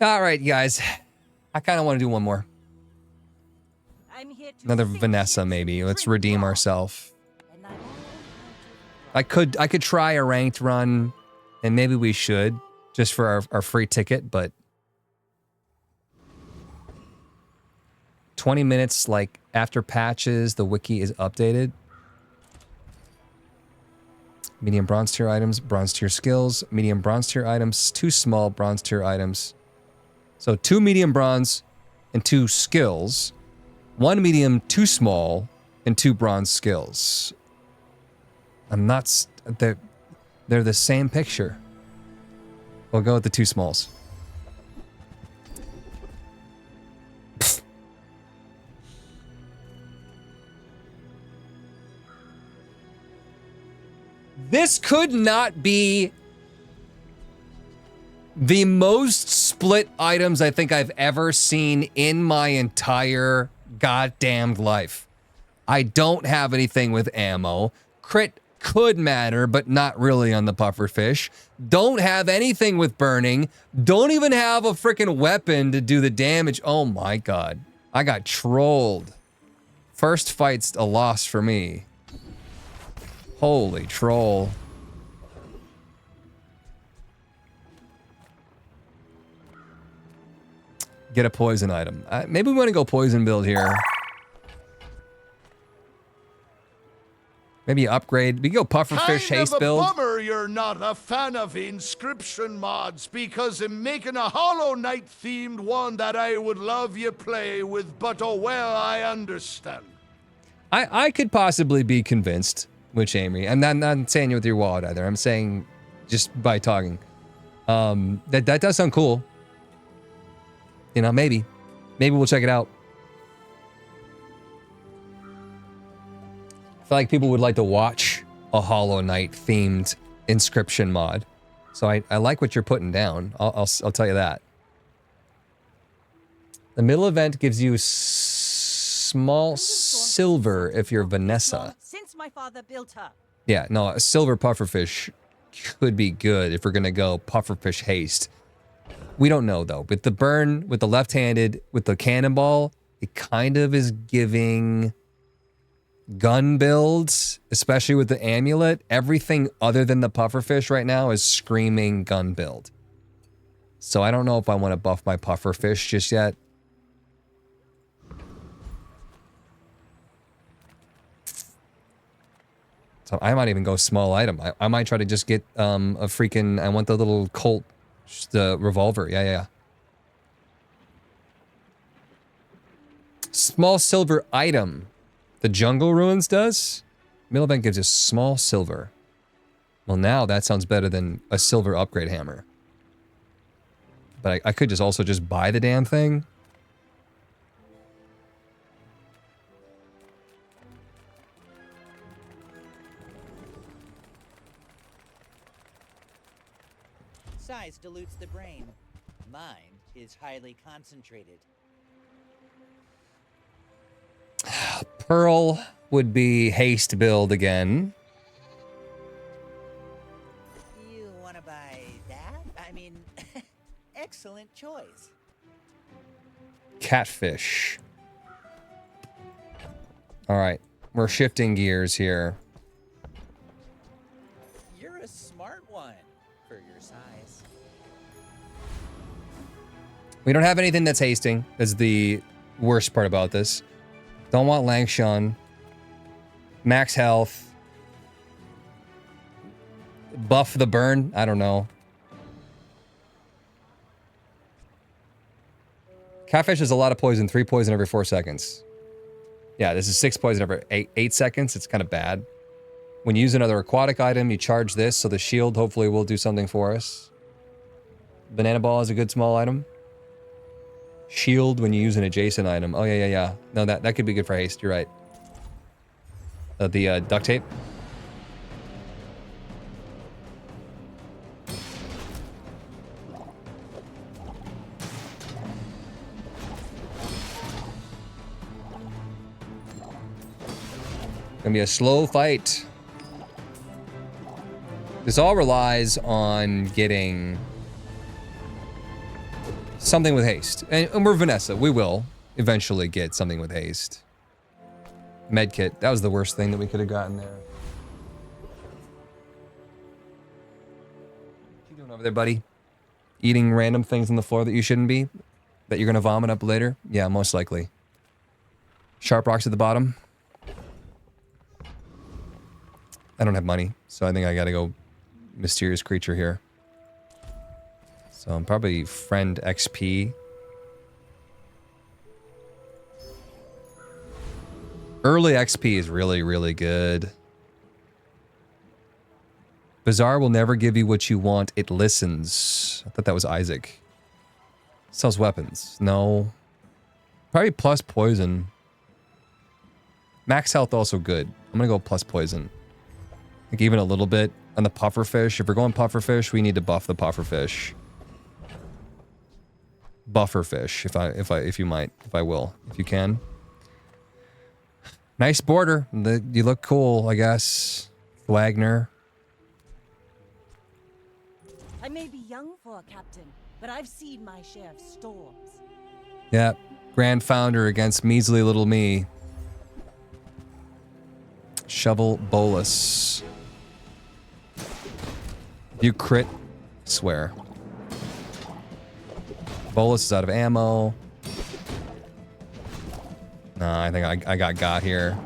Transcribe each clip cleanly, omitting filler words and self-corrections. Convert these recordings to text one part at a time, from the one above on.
All right, guys. I kind of want to do one more. Another Vanessa, maybe. Let's redeem ourselves. I could try a ranked run, and maybe we should, just for our free ticket, but 20 minutes, like, after patches, the wiki is updated. Medium bronze tier items, bronze tier skills, medium bronze tier items, 2 small bronze tier items. So 2 medium bronze and 2 skills, 1 medium, 2 small, and 2 bronze skills. I'm not, they're the same picture. We'll go with the 2 smalls. This could not be the most split items I think I've ever seen in my entire goddamned life. I don't have anything with ammo. Crit could matter, but not really on the pufferfish. Don't have anything with burning. Don't even have a freaking weapon to do the damage. Oh my god. I got trolled. First fight's a loss for me. Holy troll. Get a poison item. Maybe we want to go poison build here. Maybe upgrade. We can go pufferfish haste build. Kind of a bummer you're not a fan of inscription mods, because I'm making a Hollow Knight themed one that I would love you play with, but oh well, I understand. I could possibly be convinced with Amory. I'm not saying you with your wallet either. I'm saying just by talking. That does sound cool. You know, maybe. Maybe we'll check it out. I feel like people would like to watch a Hollow Knight themed inscription mod. So I like what you're putting down. I'll tell you that. The middle event gives you small silver if you're Vanessa. Since my father built her. Yeah, no, a silver pufferfish could be good if we're gonna go pufferfish haste. We don't know though. With the burn, with the left-handed, with the cannonball, it kind of is giving gun builds, especially with the amulet. Everything other than the pufferfish right now is screaming gun build. So I don't know if I want to buff my pufferfish just yet. So I might even go small item. I might try to just get a freaking, I want the little Colt, the revolver. Yeah. Small silver item. The Jungle Ruins does? Middle event gives us small silver. Well, now that sounds better than a silver upgrade hammer. But I could just also just buy the damn thing. Size dilutes the brain. Mine is highly concentrated. Pearl would be haste build again. You want to buy that? I mean, excellent choice. Catfish. All right, we're shifting gears here. You're a smart one for your size. We don't have anything that's hasting. That's the worst part about this. Don't want Langshun. Max health. Buff the burn. I don't know. Catfish is a lot of poison. 3 poison every 4 seconds. Yeah, this is 6 poison every 8 seconds. It's kind of bad. When you use another aquatic item, you charge this, so the shield hopefully will do something for us. Banana ball is a good small item. Shield when you use an adjacent item. Oh, yeah. No, that could be good for haste. You're right. The duct tape. Gonna be a slow fight. This all relies on getting Something with haste. And we're Vanessa. We will eventually get something with haste. Medkit. That was the worst thing that we could have gotten there. What you doing over there, buddy? Eating random things on the floor that you shouldn't be? That you're gonna vomit up later? Yeah, most likely. Sharp rocks at the bottom. I don't have money, so I think I gotta go mysterious creature here. So I'm probably friend XP. Early XP is really, really good. Bazaar will never give you what you want. It listens. I thought that was Isaac. Sells weapons. No. Probably plus poison. Max health also good. I'm gonna go plus poison. Like even a little bit on the pufferfish. If we're going pufferfish, we need to buff the pufferfish. Bufferfish, if you can. Nice border. You look cool, I guess. Wagner. I may be young for a captain, but I've seen my share of storms. Yeah, Grand Founder against measly little me. Shovel Bolus. You crit, I swear. Bolus is out of ammo. No, I think I got here.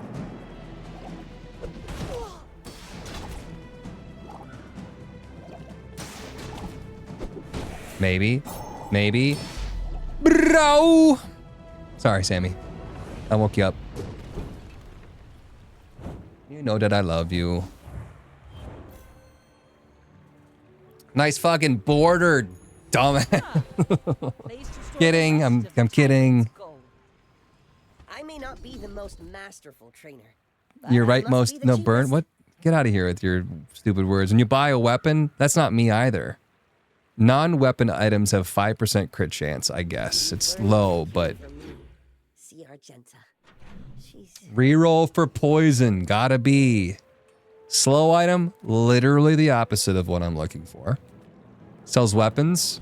Maybe. Maybe. Bro! Sorry, Sammy. I woke you up. You know that I love you. Nice fucking border, dumbass. Kidding. I'm kidding. I may not be the most masterful trainer. You're right, most no burn. What? Get out of here with your stupid words. When you buy a weapon, that's not me either. Non-weapon items have 5% crit chance, I guess. It's low, but reroll for poison, gotta be. Slow item, literally the opposite of what I'm looking for. Sells weapons,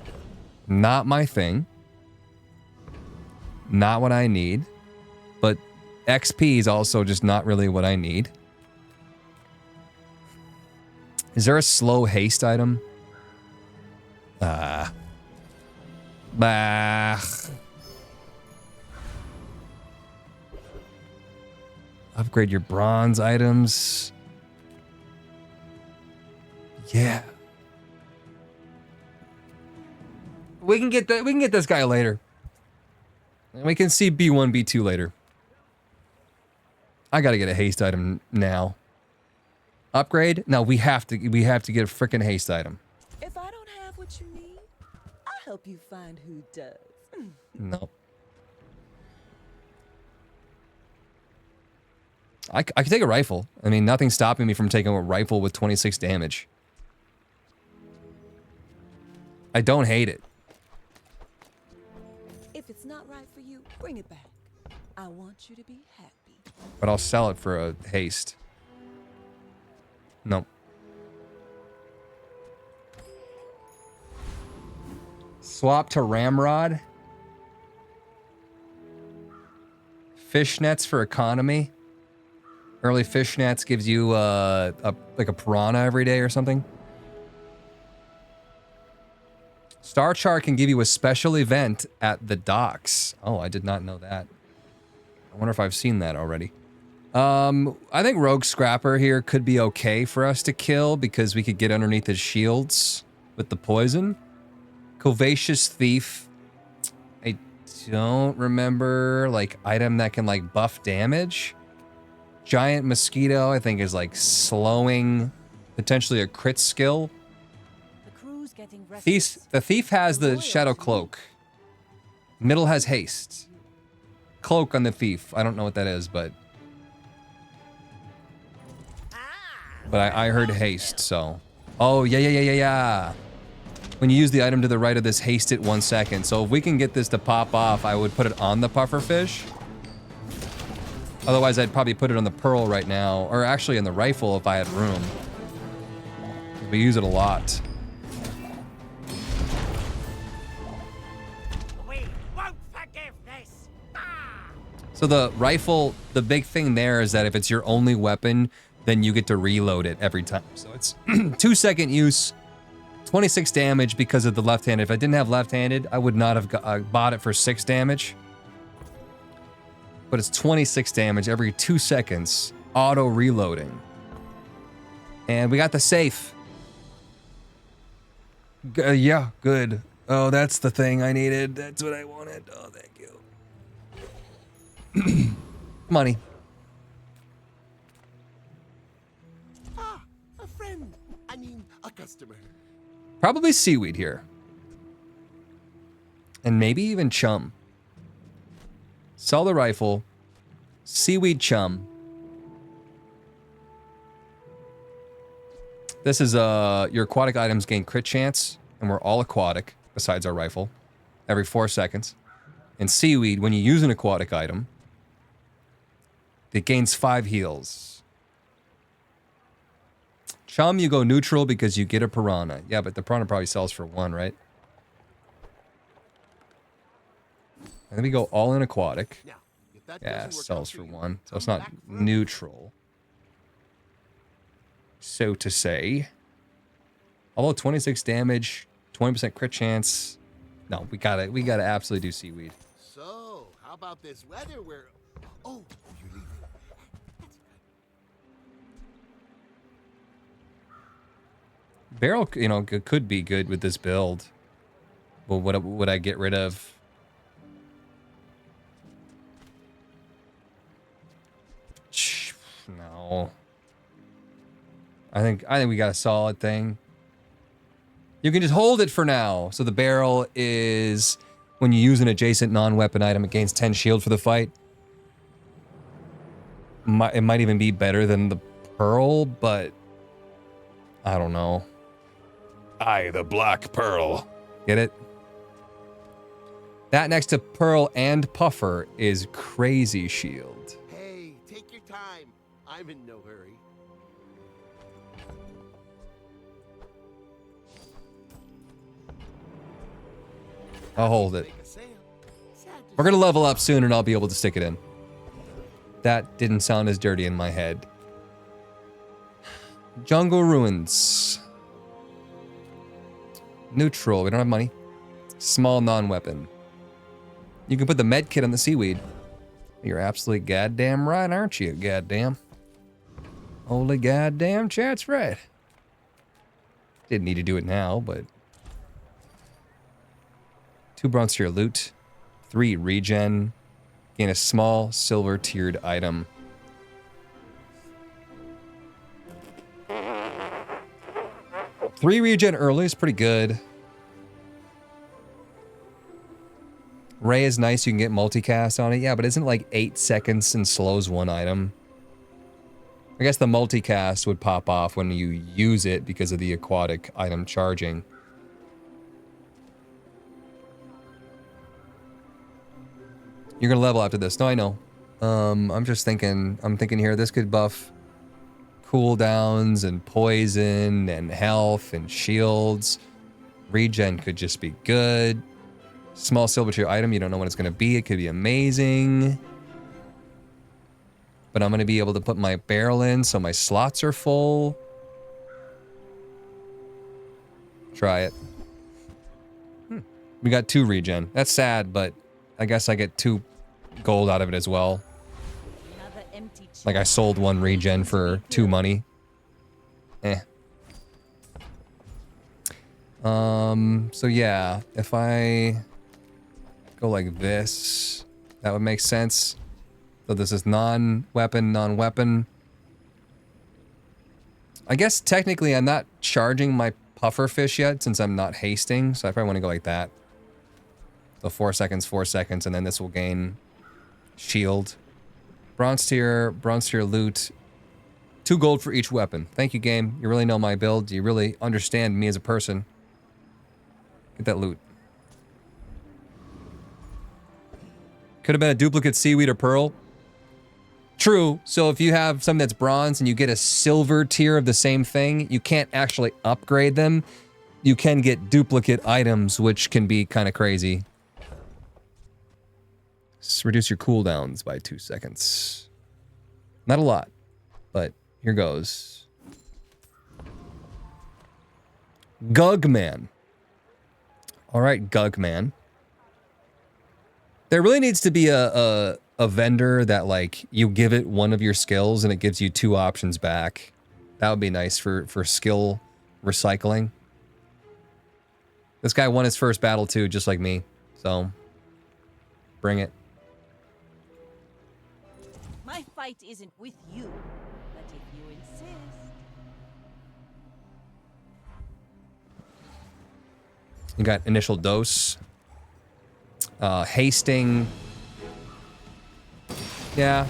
not my thing. Not what I need. But XP is also just not really what I need. Is there a slow haste item? Bah. Upgrade your bronze items. Yeah. We can get that. We can get this guy later. And we can see B1, B2 later. I gotta get a haste item now. Upgrade? No, we have to get a freaking haste item. If I don't have what you need, I'll help you find who does. No. I can take a rifle. I mean, nothing's stopping me from taking a rifle with 26 damage. I don't hate it. If it's not right for you, bring it back. I want you to be happy. But I'll sell it for a haste. Nope. Swap to ramrod. Fishnets for economy. Early fishnets gives you like a piranha every day or something. Star Chart can give you a special event at the docks. Oh, I did not know that. I wonder if I've seen that already. I think Rogue Scrapper here could be okay for us to kill because we could get underneath his shields with the poison. Covacious Thief. I don't remember, like, item that can, like, buff damage. Giant Mosquito, I think, is, like, slowing, potentially a crit skill. The Thief has the Shadow Cloak. Middle has Haste. Cloak on the Thief. I don't know what that is, but I heard Haste, so. Oh, yeah. When you use the item to the right of this, haste it 1 second. So if we can get this to pop off, I would put it on the pufferfish. Otherwise, I'd probably put it on the pearl right now, or actually in the rifle if I had room. We use it a lot. So the rifle, the big thing there is that if it's your only weapon, then you get to reload it every time. So it's 2-second use, 26 damage because of the left-handed. If I didn't have left-handed, I would not have bought it for 6 damage. But it's 26 damage every 2 seconds, auto reloading. And we got the safe. Yeah, good. Oh, that's the thing I needed. That's what I wanted. Oh, thank you. Money. Ah, a friend. I mean, a customer. Probably seaweed here. And maybe even chum. Sell the rifle. Seaweed chum. This is your aquatic items gain crit chance, and we're all aquatic, besides our rifle, every 4 seconds. And seaweed, when you use an aquatic item, it gains 5 heals. Chum, you go neutral because you get a piranha. Yeah, but the piranha probably sells for 1, right? And then we go all in aquatic. Now, if that Yeah, doesn't work sells out for you, 1. So it's come not back for neutral. So to say. Although 26 damage, 20% crit chance. No, we gotta absolutely do seaweed. So, how about this weather where... Oh, you're leaving. That's good. Barrel, you know, could be good with this build. But what would I get rid of? No. I think we got a solid thing. You can just hold it for now. So the barrel is when you use an adjacent non-weapon item, it gains 10 shield for the fight. It might even be better than the pearl, but I don't know. The Black Pearl. Get it? That next to pearl and puffer is crazy shield. Hey, take your time. I'm in no hurry. I'll hold it. Make a sale. Sad to We're gonna level up soon and I'll be able to stick it in. That didn't sound as dirty in my head. Jungle Ruins. Neutral, we don't have money. Small non-weapon. You can put the med kit on the seaweed. You're absolutely goddamn right, aren't you? Goddamn. Holy goddamn chat's right. Didn't need to do it now, but... 2 bronze tier loot. 3 regen. Gain a small silver tiered item. Three regen early is pretty good. Ray is nice, you can get multicast on it. Yeah, but isn't it like 8 seconds and slows 1 item? I guess the multicast would pop off when you use it because of the aquatic item charging. You're gonna level after this. No, I know. I'm just thinking, I'm thinking here, this could buff cooldowns and poison and health and shields. Regen could just be good. Small silver tier item, you don't know what it's gonna be. It could be amazing. But I'm gonna be able to put my barrel in so my slots are full. Try it. We got 2 regen. That's sad, but I guess I get 2 gold out of it as well. Another empty chest. Like I sold 1 regen for 2 money. So yeah, if I go like this, that would make sense. So this is non-weapon. I guess technically I'm not charging my puffer fish yet since I'm not hasting, so I probably want to go like that. So 4 seconds, and then this will gain shield. Bronze tier loot. 2 gold for each weapon. Thank you, game. You really know my build. You really understand me as a person. Get that loot. Could have been a duplicate seaweed or pearl. True. So if you have something that's bronze and you get a silver tier of the same thing, you can't actually upgrade them. You can get duplicate items, which can be kind of crazy. Reduce your cooldowns by 2 seconds. Not a lot, but here goes. Gugman. All right, Gugman. There really needs to be a vendor that, like, you give it one of your skills and it gives you 2 options back. That would be nice for skill recycling. This guy won his first battle too, just like me. So, bring it. My fight isn't with you, but if you insist. You got initial dose. Hasting. Yeah.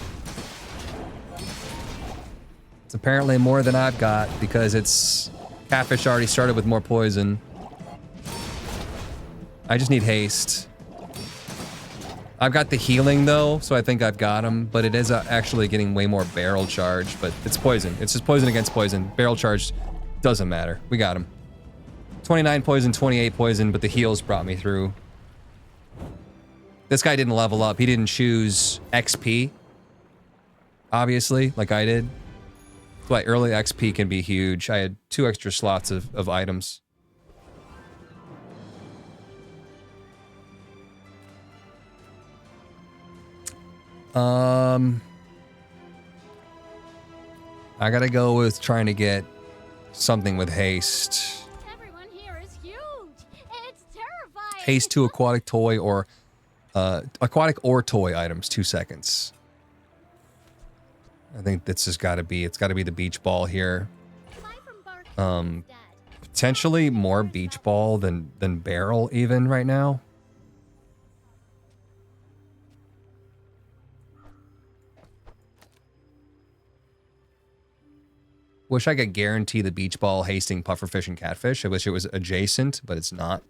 It's apparently more than I've got because it's... Catfish already started with more poison. I just need haste. I've got the healing though, so I think I've got him, but it is actually getting way more barrel charge, but it's poison. It's just poison against poison. Barrel charge doesn't matter. We got him. 29 poison, 28 poison, but the heals brought me through. This guy didn't level up. He didn't choose XP. Obviously, like I did. That's why early XP can be huge. I had 2 extra slots of items. I gotta go with trying to get something with haste. Everyone here is huge. It's terrifying. Haste to aquatic toy or aquatic or toy items, 2 seconds. I think this has got to be, it's got to be the beach ball here. Potentially more beach ball than barrel even right now. Wish I could guarantee the beach ball, hasting, pufferfish, and catfish. I wish it was adjacent, but it's not.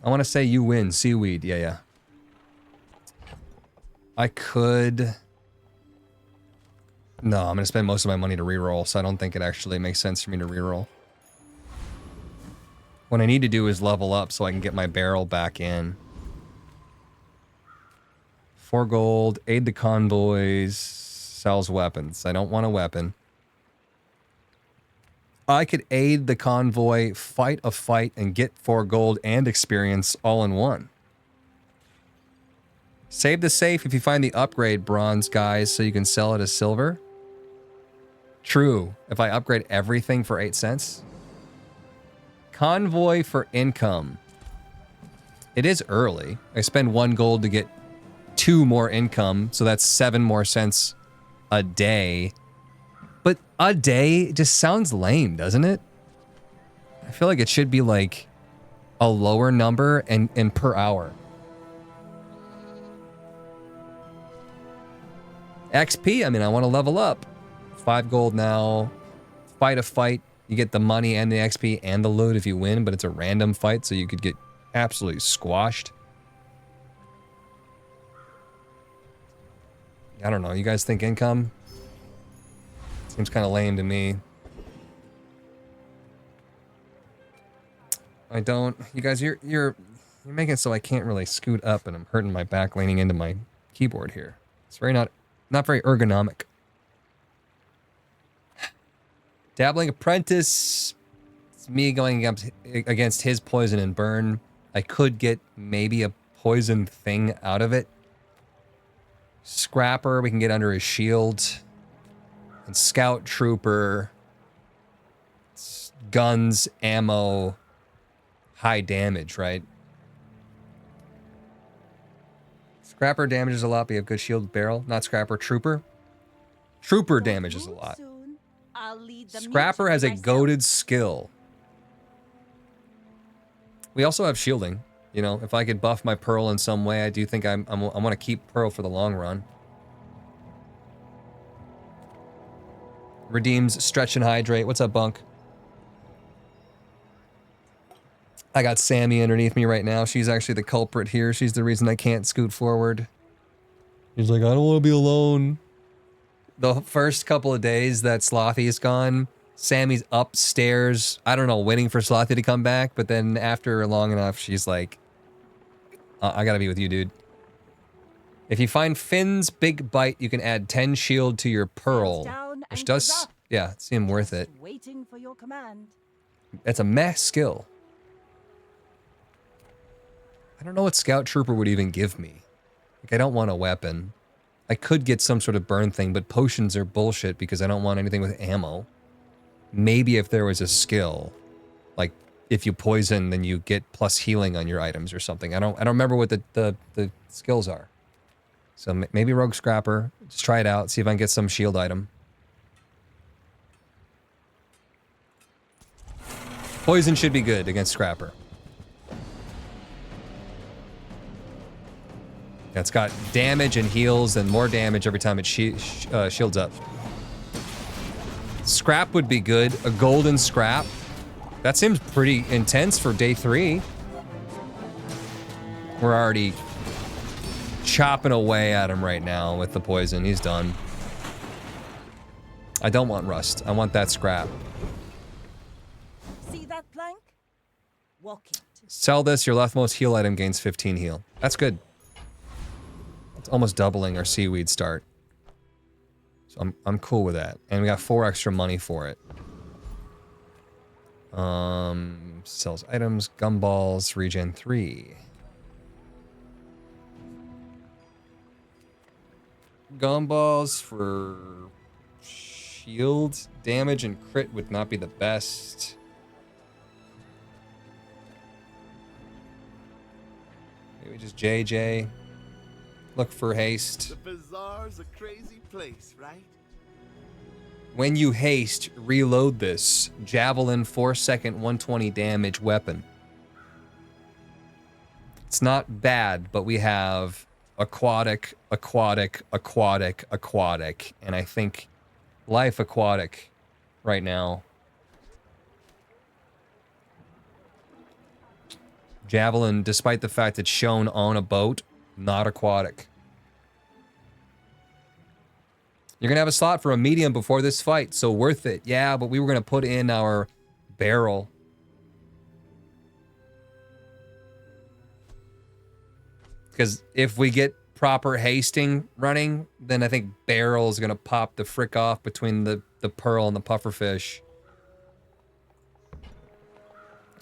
I want to say you win. Seaweed. Yeah. I could... No, I'm going to spend most of my money to reroll, so I don't think it actually makes sense for me to reroll. What I need to do is level up so I can get my barrel back in. 4 gold, aid the convoys, sells weapons. I don't want a weapon. I could aid the convoy, fight a fight, and get 4 gold and experience all in one. Save the safe if you find the upgrade bronze, guys, so you can sell it as silver. True, if I upgrade everything for 8 cents. Convoy for income. It is early. I spend 1 gold to get 2 more income, so that's 7 more cents a day. But a day just sounds lame, doesn't it? I feel like it should be like a lower number and per hour. XP, I mean, I want to level up. 5 gold now. Fight a fight. You get the money and the XP and the loot if you win, but it's a random fight, so you could get absolutely squashed. I don't know. You guys think income? Seems kind of lame to me. I don't. You guys, you're making it so I can't really scoot up, and I'm hurting my back leaning into my keyboard here. It's very not very ergonomic. Dabbling Apprentice. It's me going against his poison and burn. I could get maybe a poison thing out of it. Scrapper, we can get under his shield. And Scout Trooper. Guns, ammo, high damage, right? Scrapper damages a lot, but you have good shield barrel. Not Scrapper, Trooper. Trooper damages a lot. Scrapper has a goated skill. We also have shielding. You know, if I could buff my Pearl in some way, I do think I want to keep Pearl for the long run. Redeems Stretch and Hydrate. What's up, Bunk? I got Sammy underneath me right now. She's actually the culprit here. She's the reason I can't scoot forward. She's like, I don't want to be alone. The first couple of days that Slothy is gone, Sammy's upstairs, I don't know, waiting for Slothy to come back, but then after long enough, she's like, I gotta be with you, dude. If you find Finn's Big Bite, you can add 10 shield to your Pearl, which does, yeah, seem worth it. Waiting for your command. That's a meh skill. I don't know what Scout Trooper would even give me. Like, I don't want a weapon. I could get some sort of burn thing, but potions are bullshit because I don't want anything with ammo. Maybe if there was a skill, like if you poison, then you get plus healing on your items or something. I don't remember what the skills are. So maybe Rogue Scrapper. Just try it out. See if I can get some shield item. Poison should be good against Scrapper. Yeah, it's got damage and heals and more damage every time it shields up. Scrap would be good. A golden scrap. That seems pretty intense for day 3. We're already chopping away at him right now with the poison. He's done. I don't want rust. I want that scrap. See that plank? Walk it. Sell this. Your leftmost heal item gains 15 heal. That's good. It's almost doubling our seaweed start. So I'm cool with that. And we got 4 extra money for it. Sells items, gumballs, regen 3. Gumballs for shield damage and crit would not be the best. Maybe just JJ. Look for haste. The Bazaar's a crazy place, right? When you haste, reload this. Javelin 4-second 120 damage weapon. It's not bad, but we have aquatic, aquatic, aquatic, aquatic, and I think life aquatic right now. Javelin, despite the fact it's shown on a boat, not aquatic. You're gonna have a slot for a medium before this fight, so worth it. Yeah, but we were gonna put in our barrel. Because if we get proper hasting running, then I think barrel is gonna pop the frick off between the pearl and the pufferfish.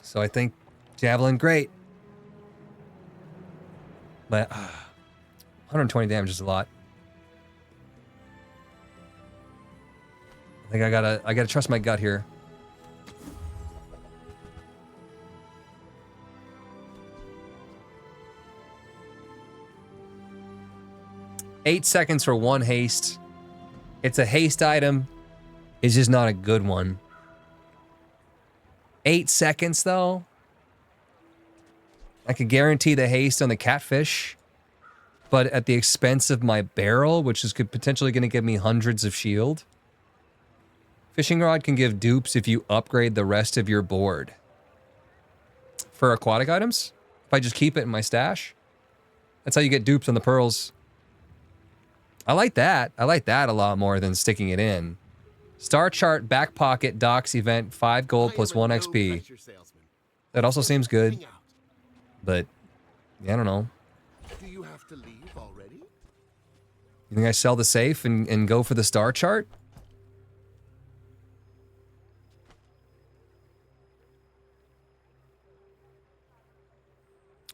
So I think javelin, great. But 120 damage is a lot. I think I gotta trust my gut here. Eight seconds for 1 haste. It's a haste item. It's just not a good one. 8 seconds though. I could guarantee the haste on the catfish, but at the expense of my barrel, which is potentially going to give me hundreds of shield. Fishing rod can give dupes if you upgrade the rest of your board. For aquatic items, if I just keep it in my stash, that's how you get dupes on the pearls. I like that. I like that a lot more than sticking it in. Star chart, back pocket, docks event, 5 gold plus 1 XP. That also seems good. But, yeah, I don't know. Do you have to leave already? You think I sell the safe and go for the star chart?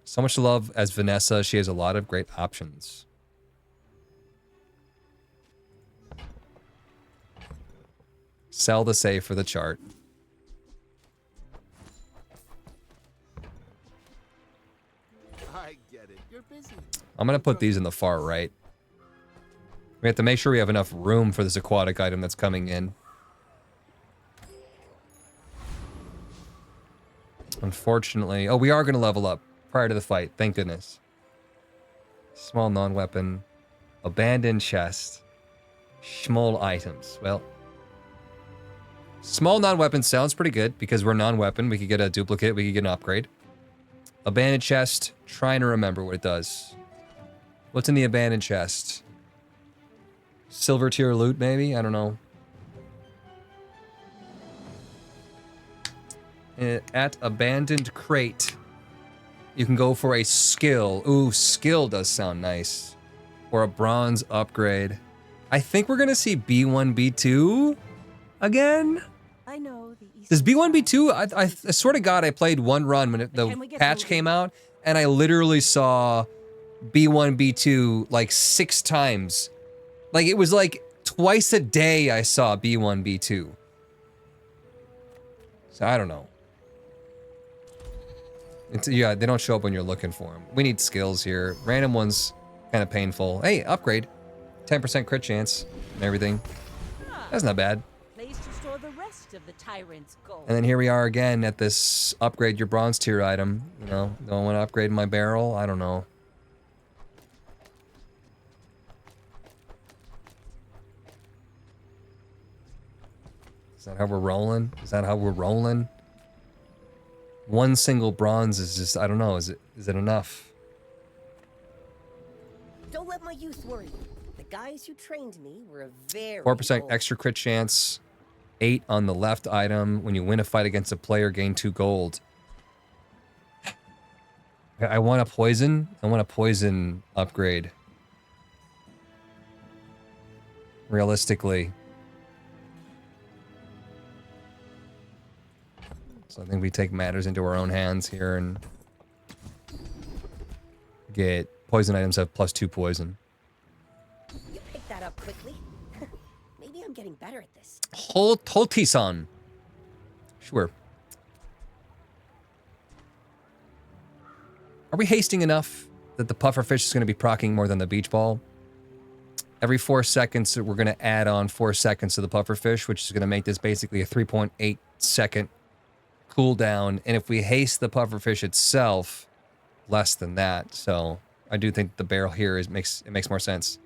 So much to love as Vanessa. She has a lot of great options. Sell the safe for the chart. I get it. You're busy. I'm going to put these in the far right. We have to make sure we have enough room for this aquatic item that's coming in. Unfortunately... Oh, we are going to level up prior to the fight. Thank goodness. Small non-weapon. Abandoned chest. Small items. Well... Small non-weapon sounds pretty good because we're non-weapon. We could get a duplicate. We could get an upgrade. Abandoned chest. Trying to remember what it does. What's in the abandoned chest? Silver tier loot, maybe? I don't know. At abandoned crate, you can go for a skill. Ooh, skill does sound nice. Or a bronze upgrade. I think we're gonna see B1, B2 again. I know the East. Does B1, B2? I swear to God, I played one run when the patch came out, and I literally saw B1, B2 like 6 times. Like, it was like twice a day I saw B1, B2. So I don't know. Yeah, they don't show up when you're looking for them. We need skills here. Random ones, kind of painful. Hey, upgrade. 10% crit chance and everything. That's not bad. Place to store the rest of the tyrant's gold. And then here we are again at this upgrade your bronze tier item. You know, don't want to upgrade my barrel. I don't know. Is that how we're rolling? Is that how we're rolling? One single bronze is just, I don't know, is it enough? Don't let my youth worry you. The guys who trained me were a very 4% old- extra crit chance. 8 on the left item. When you win a fight against a player, gain 2 gold. I want a poison. I want a poison upgrade. Realistically. So I think we take matters into our own hands here and get poison items have +2 poison. You picked that up quickly. Maybe I'm getting better at this. Holtison. Sure. Are we hasting enough that the pufferfish is going to be proccing more than the beach ball? Every 4 seconds, we're going to add on 4 seconds to the pufferfish, which is going to make this basically a 3.8 second cooldown. And if we haste the pufferfish itself, less than that. So I do think the barrel here makes more sense.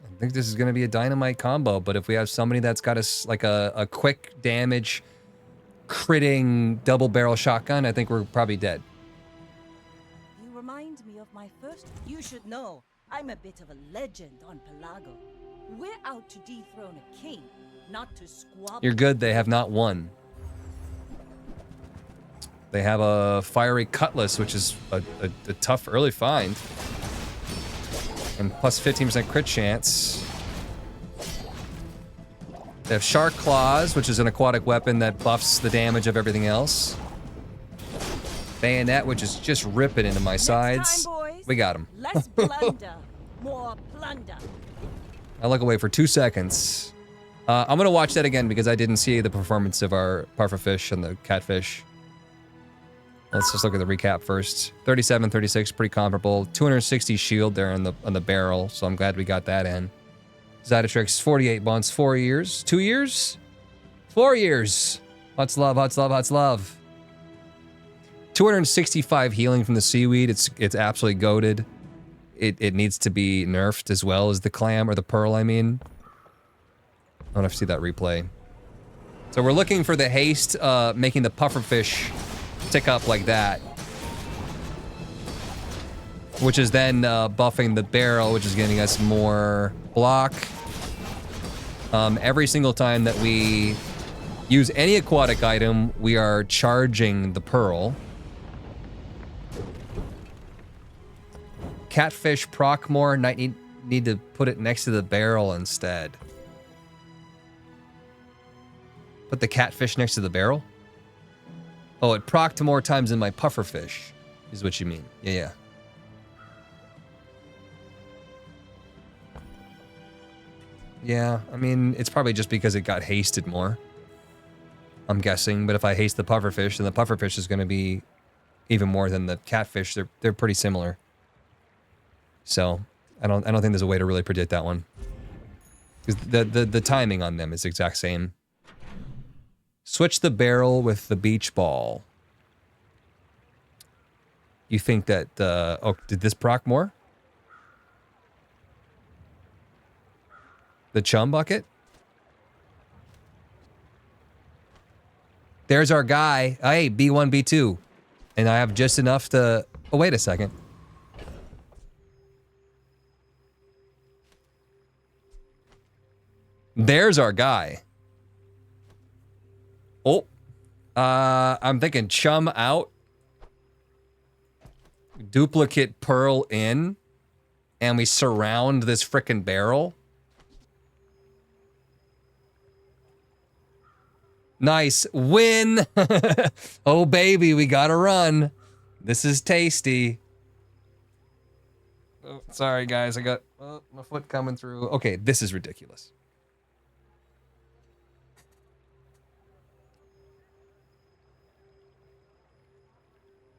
I think this is going to be a dynamite combo, but if we have somebody that's got a quick damage critting double barrel shotgun, I think we're probably dead. You remind me of my first. You should know, I'm a bit of a legend on Pelago. We're out to dethrone a king, not to squabble. You're good, they have not won. They have a fiery cutlass, which is a tough early find. And plus 15% crit chance. They have Shark Claws, which is an aquatic weapon that buffs the damage of everything else. Bayonet, which is just ripping into my sides. Time, boys. We got him. Less blunder, more plunder. I look away for 2 seconds. I'm gonna watch that again because I didn't see the performance of our pufferfish and the catfish. Let's just look at the recap first. 37, 36, pretty comparable. 260 shield there on the barrel, so I'm glad we got that in. Zydatrix, 48 months, 4 years. 2 years? 4 years. Lots of love, lots of love, lots of love. 265 healing from the seaweed. It's absolutely goated. It needs to be nerfed as well as the clam, or the pearl, I mean. I don't have to see that replay. So we're looking for the haste, making the pufferfish tick up like that. Which is then buffing the barrel, which is getting us more block. Every single time that we use any aquatic item, we are charging the pearl. Catfish proc more, need to put it next to the barrel instead. Put the catfish next to the barrel? Oh, it procced more times than my pufferfish, is what you mean. Yeah. Yeah, I mean, it's probably just because it got hasted more. I'm guessing, but if I haste the pufferfish, then the pufferfish is going to be even more than the catfish. They're pretty similar. So, I don't think there's a way to really predict that one. Because the timing on them is the exact same. Switch the barrel with the beach ball. You think that, oh, did this proc more? The chum bucket? There's our guy. Hey, B1, B2. And I have just enough to... Oh, wait a second. There's our guy. Oh. I'm thinking chum out. Duplicate pearl in. And we surround this frickin' barrel. Nice. Win. Oh, baby, we gotta run. This is tasty. Oh, sorry, guys. I got my foot coming through. Okay, this is ridiculous.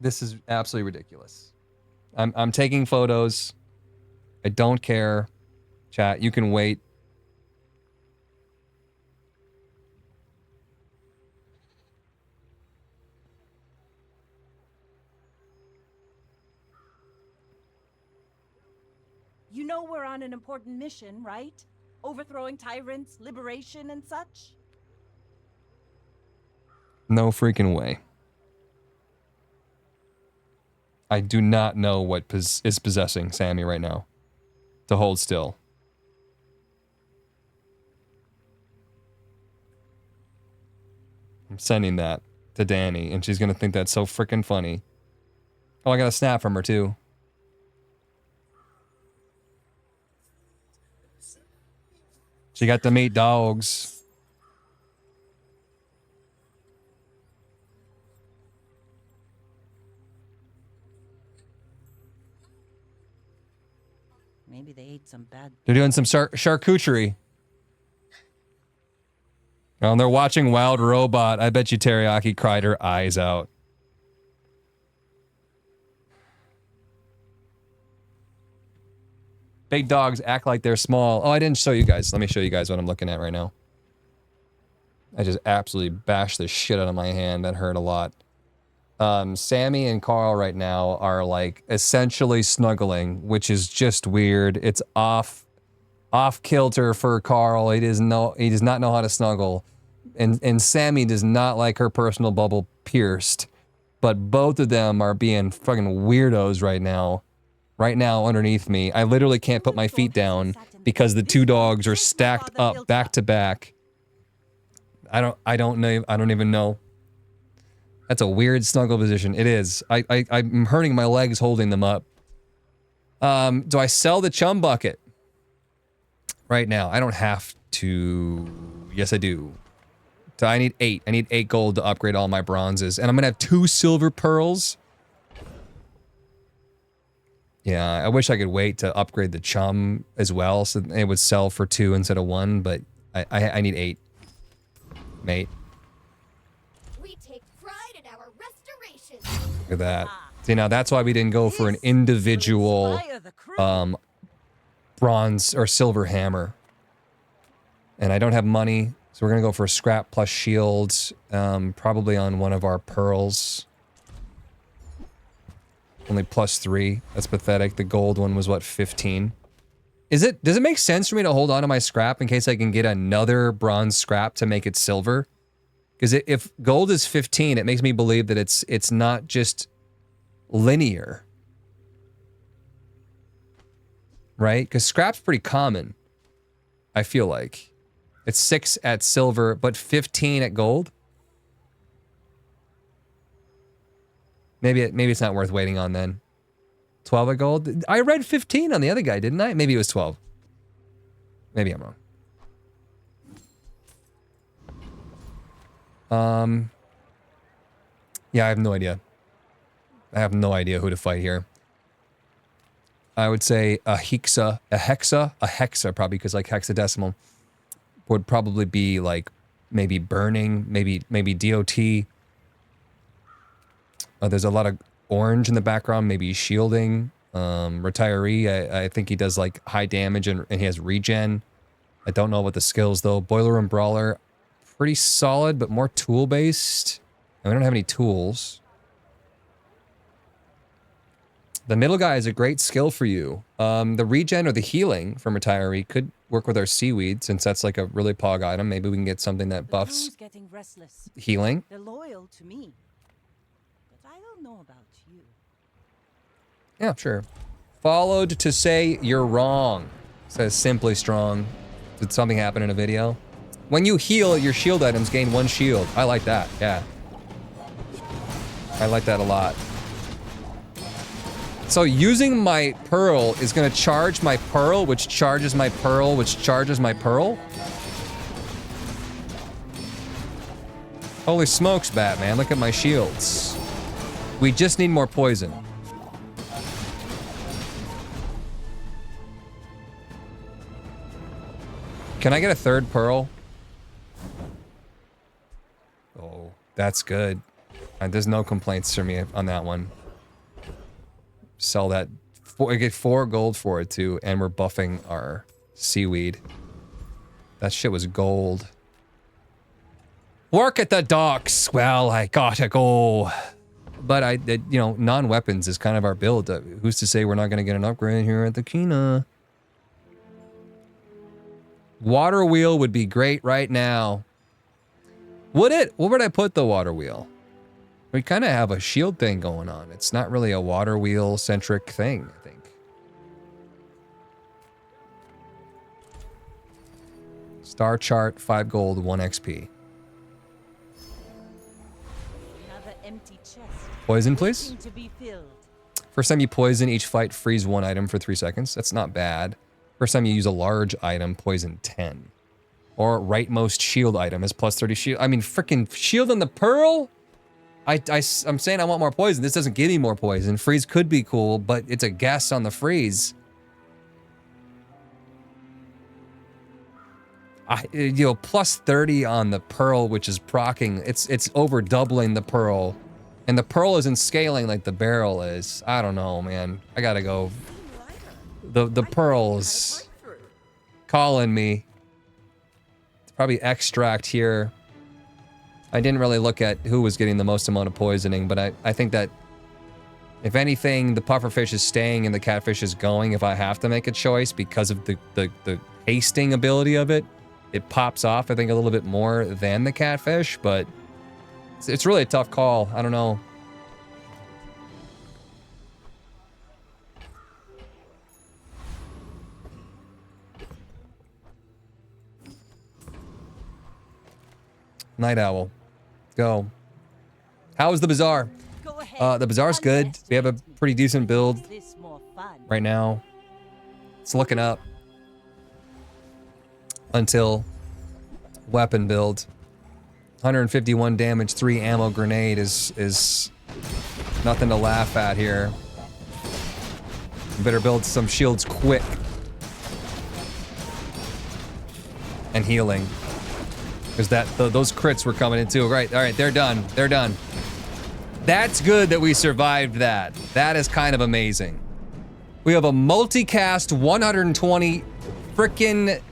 This is absolutely ridiculous. I'm taking photos. I don't care. Chat, you can wait. You know we're on an important mission, right? Overthrowing tyrants, liberation, and such? No freaking way. I do not know what is possessing Sammy right now. To hold still. I'm sending that to Danny, and she's gonna think that's so freaking funny. Oh, I got a snap from her too. She got to meet dogs. Maybe they ate some bad... They're doing some charcuterie. Oh, and they're watching Wild Robot. I bet you Teriyaki cried her eyes out. Big dogs act like they're small. Oh, I didn't show you guys. Let me show you guys what I'm looking at right now. I just absolutely bashed the shit out of my hand. That hurt a lot. Sammy and Carl right now are like essentially snuggling, which is just weird. It's off kilter for Carl. He does not know how to snuggle. And Sammy does not like her personal bubble pierced. But both of them are being fucking weirdos right now. Right now underneath me. I literally can't put my feet down because the two dogs are stacked up back to back. I don't even know. That's a weird snuggle position. It is. I'm hurting my legs holding them up. Do I sell the chum bucket? Right now. I don't have to. Yes, I do. So I need 8. I need 8 gold to upgrade all my bronzes. And I'm gonna have 2 silver pearls. Yeah, I wish I could wait to upgrade the chum as well, so it would sell for 2 instead of 1, but I need 8. Mate. We take pride in our restoration. Look at that. See, now that's why we didn't go for an individual bronze or silver hammer. And I don't have money, so we're gonna go for a scrap plus shields, probably on one of our pearls. Only +3. That's pathetic. The gold one was what, 15? Does it make sense for me to hold on to my scrap in case I can get another bronze scrap to make it silver? Because if gold is 15, it makes me believe that it's not just linear. Right? Because scrap's pretty common, I feel like. It's 6 at silver, but 15 at gold? Maybe it's not worth waiting on then. 12 at gold? I read 15 on the other guy, didn't I? Maybe it was 12. Maybe I'm wrong. Yeah, I have no idea. I have no idea who to fight here. I would say a hexa, probably, because like hexadecimal would probably be like maybe burning, maybe DOT. There's a lot of orange in the background, maybe shielding. Retiree, I think he does like high damage and he has regen. I don't know what the skills though. Boiler Room Brawler, pretty solid, but more tool based. And we don't have any tools. The middle guy is a great skill for you. The regen or the healing from Retiree could work with our seaweed, since that's like a really pog item. Maybe we can get something that buffs getting restless. Healing. They're loyal to me. But I don't know about you. Yeah, sure. Followed to say you're wrong, says Simply Strong. Did something happen in a video? When you heal, your shield items gain 1 shield. I like that, yeah. I like that a lot. So using my pearl is gonna charge my pearl, which charges my pearl, which charges my pearl? Holy smokes, Batman, look at my shields. We just need more poison. Can I get a 3rd pearl? Oh, that's good. There's no complaints for me on that one. Sell that. I get 4 gold for it too, and we're buffing our seaweed. That shit was gold. Work at the docks. Well, I gotta go. But you know, non-weapons is kind of our build. Who's to say we're not gonna get an upgrade here at the Kina? Water wheel would be great right now. Would it? Where would I put the water wheel? We kind of have a shield thing going on. It's not really a water wheel centric thing, I think. Star chart, 5 gold, 1 XP. Another empty chest. Poison, please. To be filled. First time you poison, each fight freeze 1 item for 3 seconds. That's not bad. First time you use a large item, poison 10. Or rightmost shield item is plus 30 shield. I mean, freaking shield on the pearl? I'm saying I want more poison. This doesn't give me more poison. Freeze could be cool, but it's a guess on the freeze. You know, plus 30 on the pearl, which is proccing. It's over doubling the pearl. And the pearl isn't scaling like the barrel is. I don't know, man. I gotta go. The pearl's calling me. It's probably extract here. I didn't really look at who was getting the most amount of poisoning, but I think that if anything, the pufferfish is staying and the catfish is going if I have to make a choice because of the hasting ability of it. It pops off, I think, a little bit more than the catfish, but it's really a tough call. I don't know. Night Owl. Go. How is the Bazaar? The Bazaar's good. We have a pretty decent build right now. It's looking up. Until weapon build. 151 damage, 3 ammo grenade is nothing to laugh at here. Better build some shields quick. And healing. Because those crits were coming in too. Right, all right, they're done. They're done. That's good that we survived that. That is kind of amazing. We have a multicast 120 frickin'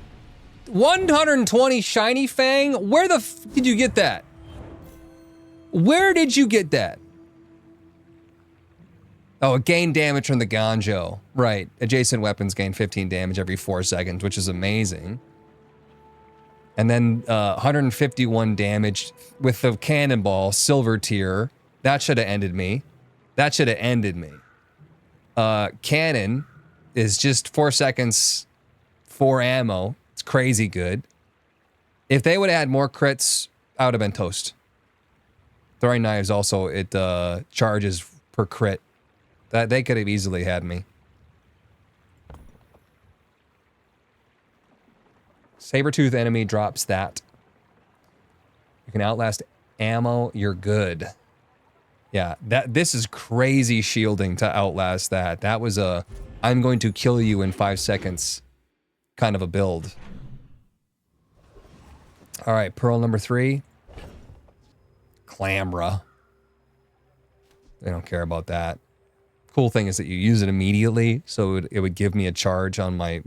120 shiny fang. Where the f did you get that? Where did you get that? Oh, it gained damage from the Ganjo. Right, adjacent weapons gain 15 damage every 4 seconds, which is amazing. And then 151 damage with the cannonball, silver tier. That should have ended me. That should have ended me. Cannon is just 4 seconds, 4 ammo. It's crazy good. If they would have had more crits, I would have been toast. Throwing knives also, it charges per crit. That they could have easily had me. Sabertooth enemy drops that. You can outlast ammo, you're good. Yeah, this is crazy shielding to outlast that. That was a I'm going to kill you in 5 seconds kind of a build. All right, pearl number 3. Clamra. They don't care about that. Cool thing is that you use it immediately, so it would give me a charge on my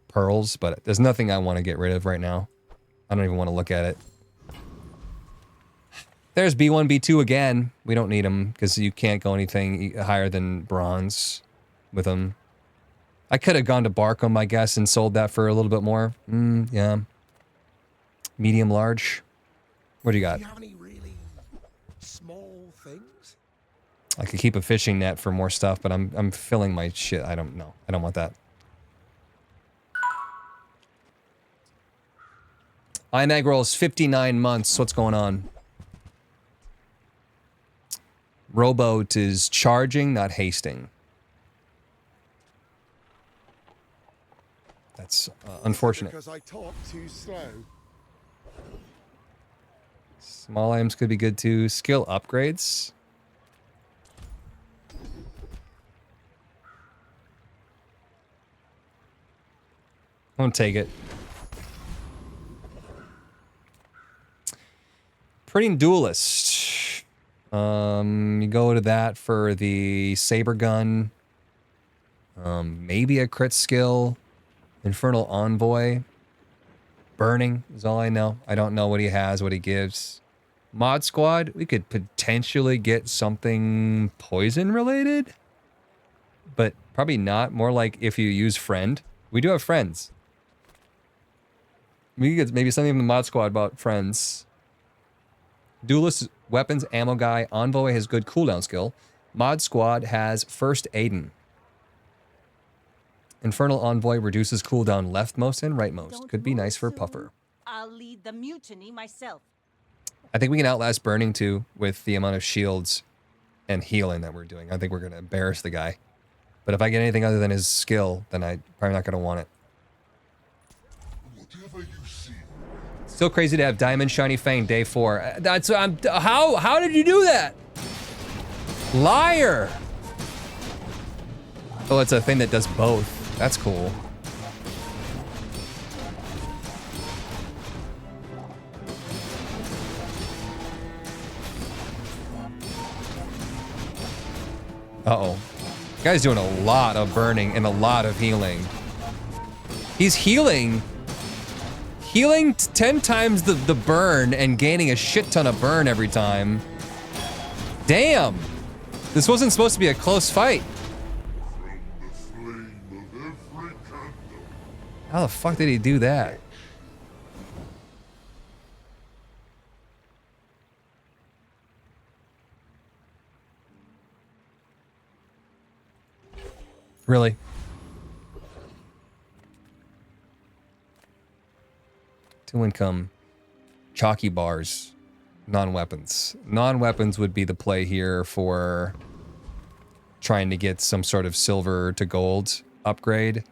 pearls, but there's nothing I want to get rid of right now. I don't even want to look at it. There's B1, B2 again. We don't need them because you can't go anything higher than bronze with them. I could have gone to Barkham, I guess, and sold that for a little bit more. Yeah. Medium, large. What do you got? Do you have any really small things? I could keep a fishing net for more stuff, but I'm filling my shit. I don't know. I don't want that. IMAG rolls 59 months. What's going on? Rowboat is charging, not hasting. That's unfortunate. Because I talk too slow. Small items could be good too. Skill upgrades. Won't take it. Pretty duelist. You go to that for the saber gun. Maybe a crit skill. Infernal Envoy. Burning is all I know. I don't know what he has, what he gives. Mod Squad, we could potentially get something poison related. But probably not. More like if you use friend. We do have friends. We could get maybe something from the Mod Squad about friends. Duelist, weapons, ammo guy. Envoy has good cooldown skill. Mod Squad has first aidin. Infernal Envoy reduces cooldown leftmost and rightmost. Could be nice for Puffer. I'll lead the mutiny myself. I think we can outlast Burning too with the amount of shields and healing that we're doing. I think we're going to embarrass the guy. But if I get anything other than his skill, then I'm probably not going to want it. Whatever you see. Still crazy to have Diamond Shiny Fang day 4. That's how did you do that? Liar. Oh, it's a thing that does both. That's cool. Uh-oh. Guy's doing a lot of burning and a lot of healing. He's healing 10 times the burn and gaining a shit ton of burn every time. Damn. This wasn't supposed to be a close fight. How the fuck did he do that? Really? Two income. Chalky bars. Non-weapons. Non-weapons would be the play here for trying to get some sort of silver to gold upgrade.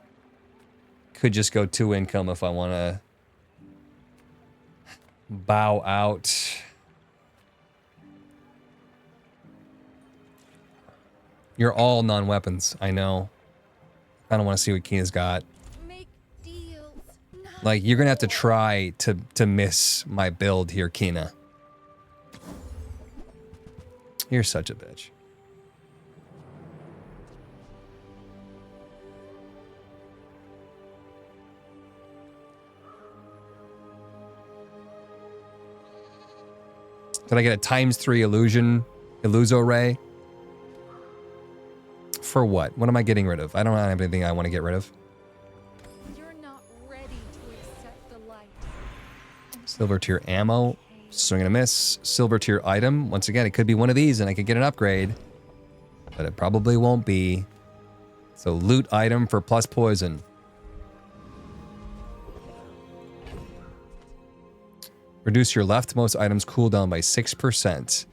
Could just go 2 income if I want to bow out. You're all non-weapons, I know. I don't want to see what Keena's got. Make deals. Like, you're gonna have to try to miss my build here, Keena. You're such a bitch. Did I get a ×3 Illuso Ray? For what? What am I getting rid of? I don't have anything I want to get rid of. You're not ready to accept the light. Silver tier ammo. Swing and a miss. Silver tier item. Once again, it could be one of these and I could get an upgrade. But it probably won't be. So loot item for plus poison. Reduce your leftmost item's cooldown by 6%.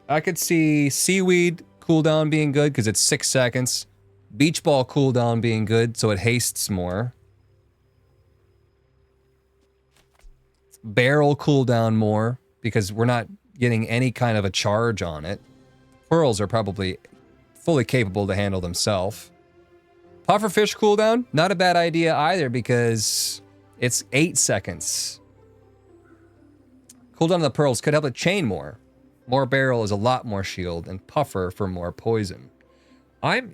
I could see seaweed cooldown being good because it's 6 seconds. Beach ball cooldown being good, so it hastes more. Barrel cooldown more because we're not getting any kind of a charge on it. Pearls are probably fully capable to handle themselves. Pufferfish cooldown, not a bad idea either because it's 8 seconds. Cooldown of the pearls could help it chain more. More barrel is a lot more shield, and puffer for more poison. We're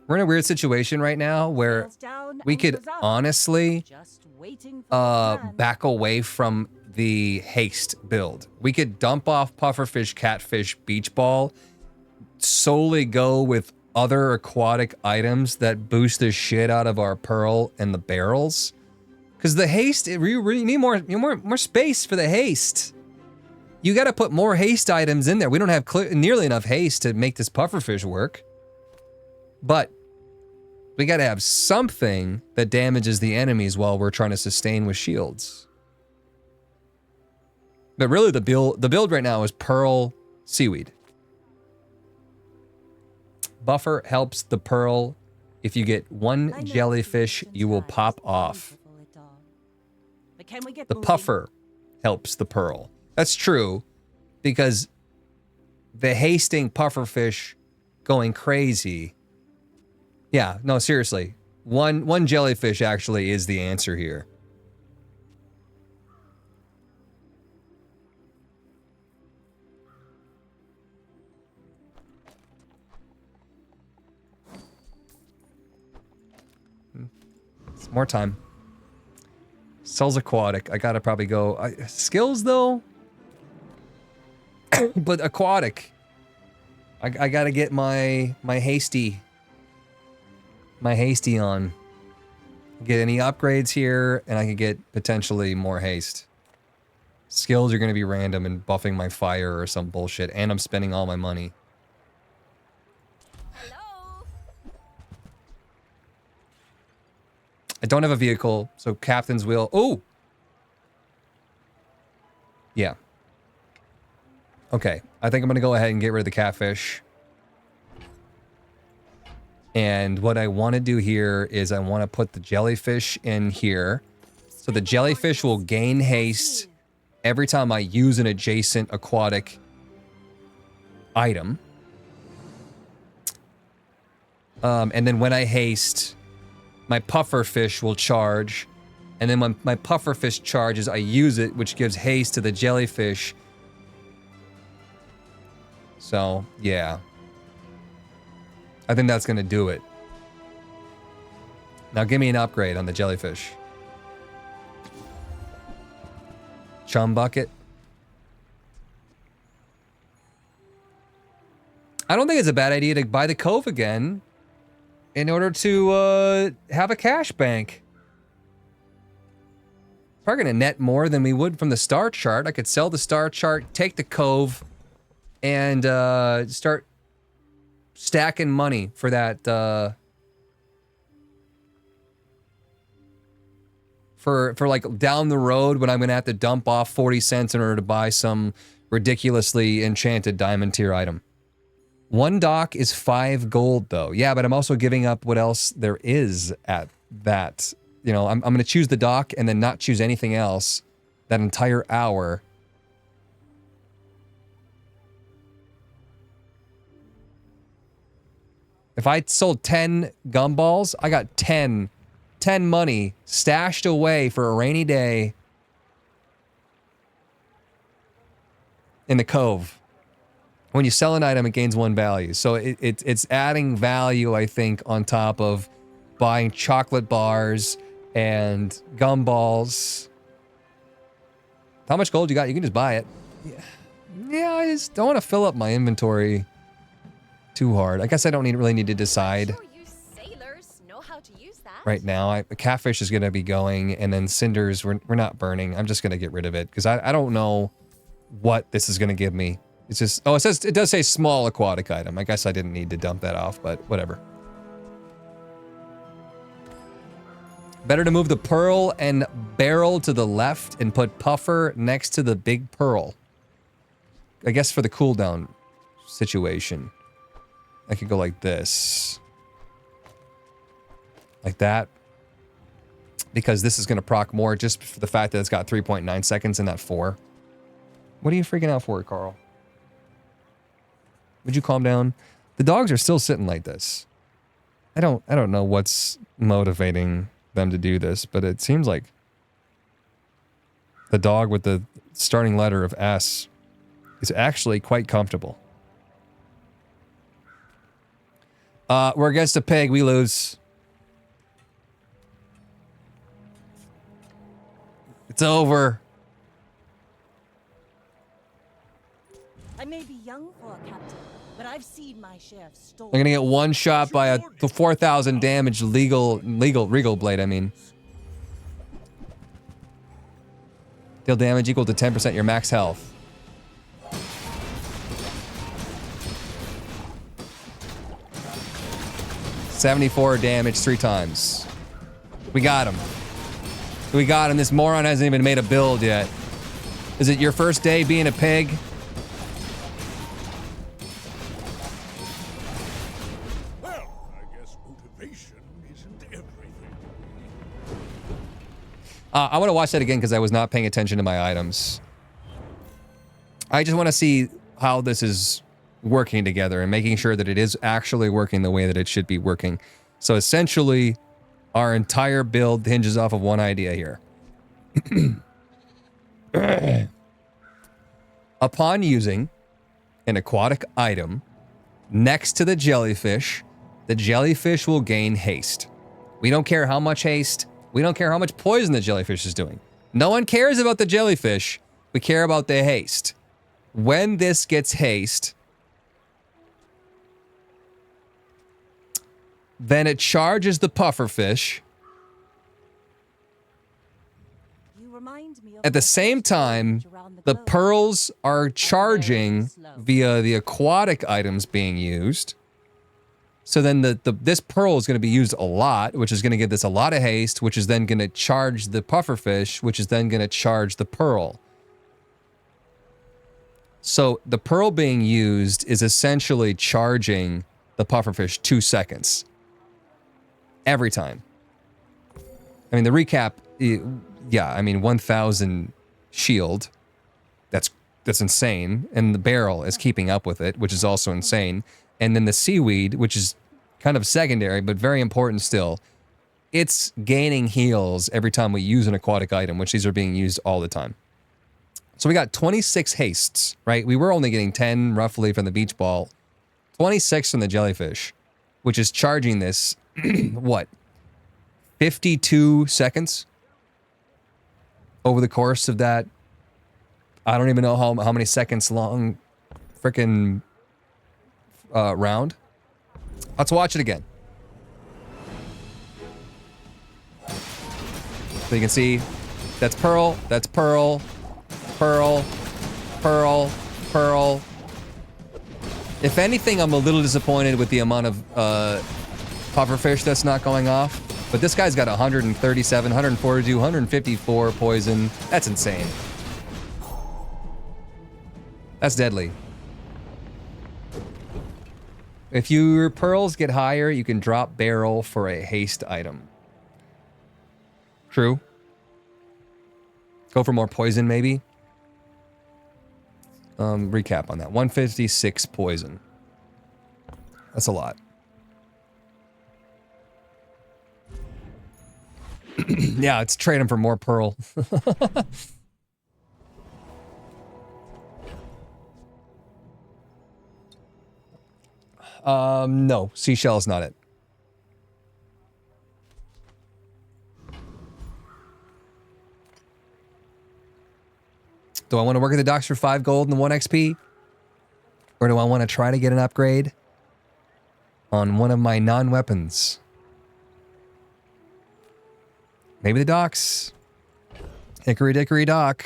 in a weird situation right now where we could honestly back away from the haste build. We could dump off pufferfish, catfish, beach ball, solely go with other aquatic items that boost the shit out of our pearl and the barrels. Because the haste, we really need more space for the haste. You got to put more haste items in there. We don't have nearly enough haste to make this pufferfish work. But We gotta have something that damages the enemies while we're trying to sustain with shields. But really the build right now is Pearl Seaweed. Buffer helps the Pearl. If you get one jellyfish, you will pop off. The Puffer helps the Pearl. That's true, because the hasting pufferfish going crazy. Yeah, no, seriously. One jellyfish actually is the answer here. It's more time. Sells aquatic. I gotta probably go. Skills though? But aquatic. I gotta get my hasty on. Get any upgrades here, and I can get potentially more haste. Skills are gonna be random and buffing my fire or some bullshit, and I'm spending all my money. Hello. I don't have a vehicle, so captain's wheel. Oh! Yeah. Okay, I think I'm gonna go ahead and get rid of the catfish. And what I want to do here is I want to put the jellyfish in here. So the jellyfish will gain haste every time I use an adjacent aquatic item. And then when I haste, my puffer fish will charge. And then when my puffer fish charges, I use it, which gives haste to the jellyfish. So, yeah. I think that's going to do it. Now give me an upgrade on the jellyfish. Chum bucket. I don't think it's a bad idea to buy the Cove again in order to have a cash bank. Probably going to net more than we would from the star chart. I could sell the star chart, take the Cove, and start stacking money for that, for like down the road when I'm gonna have to dump off 40 cents in order to buy some ridiculously enchanted diamond tier item. One dock is 5 gold though. Yeah, but I'm also giving up what else there is at that. You know, I'm gonna choose the dock and then not choose anything else that entire hour. If I sold 10 gumballs, I got 10 money stashed away for a rainy day in the Cove. When you sell an item, it gains 1 value. So it's adding value, I think, on top of buying chocolate bars and gumballs. How much gold you got? You can just buy it. Yeah, I just don't want to fill up my inventory too hard. I guess I don't really need to decide. Sure, you sailors know how to use that. Right now. The catfish is going to be going, and then cinders, we're not burning. I'm just going to get rid of it, because I don't know what this is going to give me. It's just, oh, it does say small aquatic item. I guess I didn't need to dump that off, but whatever. Better to move the pearl and barrel to the left and put puffer next to the big pearl. I guess for the cooldown situation. I could go like this. Like that. Because this is going to proc more just for the fact that it's got 3.9 seconds and not 4. What are you freaking out for, Carl? Would you calm down? The dogs are still sitting like this. I don't know what's motivating them to do this, but it seems like the dog with the starting letter of S is actually quite comfortable. We're against a pig. We lose. It's over. I may be young for a captain, but I've seen my share of stories. I'm gonna get one shot by a 4,000 damage regal blade. I mean, deal damage equal to 10% your max health. 74 damage 3 times. We got him. We got him. This moron hasn't even made a build yet. Is it your first day being a pig? Well, I guess motivation isn't everything. I want to watch that again because I was not paying attention to my items. I just want to see how this is working together and making sure that it is actually working the way that it should be working. So essentially, our entire build hinges off of one idea here. Upon using an aquatic item next to the jellyfish will gain haste. We don't care how much haste. We don't care how much poison the jellyfish is doing. No one cares about the jellyfish. We care about the haste. When this gets haste, then it charges the pufferfish. At the same time, the pearls are charging via the aquatic items being used. So then this pearl is going to be used a lot, which is going to give this a lot of haste, which is then going to charge the pufferfish, which is then going to charge the pearl. So the pearl being used is essentially charging the pufferfish 2 seconds. Every time. I mean, the recap, yeah, I mean, 1,000 shield. That's insane. And the barrel is keeping up with it, which is also insane. And then the seaweed, which is kind of secondary, but very important still. It's gaining heals every time we use an aquatic item, which these are being used all the time. So we got 26 hastes, right? We were only getting 10 roughly from the beach ball. 26 from the jellyfish, which is charging this, what? 52 seconds? Over the course of that, I don't even know how many seconds long frickin' round. Let's watch it again. So you can see, that's pearl, pearl, pearl, pearl. If anything, I'm a little disappointed with the amount of pufferfish that's not going off. But this guy's got 137, 142, 154 poison. That's insane. That's deadly. If your pearls get higher, you can drop barrel for a haste item. True. Go for more poison, maybe. Recap on that. 156 poison. That's a lot. Yeah, let's trade him for more pearl. No, seashell is not it. Do I want to work at the docks for 5 gold and 1 XP? Or do I want to try to get an upgrade on one of my non-weapons? Maybe the docks. Hickory dickory dock.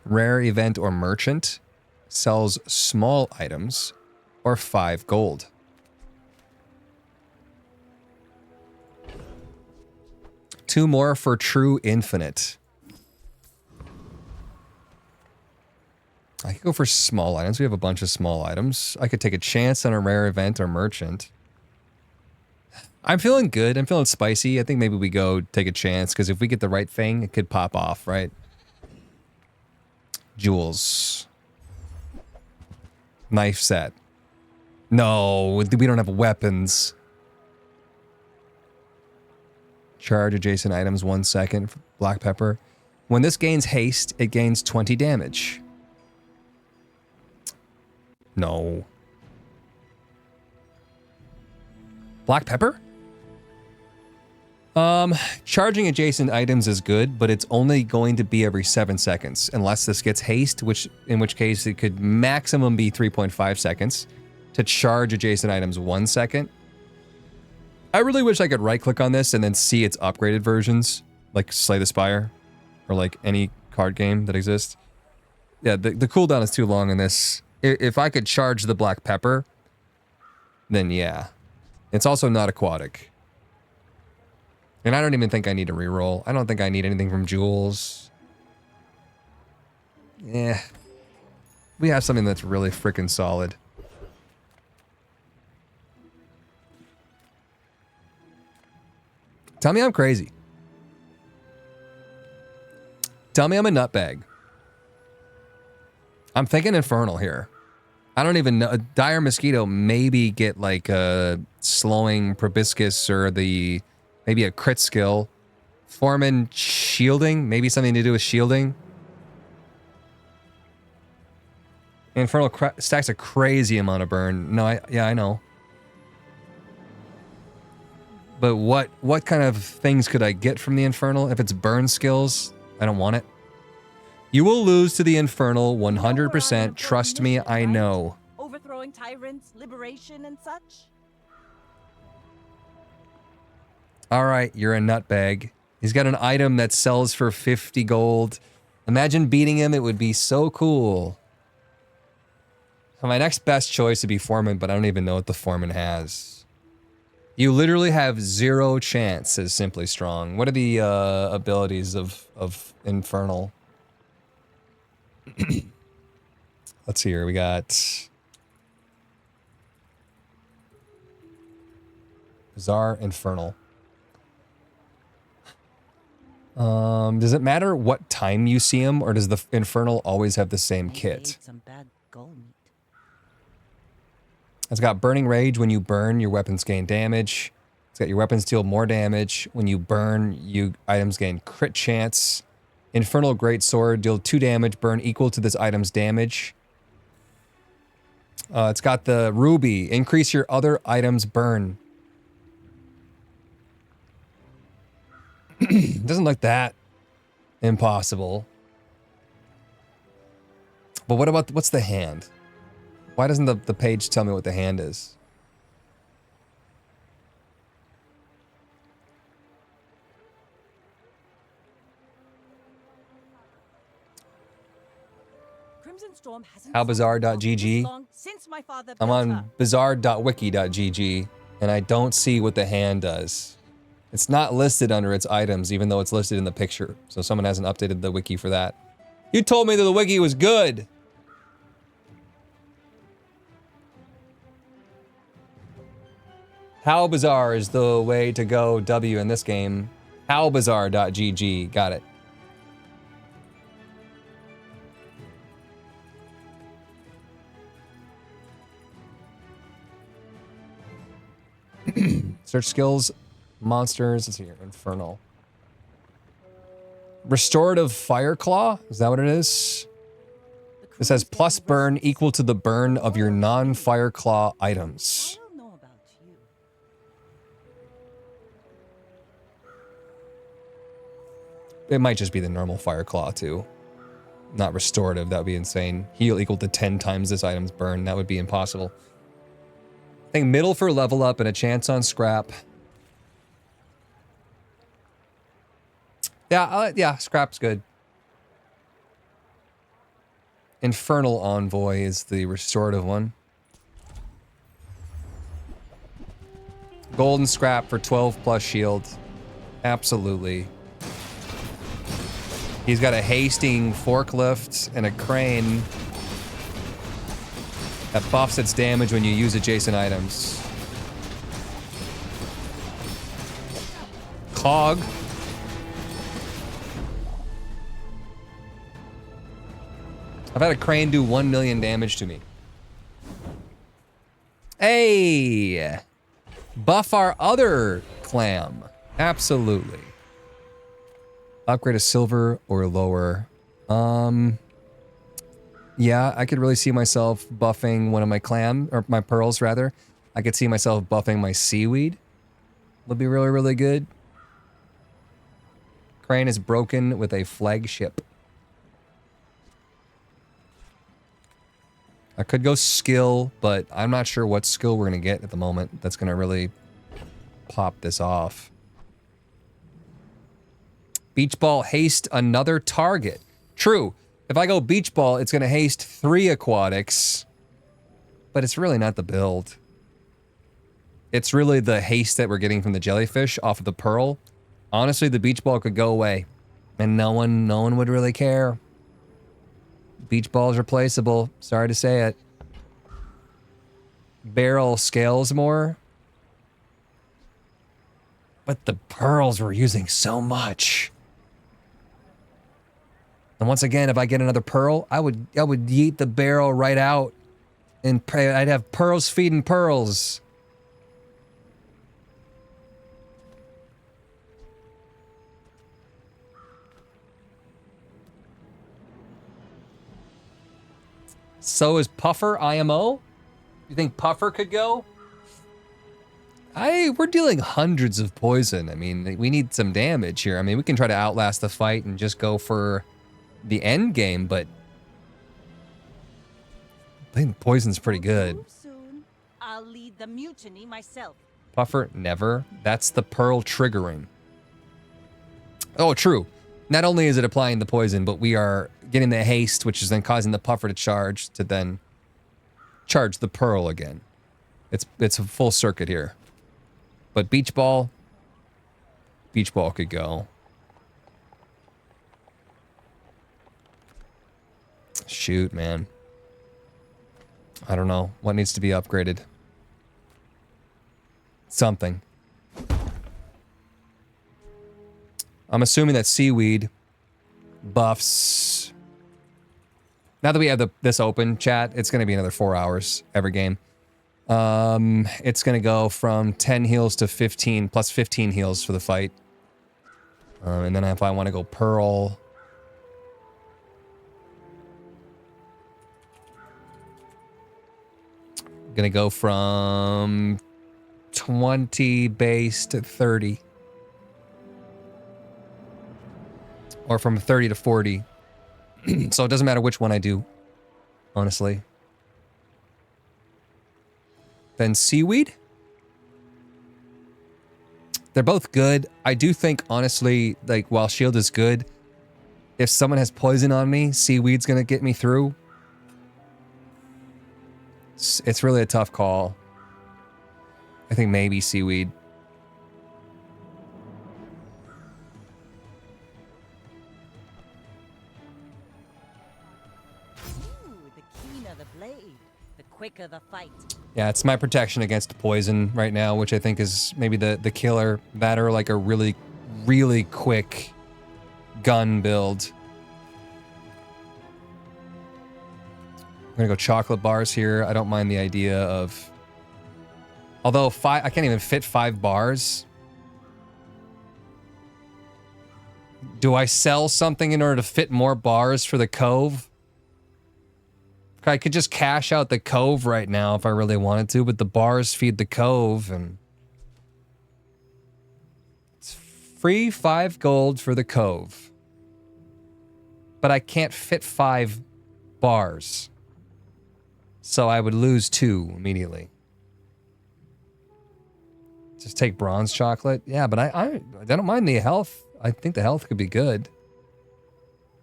Rare event or merchant sells small items or 5 gold. Two more for true infinite. I could go for small items. We have a bunch of small items. I could take a chance on a rare event or merchant. I'm feeling good. I'm feeling spicy. I think maybe we go take a chance, because if we get the right thing, it could pop off, right? Jewels. Knife set. No, we don't have weapons. Charge adjacent items 1 second. Black pepper. When this gains haste, it gains 20 damage. No. Black pepper? Charging adjacent items is good, but it's only going to be every 7 seconds, unless this gets haste, in which case it could maximum be 3.5 seconds to charge adjacent items 1 second. I really wish I could right-click on this and then see its upgraded versions, like Slay the Spire. or like any card game that exists. Yeah, the cooldown is too long in this. If I could charge the black pepper, then yeah. It's also not aquatic. And I don't even think I need a reroll. I don't think I need anything from Jewels. Yeah. We have something that's really freaking solid. Tell me I'm crazy. Tell me I'm a nutbag. I'm thinking Infernal here. I don't even know. Dire Mosquito maybe get like a slowing proboscis or the maybe a crit skill. Foreman shielding, maybe something to do with shielding. Infernal stacks a crazy amount of burn. No, I know. But what kind of things could I get from the Infernal? If it's burn skills, I don't want it. You will lose to the Infernal 100%. Trust me, I know. Overthrowing tyrants, liberation, and such. All right, you're a nutbag. He's got an item that sells for 50 gold. Imagine beating him. It would be so cool. So my next best choice would be Foreman, but I don't even know what the Foreman has. You literally have 0 chance, says Simply Strong. What are the abilities of Infernal? Let's see here. We got Bazaar, Infernal. Does it matter what time you see him, or does the Infernal always have the same kit? Some bad gold meat. It's got Burning Rage. When you burn, your weapons gain damage. It's got your weapons deal more damage. When you burn, you items gain crit chance. Infernal Greatsword, deal 2 damage, burn equal to this item's damage. It's got the Ruby, increase your other item's burn. Doesn't look that impossible. But what about, what's the hand? Why doesn't the page tell me what the hand is? Crimson Storm hasn't Howbazaar.gg. since my father I'm built her. on bazaar.wiki.gg, and I don't see what the hand does. It's not listed under its items, even though it's listed in the picture. So someone hasn't updated the wiki for that. You told me that the wiki was good! How Bazaar is the way to go W in this game. Howbazaar.gg. Got it. Search skills, monsters. Let's see here. Infernal. Restorative Fireclaw? Is that what it is? It says plus burn equal to the burn of your non-Fireclaw items. I don't know about you. It might just be the normal Fireclaw too. Not restorative, that would be insane. Heal equal to 10 times this item's burn, that would be impossible. I think middle for level up and a chance on scrap. Yeah, scrap's good. Infernal Envoy is the restorative one. Golden scrap for 12 plus shield. Absolutely. He's got a hasting forklift and a crane that buffs its damage when you use adjacent items. Cog. I've had a crane do 1 million damage to me. Hey! Buff our other clam. Absolutely. Upgrade to silver or lower. Yeah, I could really see myself buffing one of my clam, or my pearls rather. I could see myself buffing my seaweed. Would be really, really good. Crane is broken with a flagship. I could go skill, but I'm not sure what skill we're gonna get at the moment that's gonna really pop this off. Beach ball, haste another target. True. If I go beach ball, it's going to haste 3 aquatics. But it's really not the build. It's really the haste that we're getting from the jellyfish off of the pearl. Honestly, the beach ball could go away. And no one would really care. Beach ball is replaceable. Sorry to say it. Barrel scales more. But the pearls we're using so much. And once again, if I get another pearl, I would yeet the barrel right out. And I'd have pearls feeding pearls. So is Puffer IMO? You think Puffer could go? We're dealing hundreds of poison. I mean, we need some damage here. I mean, we can try to outlast the fight and just go for the end game, but I think poison's pretty good. Soon, I'll lead the mutiny myself. Puffer, never. That's the pearl triggering. Oh, true. Not only is it applying the poison, but we are getting the haste, which is then causing the puffer to charge, to then charge the pearl again. It's a full circuit here. But beach ball could go. Shoot, man. I don't know. What needs to be upgraded? Something. I'm assuming that seaweed buffs. Now that we have this open, chat, it's going to be another 4 hours every game. It's going to go from 10 heals to 15, plus 15 heals for the fight. And then if I want to go pearl... I'm going to go from 20 base to 30. Or from 30 to 40. So it doesn't matter which one I do, honestly. Then seaweed? They're both good. I do think, honestly, like, while shield is good, if someone has poison on me, seaweed's gonna get me through. It's really a tough call. I think maybe seaweed. Quicker the fight. Yeah, it's my protection against poison right now, which I think is maybe the killer. That or like a really, really quick gun build. I'm gonna go chocolate bars here. I don't mind the idea of... Although I can't even fit 5 bars. Do I sell something in order to fit more bars for the cove? I could just cash out the cove right now if I really wanted to, but the bars feed the cove, and it's free 5 gold for the cove. But I can't fit 5 bars. So I would lose 2 immediately. Just take bronze chocolate. Yeah, but I don't mind the health. I think the health could be good.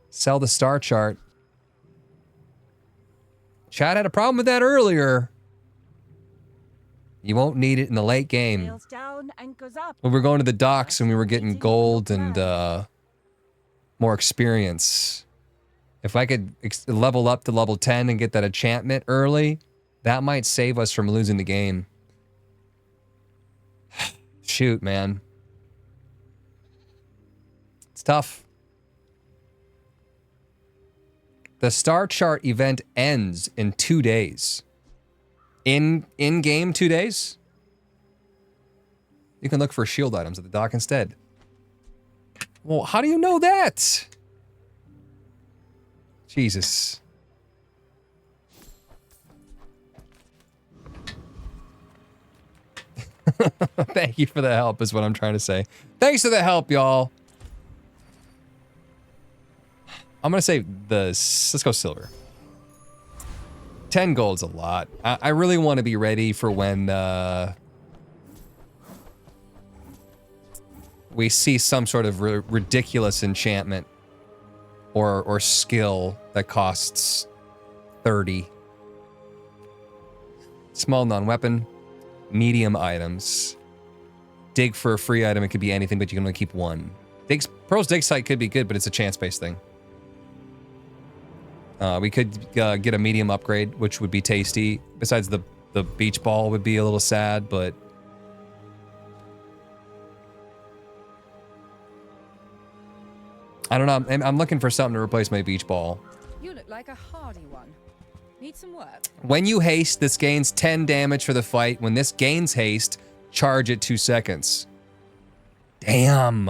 Sell the star chart. Chad had a problem with that earlier. You won't need it in the late game. Sails down, anchors up. When we were going to the docks and we were getting gold and more experience. If I could level up to level 10 and get that enchantment early, that might save us from losing the game. Shoot, man. It's tough. The star chart event ends in 2 days. In game 2 days? You can look for shield items at the dock instead. Well, how do you know that? Jesus. Thank you for the help is what I'm trying to say. Thanks for the help, y'all. I'm gonna say this. Let's go silver. 10 gold's a lot. I really want to be ready for when we see some sort of ridiculous enchantment or skill that costs 30. Small non-weapon, medium items. Dig for a free item, it could be anything, but you can only keep one. Pearl's dig site could be good, but it's a chance-based thing. We could get a medium upgrade, which would be tasty. Besides the beach ball would be a little sad, but... I don't know, I'm looking for something to replace my beach ball. You look like a hardy one. Need some work? When you haste, this gains 10 damage for the fight. When this gains haste, charge it 2 seconds. Damn,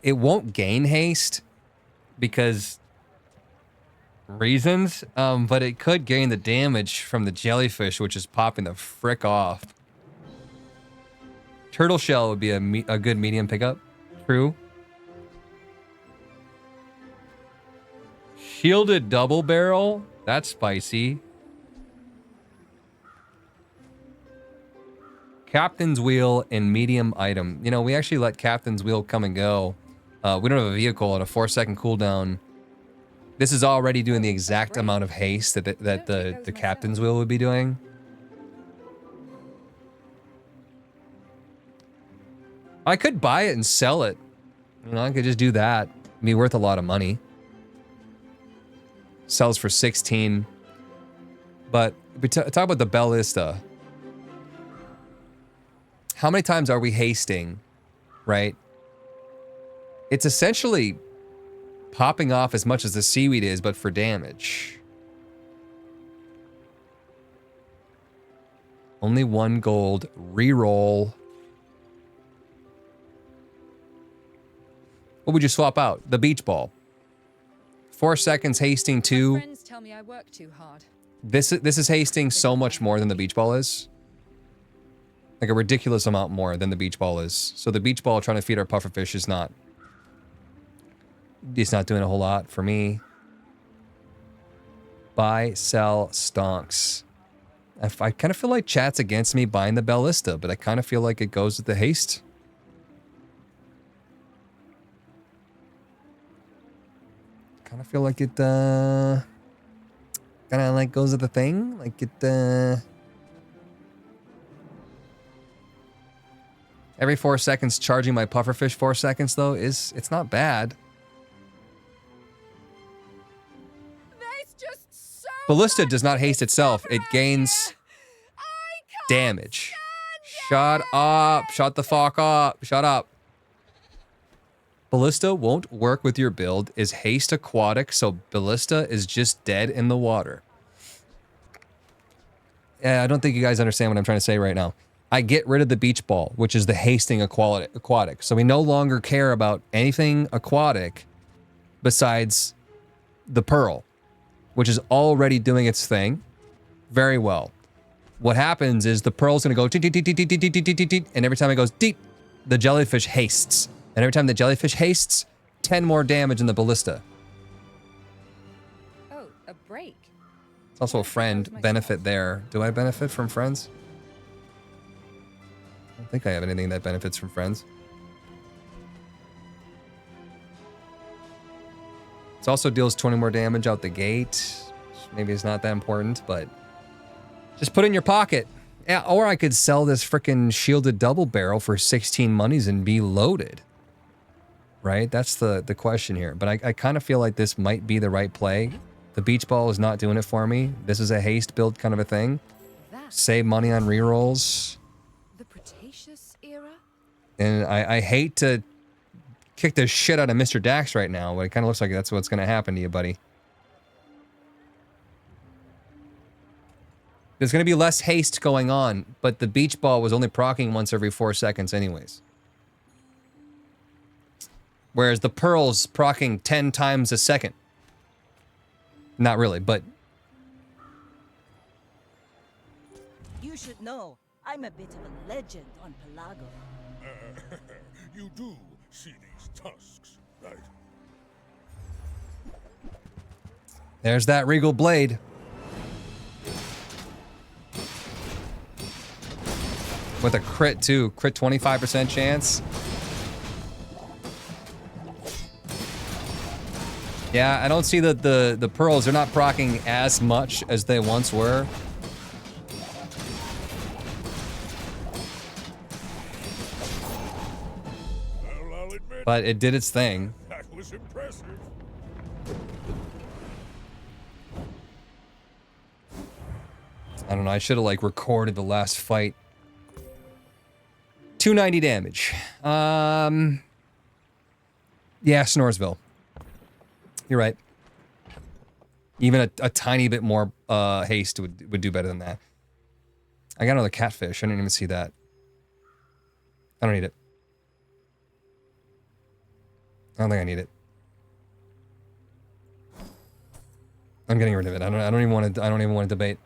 it won't gain haste because reasons, but it could gain the damage from the jellyfish, which is popping the frick off. Turtle shell would be a good medium pickup. True. Shielded double barrel? That's spicy. Captain's wheel and medium item. You know, we actually let Captain's wheel come and go. We don't have a vehicle and a 4-second cooldown. This is already doing the exact amount of haste that the Captain's wheel would be doing. I could buy it and sell it. You know, I could just do that. It'd be worth a lot of money. Sells for 16. But we talk about the Ballista. How many times are we hasting, right? It's essentially popping off as much as the seaweed is, but for damage. Only 1 gold. Reroll. What would you swap out? The beach ball. 4 seconds hasting 2. My friends tell me I work too hard. This is hasting so much more than the beach ball is. Like a ridiculous amount more than the beach ball is. So the beach ball trying to feed our pufferfish is not... It's not doing a whole lot for me. Buy, sell, stonks. I kind of feel like chat's against me buying the Ballista, but I kind of feel like it goes with the haste. Kind of feel like it, kind of like goes with the thing. Like it, every 4 seconds charging my pufferfish 4 seconds though it's not bad. There's just so Ballista does not haste itself. It gains damage. Shut up. Shut the fuck up. Shut up. Ballista won't work with your build. Is haste aquatic, so Ballista is just dead in the water. Yeah, I don't think you guys understand what I'm trying to say right now. I get rid of the beach ball, which is the hasting aquatic. So we no longer care about anything aquatic besides the pearl, which is already doing its thing very well. What happens is the pearl's gonna go and every time it goes deep, the jellyfish hastes. And every time the jellyfish hastes, 10 more damage in the Ballista. Oh, a break. It's also a friend benefit there. Do I benefit from friends? I don't think I have anything that benefits from friends. It also deals 20 more damage out the gate. Maybe it's not that important, but just put it in your pocket. Yeah, or I could sell this frickin' shielded double barrel for 16 monies and be loaded. Right? That's the question here. But I kind of feel like this might be the right play. The beach ball is not doing it for me. This is a haste build kind of a thing. Save money on rerolls. The Cretaceous era? And I hate to kick the shit out of Mr. Dax right now, but it kind of looks like that's what's going to happen to you, buddy. There's going to be less haste going on, but the beach ball was only proccing once every 4 seconds anyways. Whereas the pearl's proccing 10 times a second. Not really, but... You should know, I'm a bit of a legend on Pelago. You do see these tusks, right? There's that regal blade. With a crit too. Crit 25% chance. Yeah, I don't see that the pearls are not proccing as much as they once were. Well, I'll admit, But it did its thing. that was impressive. I don't know, I should have like recorded the last fight. 290 damage. Yeah, Snoresville. You're right. Even a tiny bit more haste would do better than that. I got another catfish. I didn't even see that. I don't need it. I don't think I need it. I'm getting rid of it. I don't even want to debate.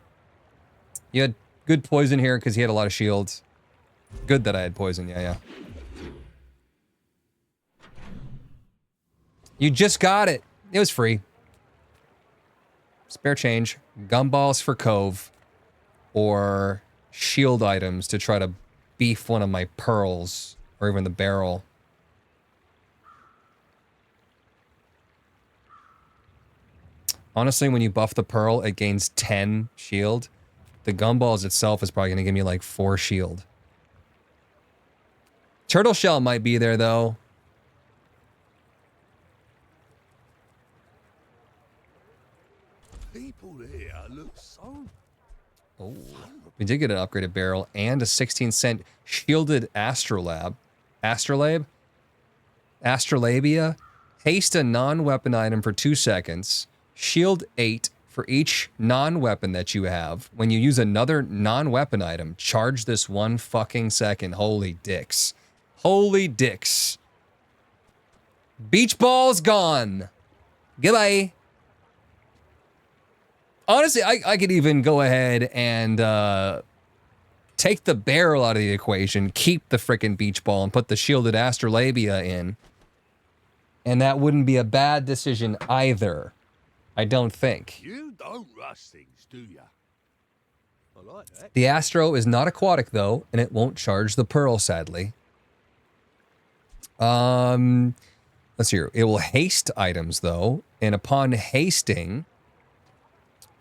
You had good poison here because he had a lot of shields. Good that I had poison. Yeah, yeah. You just got it. It was free. Spare change. Gumballs for Cove. Or shield items to try to beef one of my pearls. Or even the barrel. Honestly, when you buff the pearl, it gains 10 shield. The gumballs itself is probably going to give me like 4 shield. Turtle shell might be there though. People here look so... Oh, we did get an upgraded barrel and a 16-cent shielded astrolabe. Astrolabia. Haste a non-weapon item for 2 seconds. Shield 8 for each non-weapon that you have. When you use another non-weapon item, charge this 1 fucking second. Holy dicks. Holy dicks. Beach ball's gone. Goodbye. Honestly, I could even go ahead and take the barrel out of the equation, keep the frickin' beach ball, and put the shielded astrolabia in. And that wouldn't be a bad decision either. I don't think. You don't rush things, do ya? I like that. The Astro is not aquatic though, and it won't charge the pearl, sadly. Let's see here. It will haste items though, and upon hasting,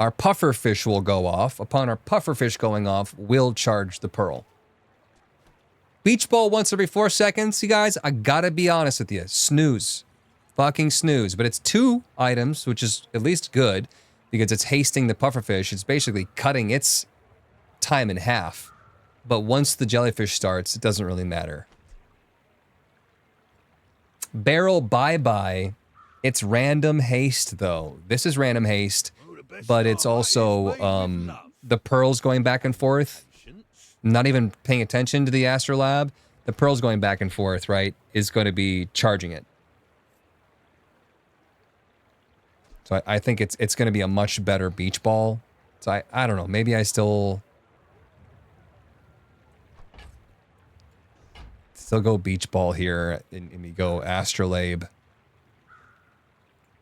our pufferfish will go off. Upon our pufferfish going off, we'll charge the pearl. Beach ball once every 4 seconds, you guys. I gotta be honest with you. Snooze. Fucking snooze. But it's 2 items, which is at least good, because it's hasting the pufferfish. It's basically cutting its time in half. But once the jellyfish starts, it doesn't really matter. Barrel bye-bye. It's random haste, though. This is random haste, but it's also the pearls going back and forth. Not even paying attention to the astrolabe. The pearls going back and forth, right, is going to be charging it. So I think it's going to be a much better beach ball. So I don't know. Maybe I still go beach ball here, and we go astrolabe,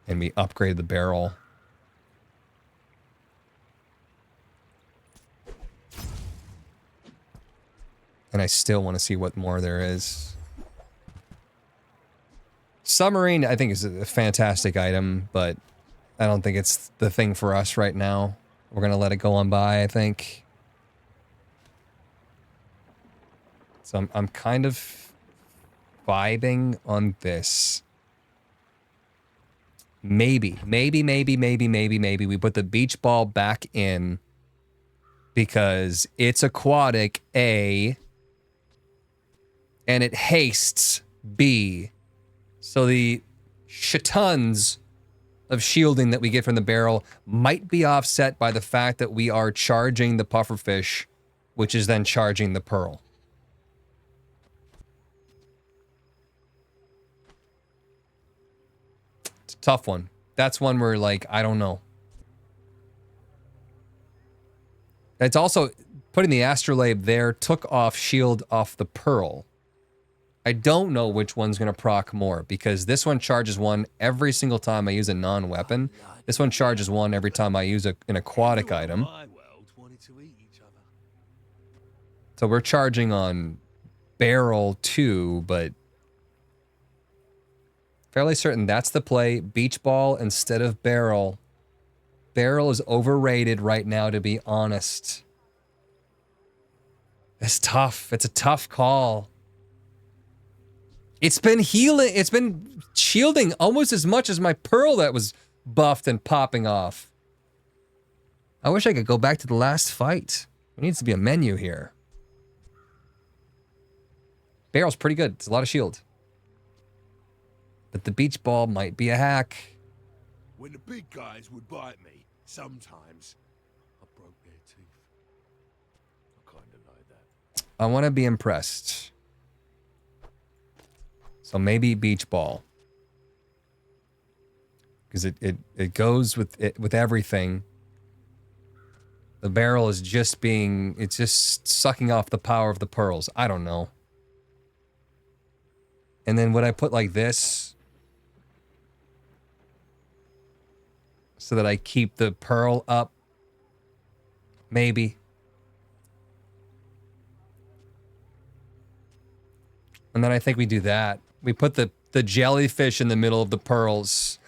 and we upgrade the barrel. And I still want to see what more there is. Submarine, I think, is a fantastic item, but I don't think it's the thing for us right now. We're going to let it go on by, I think. So I'm kind of vibing on this. Maybe we put the beach ball back in because it's aquatic, A, and it hastes, B. So the shitons of shielding that we get from the barrel might be offset by the fact that we are charging the pufferfish, which is then charging the pearl. It's a tough one. That's one where, like, I don't know. It's also putting the astrolabe there took off shield off the pearl. I don't know which one's going to proc more, because this one charges 1 every single time I use a non-weapon. This one charges 1 every time I use an aquatic item. So we're charging on barrel 2, but Fairly certain that's the play. Beach ball instead of barrel. Barrel is overrated right now, to be honest. It's tough. It's a tough call. It's been healing. It's been shielding almost as much as my pearl that was buffed and popping off. I wish I could go back to the last fight. There needs to be a menu here. Barrel's pretty good. It's a lot of shield. But the beach ball might be a hack. When the big guys would bite me, sometimes I broke their teeth. I kinda like that. I want to be impressed. So maybe beach ball. Because it goes with everything. The barrel is just being, it's just sucking off the power of the pearls. I don't know. And then would I put like this? So that I keep the pearl up? Maybe. And then I think we do that. We put the jellyfish in the middle of the pearls.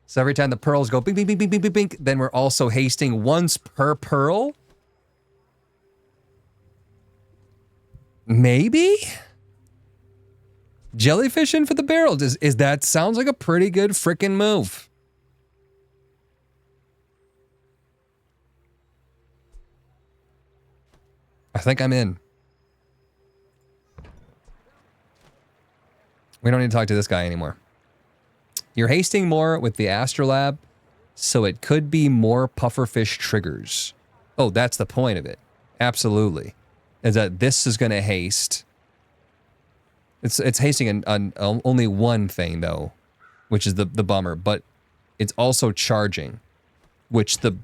So every time the pearls go bing, bing, bing, bing, bing, bing, bing, then we're also hasting once per pearl? Maybe? Jellyfish in for the barrel. Is that sounds like a pretty good frickin' move. I think I'm in. We don't need to talk to this guy anymore. You're hasting more with the Astrolab, so it could be more pufferfish triggers. Oh, that's the point of it. Absolutely. Is that this is going to haste. It's hasting on only one thing, though, which is the bummer, but it's also charging, which the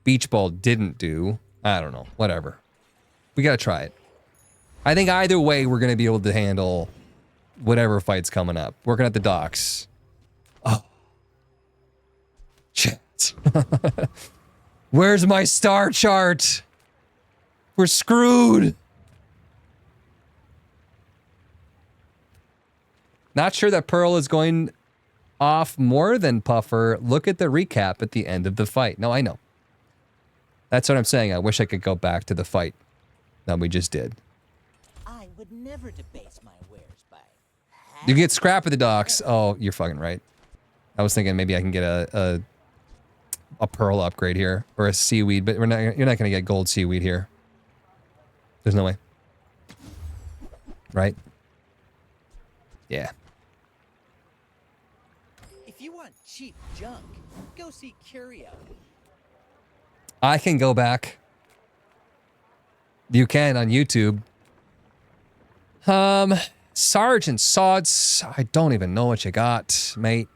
beach ball didn't do. I don't know. Whatever. We got to try it. I think either way, we're going to be able to handle whatever fight's coming up. Working at the docks. Oh. Shit. Where's my star chart? We're screwed. Not sure that Pearl is going off more than Puffer. Look at the recap at the end of the fight. No, I know. That's what I'm saying. I wish I could go back to the fight that we just did. I would never debase my wares by You get scrap at the docks. Oh, you're fucking right. I was thinking maybe I can get a pearl upgrade here or a seaweed, but you're not going to get gold seaweed here. There's no way. Right? Yeah. If you want cheap junk, go see Curio. I can go back. You can on YouTube. Sergeant Sods. I don't even know what you got, mate.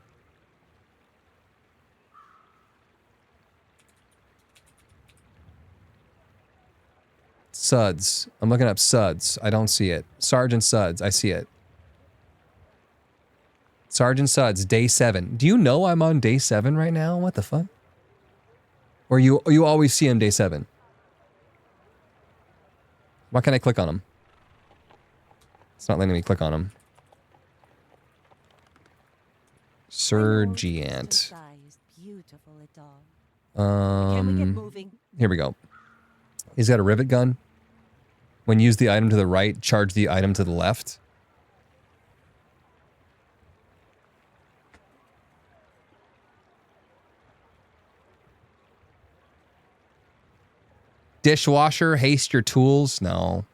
Suds. I'm looking up Suds. I don't see it. Sergeant Suds. I see it. Sergeant Suds, day 7. Do you know I'm on day 7 right now? What the fuck? Or you always see him day 7? Why can't I click on him? It's not letting me click on him. Sergeant. Can we get moving? Here we go. He's got a rivet gun. When use the item to the right, charge the item to the left. Dishwasher, haste your tools. No.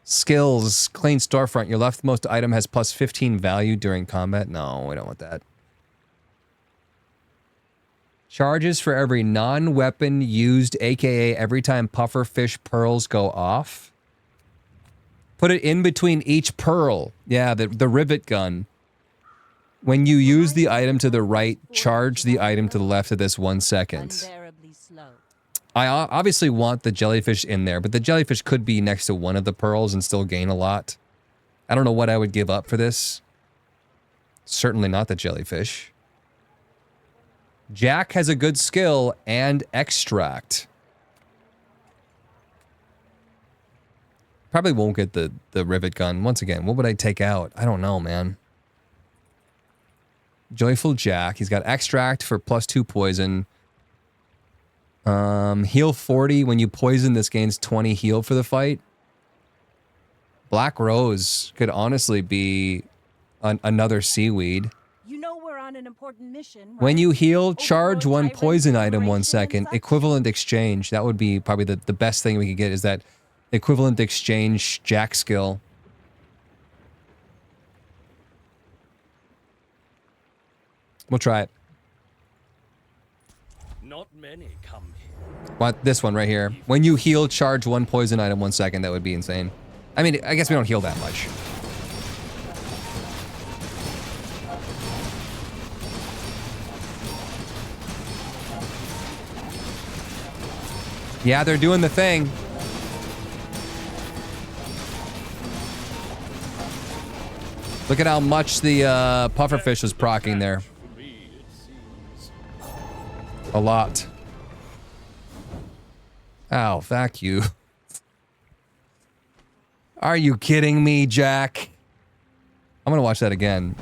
Skills, clean storefront. Your leftmost item has plus 15 value during combat. No, we don't want that. Charges for every non-weapon used, aka every time puffer fish pearls go off. Put it in between each pearl. Yeah, the rivet gun. When you use the item to the right, charge the item to the left of this 1 second. I obviously want the jellyfish in there, but the jellyfish could be next to one of the pearls and still gain a lot. I don't know what I would give up for this. Certainly not the jellyfish. Jack has a good skill and extract. Probably won't get the rivet gun. Once again, what would I take out? I don't know, man. Joyful Jack. He's got extract for +2 poison. Heal 40. When you poison, this gains 20 heal for the fight. Black Rose could honestly be another seaweed. You know we're on an important mission, right? When you heal, charge Overlord one tyrant poison item liberation 1 and second. such. Equivalent exchange. That would be probably the best thing we could get is that equivalent exchange Jack skill. We'll try it. Not many come here. What? This one right here. When you heal, charge one poison item 1 second. That would be insane. I mean, I guess we don't heal that much. Yeah, they're doing the thing. Look at how much the pufferfish was proccing there. A lot. Ow, fuck you. Are you kidding me, Jack? I'm gonna watch that again.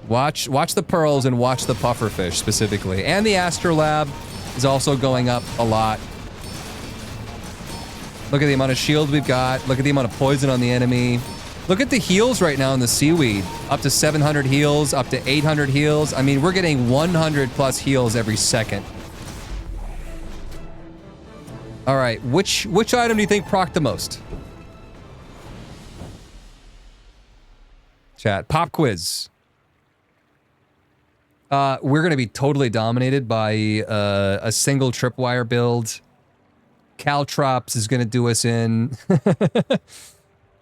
Watch the pearls and watch the pufferfish specifically. And the astrolab is also going up a lot. Look at the amount of shield we've got. Look at the amount of poison on the enemy. Look at the heals right now in the seaweed. Up to 700 heals, up to 800 heals. I mean, we're getting 100 plus heals every second. All right, which item do you think procced the most? Chat, pop quiz. We're gonna be totally dominated by a single tripwire build. Caltrops is gonna do us in.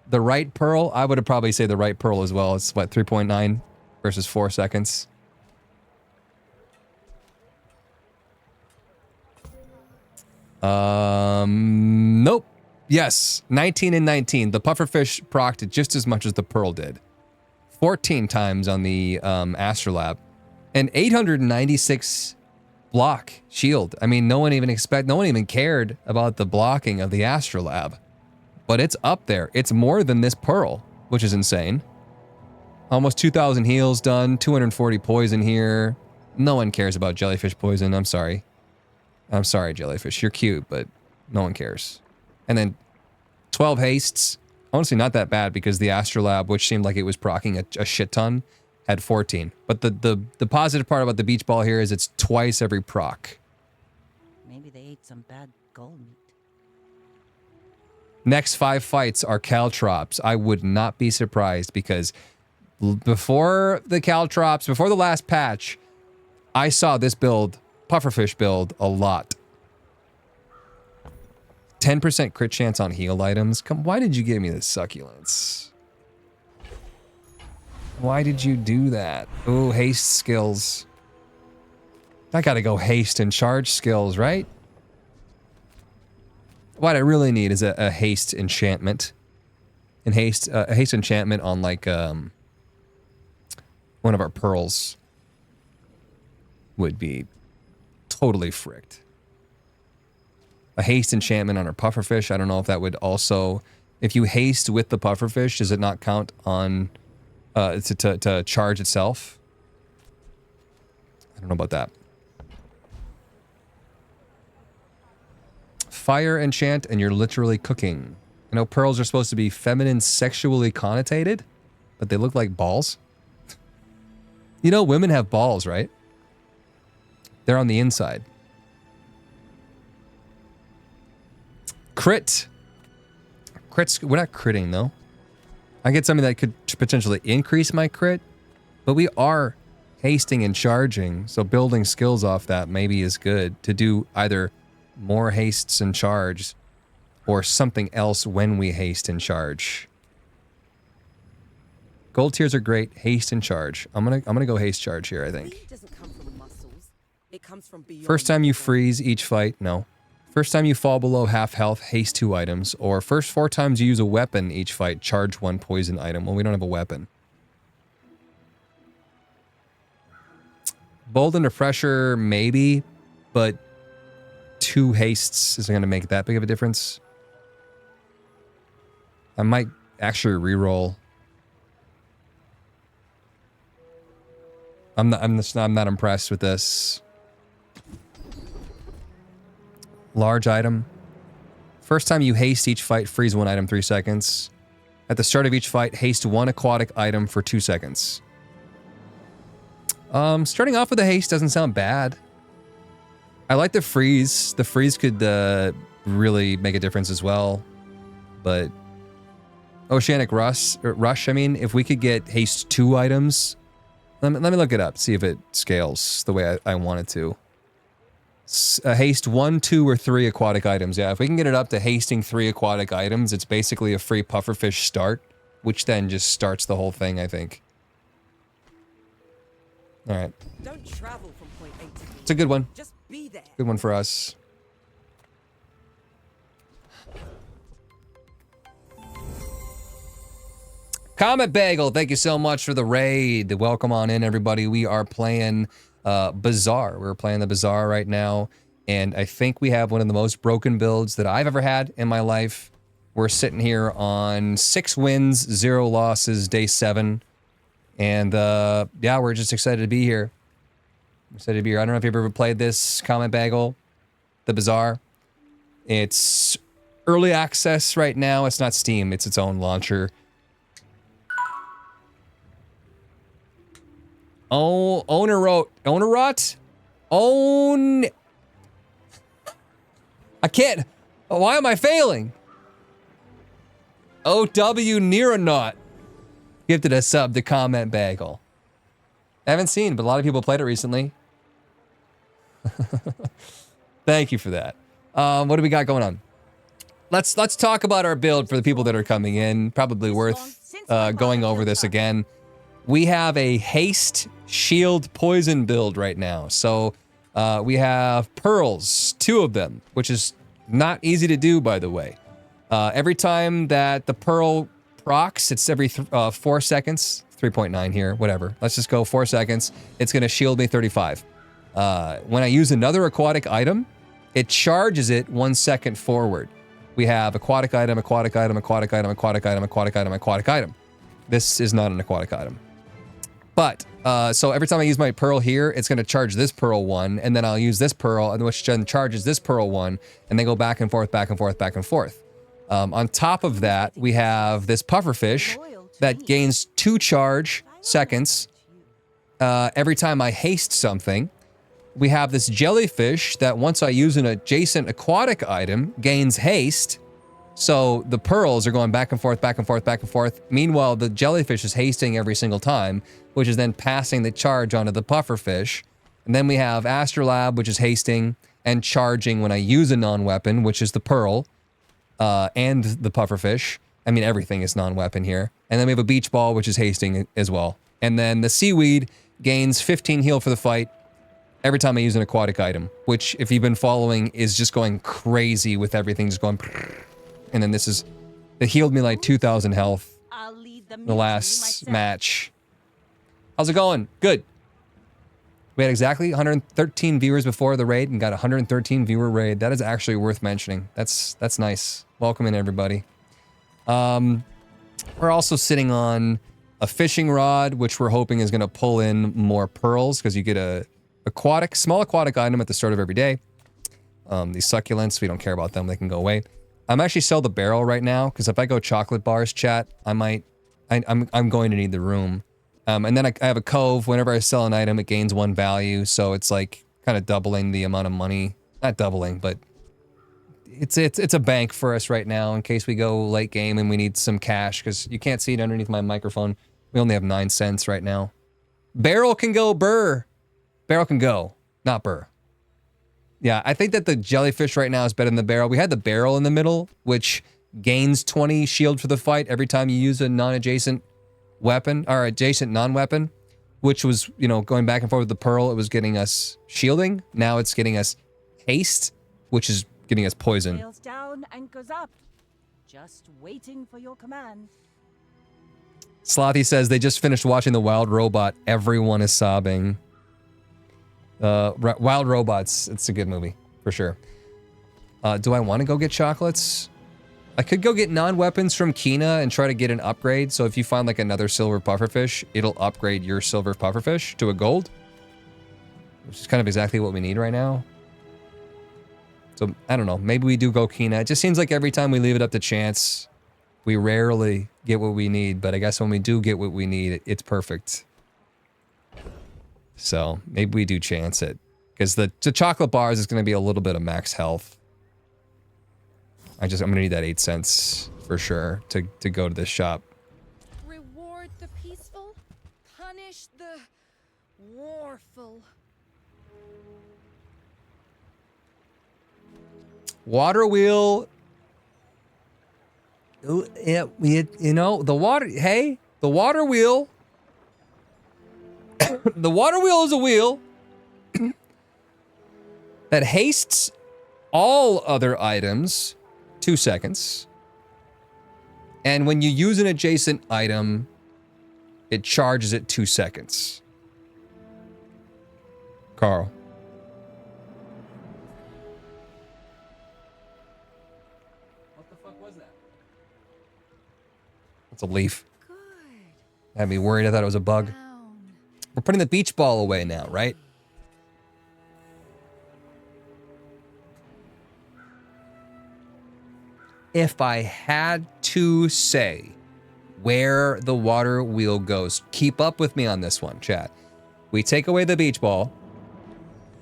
The right pearl, I would probably say the right pearl as well. It's what, 3.9 versus 4 seconds. Nope. Yes, 19 and 19. The pufferfish procced just as much as the pearl did. 14 times on the astrolab. And 896 block shield. I mean, no one even cared about the blocking of the astrolab. But it's up there. It's more than this pearl, which is insane. Almost 2,000 heals done, 240 poison here. No one cares about jellyfish poison. I'm sorry. I'm sorry, jellyfish. You're cute, but no one cares. And then 12 hastes. Honestly, not that bad because the astrolab, which seemed like it was proccing a shit ton, had 14. But the positive part about the beach ball here is it's twice every proc. Maybe they ate some bad gold meat. Next 5 fights are caltrops. I would not be surprised because before the caltrops, before the last patch, I saw this build, pufferfish build, a lot. 10% crit chance on heal items. Come, why did you give me the succulents? Why did you do that? Ooh, haste skills. I gotta go haste and charge skills, right? What I really need is a haste enchantment. And a haste enchantment on like one of our pearls would be totally fricked. A haste enchantment on our pufferfish. I don't know if that would also, if you haste with the pufferfish, does it not count on to charge itself? I don't know about that. Fire enchant and you're literally cooking. I know pearls are supposed to be feminine, sexually connotated, but they look like balls. You know, women have balls, right? They're on the inside. Crit. Crits, we're not critting though. I get something that could potentially increase my crit, but we are hasting and charging, so building skills off that maybe is good to do either more hastes and charge or something else when we haste and charge. Gold tiers are great. Haste and charge. I'm gonna go haste charge here, I think. Speed doesn't come from muscles. It comes from beyond. First time you freeze each fight, no. First time you fall below half health, haste 2 items. Or first 4 times you use a weapon each fight, charge 1 poison item. Well, we don't have a weapon. Bold under pressure, maybe, but 2 hastes isn't going to make that big of a difference. I might actually re-roll. I'm not impressed with this. Large item. First time you haste each fight, freeze one item 3 seconds. At the start of each fight, haste one aquatic item for 2 seconds. Starting off with a haste doesn't sound bad. I like the freeze. The freeze could really make a difference as well. But Oceanic Rush, I mean, if we could get haste 2 items, let me look it up, see if it scales the way I want it to. Haste 1, 2, or 3 aquatic items. Yeah, if we can get it up to hasting 3 aquatic items, it's basically a free pufferfish start, which then just starts the whole thing, I think. All right. Don't travel from point A to B. It's a good one. Just be there. Good one for us. Comet Bagel, thank you so much for the raid. Welcome on in, everybody. We are playing Bazaar. We're playing the Bazaar right now, and I think we have one of the most broken builds that I've ever had in my life. We're sitting here on 6 wins, 0 losses, day 7. And yeah, we're just excited to be here. Excited to be here. I don't know if you've ever played this Comet Bagel, the Bazaar. It's early access right now. It's not Steam. It's its own launcher. Oh, Ownerot? Own... I can't... Why am I failing? O.W. Neronaut gifted a sub to Comment Bagel. I haven't seen, but a lot of people played it recently. Thank you for that. What do we got going on? Let's talk about our build for the people that are coming in. Probably worth going over this again. We have a haste shield poison build right now. So we have pearls, 2 of them, which is not easy to do, by the way. Every time that the pearl procs, it's every 4 seconds. 3.9 here, whatever. Let's just go 4 seconds. It's going to shield me 35. When I use another aquatic item, it charges it 1 second forward. We have aquatic item, aquatic item, aquatic item, aquatic item, aquatic item, aquatic item. This is not an aquatic item. But, so every time I use my pearl here, it's going to charge this pearl 1, and then I'll use this pearl, which then charges this pearl 1, and they go back and forth, back and forth, back and forth. On top of that, we have this pufferfish that gains 2 charge seconds every time I haste something. We have this jellyfish that once I use an adjacent aquatic item, gains haste. So the pearls are going back and forth, back and forth, back and forth. Meanwhile, the jellyfish is hasting every single time, which is then passing the charge onto the pufferfish. And then we have Astrolab, which is hasting and charging when I use a non-weapon, which is the pearl, and the pufferfish. I mean, everything is non-weapon here. And then we have a beach ball, which is hasting as well. And then the seaweed gains 15 heal for the fight every time I use an aquatic item, which, if you've been following, is just going crazy with everything just going... And then this is... It healed me like 2,000 health the last match. How's it going? Good. We had exactly 113 viewers before the raid and got a 113 viewer raid. That is actually worth mentioning. That's nice. Welcome in, everybody. We're also sitting on a fishing rod, which we're hoping is going to pull in more pearls, because you get a small aquatic item at the start of every day. These succulents, we don't care about them. They can go away. I'm actually sell the barrel right now, because if I go chocolate bars, chat, I'm going to need the room. And then I have a cove. Whenever I sell an item, it gains 1 value. So it's like kind of doubling the amount of money. Not doubling, but it's a bank for us right now in case we go late game and we need some cash, because you can't see it underneath my microphone. We only have 9 cents right now. Barrel can go burr. Barrel can go, not burr. Yeah, I think that the jellyfish right now is better than the barrel. We had the barrel in the middle, which gains 20 shield for the fight every time you use a non-adjacent weapon, or adjacent non-weapon, which was, you know, going back and forth with the pearl, it was getting us shielding. Now it's getting us haste, which is getting us poison. Sails down, anchors up. Just waiting for your command. Slothy says they just finished watching The Wild Robot. Everyone is sobbing. Wild Robots, it's a good movie, for sure. Do I want to go get chocolates? I could go get non-weapons from Kina and try to get an upgrade. So if you find like another silver pufferfish, it'll upgrade your silver pufferfish to a gold. Which is kind of exactly what we need right now. So, I don't know. Maybe we do go Kina. It just seems like every time we leave it up to chance, we rarely get what we need. But I guess when we do get what we need, it's perfect. So, maybe we do chance it. Because the chocolate bars is going to be a little bit of max health. I'm going to need that 8 cents for sure to go to this shop. Reward the peaceful, punish the warful. Water wheel. Yeah, you know, the water, hey, the water wheel. The water wheel is a wheel that hastes all other items 2 seconds. And when you use an adjacent item, it charges it 2 seconds. Carl. It's a leaf. Good. Had me worried. I thought it was a bug. Down. We're putting the beach ball away now, right? If I had to say where the water wheel goes, keep up with me on this one, chat. We take away the beach ball.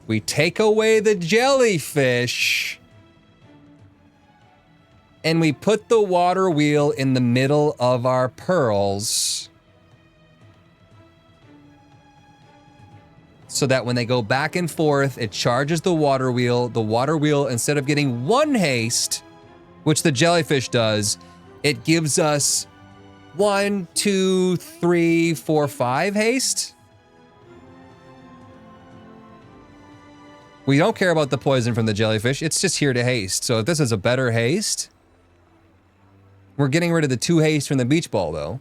We take away the jellyfish. And we put the water wheel in the middle of our pearls. So that when they go back and forth, it charges the water wheel. The water wheel, instead of getting 1 haste, which the jellyfish does, it gives us 1, 2, 3, 4, 5 haste. We don't care about the poison from the jellyfish. It's just here to haste. So if this is a better haste, we're getting rid of the 2 haste from the beach ball, though.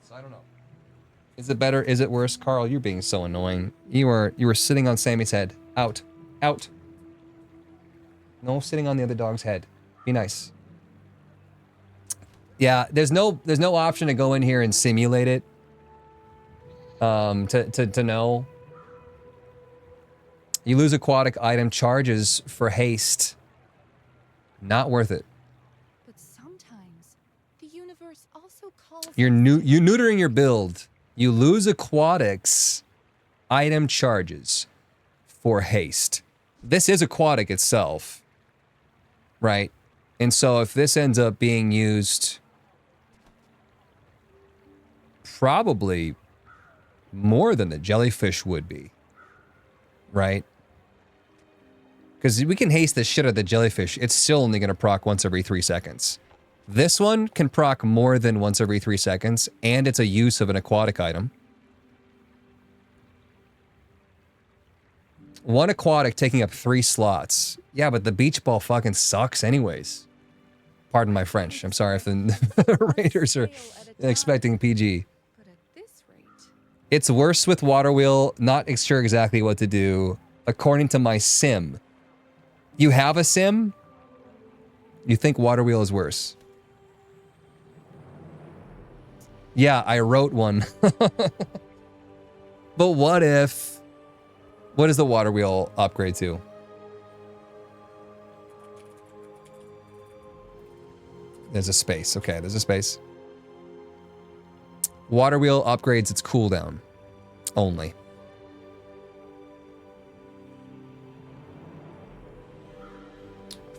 So I don't know. Is it better? Is it worse? Carl, you're being so annoying. You were sitting on Sammy's head. Out. Out. No sitting on the other dog's head. Be nice. Yeah, there's no option to go in here and simulate it. To know. You lose aquatic item charges for haste. Not worth it. But sometimes the universe also calls. You're neutering your build. You lose aquatics item charges for haste. This is aquatic itself, right? And so if this ends up being used probably more than the jellyfish would be, right? Because we can haste the shit out of the jellyfish. It's still only going to proc once every 3 seconds. This one can proc more than once every 3 seconds, and it's a use of an aquatic item. 1 aquatic taking up 3 slots. Yeah, but the beach ball fucking sucks anyways. Pardon my French. I'm sorry if the Raiders are expecting PG. But at this rate, It's worse with water wheel. Not sure exactly what to do. According to my sim. You have a sim? You think water wheel is worse? Yeah, I wrote one. But what if... What does the water wheel upgrade to? There's a space. Okay, there's a space. Water wheel upgrades its cooldown. Only.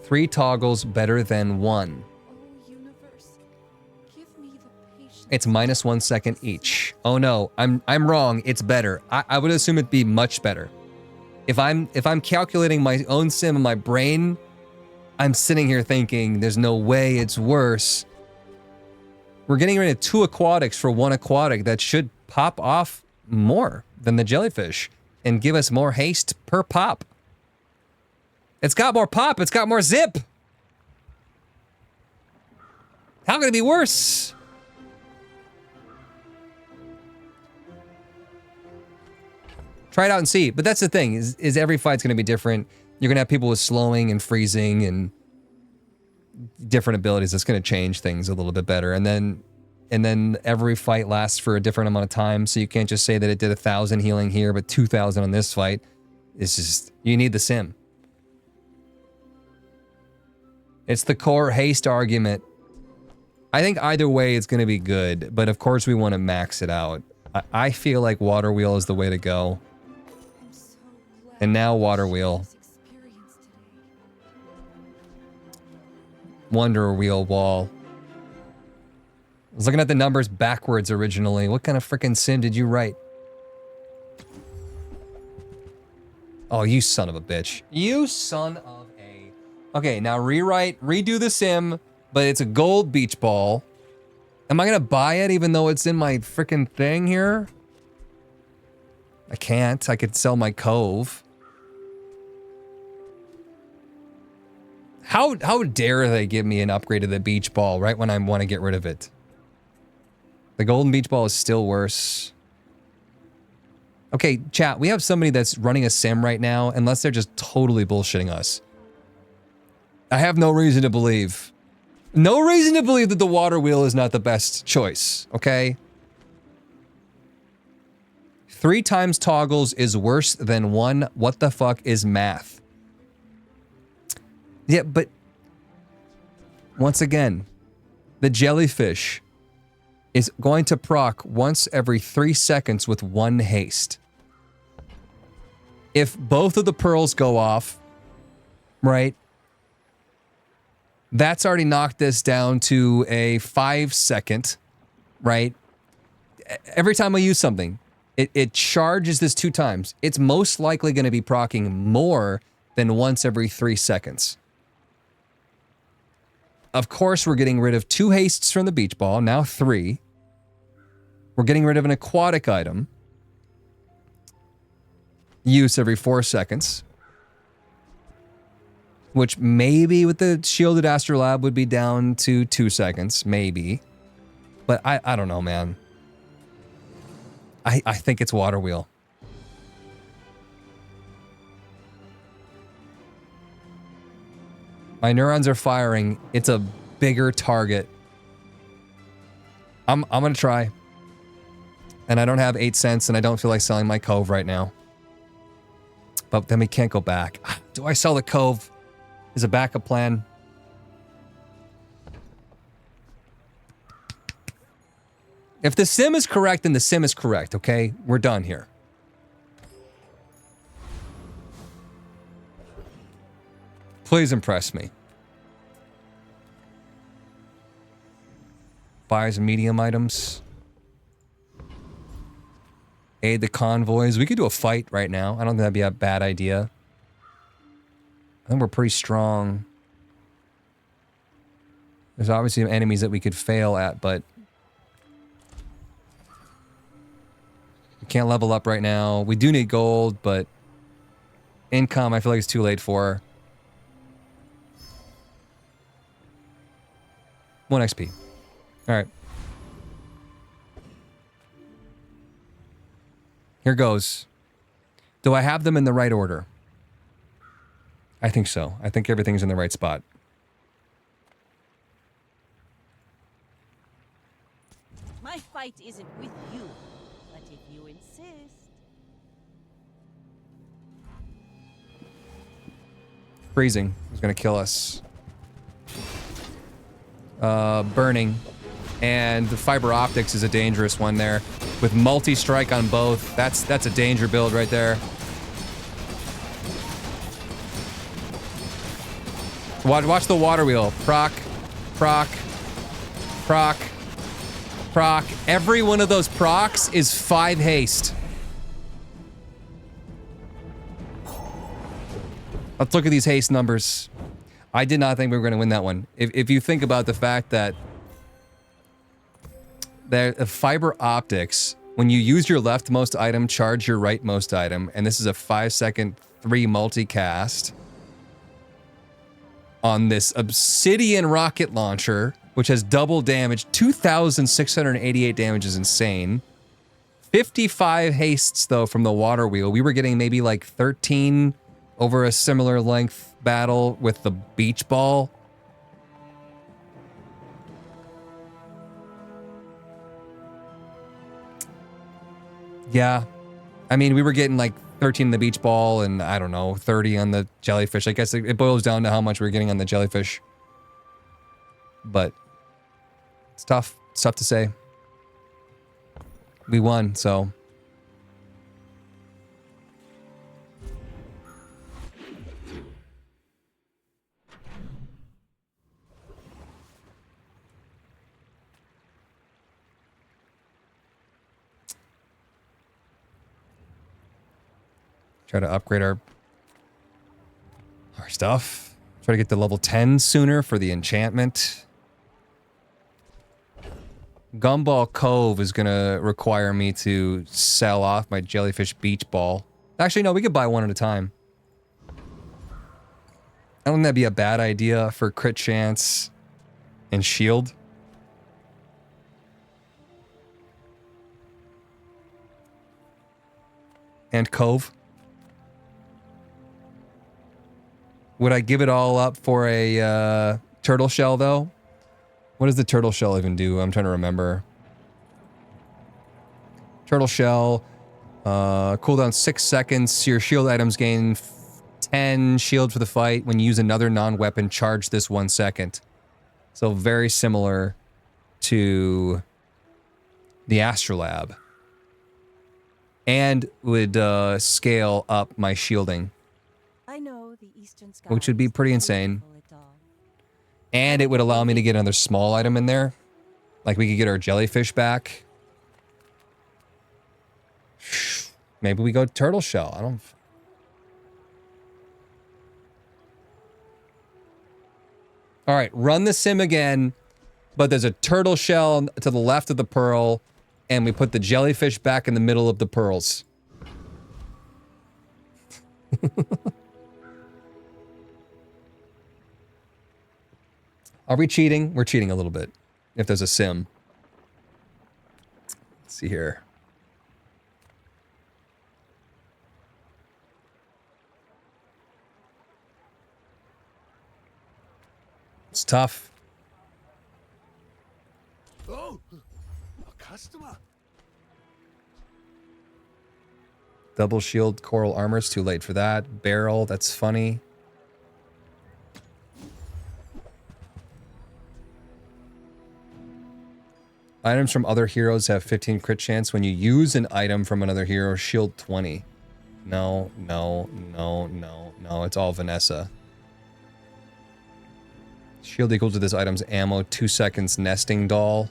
Three toggles better than 1. oh universe, give me the patience. It's minus 1 second each. Oh no, I'm wrong. It's better. I would assume it'd be much better. If I'm calculating my own sim in my brain, I'm sitting here thinking there's no way it's worse. We're getting rid of 2 aquatics for 1 aquatic that should pop off more than the jellyfish and give us more haste per pop. It's got more pop, it's got more zip. How could it be worse? Try it out and see. But that's the thing, is every fight's gonna be different. You're going to have people with slowing and freezing and different abilities. That's going to change things a little bit better. And then every fight lasts for a different amount of time. So you can't just say that it did 1,000 healing here, but 2,000 on this fight. It's just, you need the sim. It's the core haste argument. I think either way it's going to be good, but of course we want to max it out. I feel like water wheel is the way to go. And now water wheel. Wonder wheel wall. I was looking at the numbers backwards originally. What kind of freaking sim did you write? Oh, you son of a bitch. You son of a... Okay, now redo the sim, but it's a gold beach ball. Am I gonna buy it even though it's in my freaking thing here? I can't. I could sell my cove. How dare they give me an upgrade to the beach ball right when I want to get rid of it? The golden beach ball is still worse. Okay, chat, we have somebody that's running a sim right now, unless they're just totally bullshitting us. I have no reason to believe. No reason to believe that the water wheel is not the best choice, okay? 3 times toggles is worse than 1. What the fuck is math? Yeah, but once again, the jellyfish is going to proc once every 3 seconds with 1 haste. If both of the pearls go off, right, that's already knocked this down to a 5-second, right? Every time I use something, it charges this 2 times. It's most likely going to be proccing more than once every 3 seconds. Of course, we're getting rid of 2 hastes from the beach ball, now 3. We're getting rid of an aquatic item. Use every 4 seconds. Which maybe with the shielded astrolabe would be down to 2 seconds, maybe. But I don't know, man. I think it's water wheel. My neurons are firing. It's a bigger target. I'm gonna try. And I don't have 8 cents and I don't feel like selling my cove right now. But then we can't go back. Do I sell the cove as a backup plan? If the sim is correct, then the sim is correct, okay? We're done here. Please impress me. Buys medium items. Aid the convoys. We could do a fight right now. I don't think that'd be a bad idea. I think we're pretty strong. There's obviously enemies that we could fail at, but we can't level up right now. We do need gold, but income I feel like it's too late for. 1 XP. Alright. Here goes. Do I have them in the right order? I think so. I think everything's in the right spot. My fight isn't with you, but if you insist. Freezing is going to kill us. Burning. And the fiber optics is a dangerous one there. With multi-strike on both, that's a danger build right there. Watch the water wheel. Proc, proc, proc, proc. Every one of those procs is 5 haste. Let's look at these haste numbers. I did not think we were going to win that one. If you think about the fact that the fiber optics, when you use your leftmost item, charge your rightmost item, and this is a 5-second 3 multicast on this obsidian rocket launcher, which has double damage. 2,688 damage is insane. 55 hastes, though, from the water wheel. We were getting maybe like 13 over a similar length battle with the beach ball. Yeah. I mean, we were getting like 13 on the beach ball and I don't know, 30 on the jellyfish. I guess it boils down to how much we're getting on the jellyfish. But it's tough. It's tough to say. We won, so. Try to upgrade our stuff. Try to get to level 10 sooner for the enchantment. Gumball Cove is going to require me to sell off my jellyfish beach ball. Actually, no, we could buy one at a time. I don't think that'd be a bad idea for crit chance and shield. And Cove. Would I give it all up for a turtle shell, though? What does the turtle shell even do? I'm trying to remember. Turtle shell. Cooldown 6 seconds. Your shield items gain 10 shield for the fight. When you use another non-weapon, charge this 1 second. So very similar to the Astrolab. And would scale up my shielding. I know the Eastern Skies, which would be pretty insane. And it would allow me to get another small item in there. Like we could get our jellyfish back. Maybe we go turtle shell. I don't... Alright, run the sim again. But there's a turtle shell to the left of the pearl. And we put the jellyfish back in the middle of the pearls. Are we cheating? We're cheating a little bit. If there's a sim. Let's see here. It's tough. Oh, a customer. Double shield coral armor is too late for that. Barrel, that's funny. Items from other heroes have 15 crit chance when you use an item from another hero. Shield 20. No, no, no, no, no. It's all Vanessa. Shield equal to this item's ammo. 2 seconds nesting doll.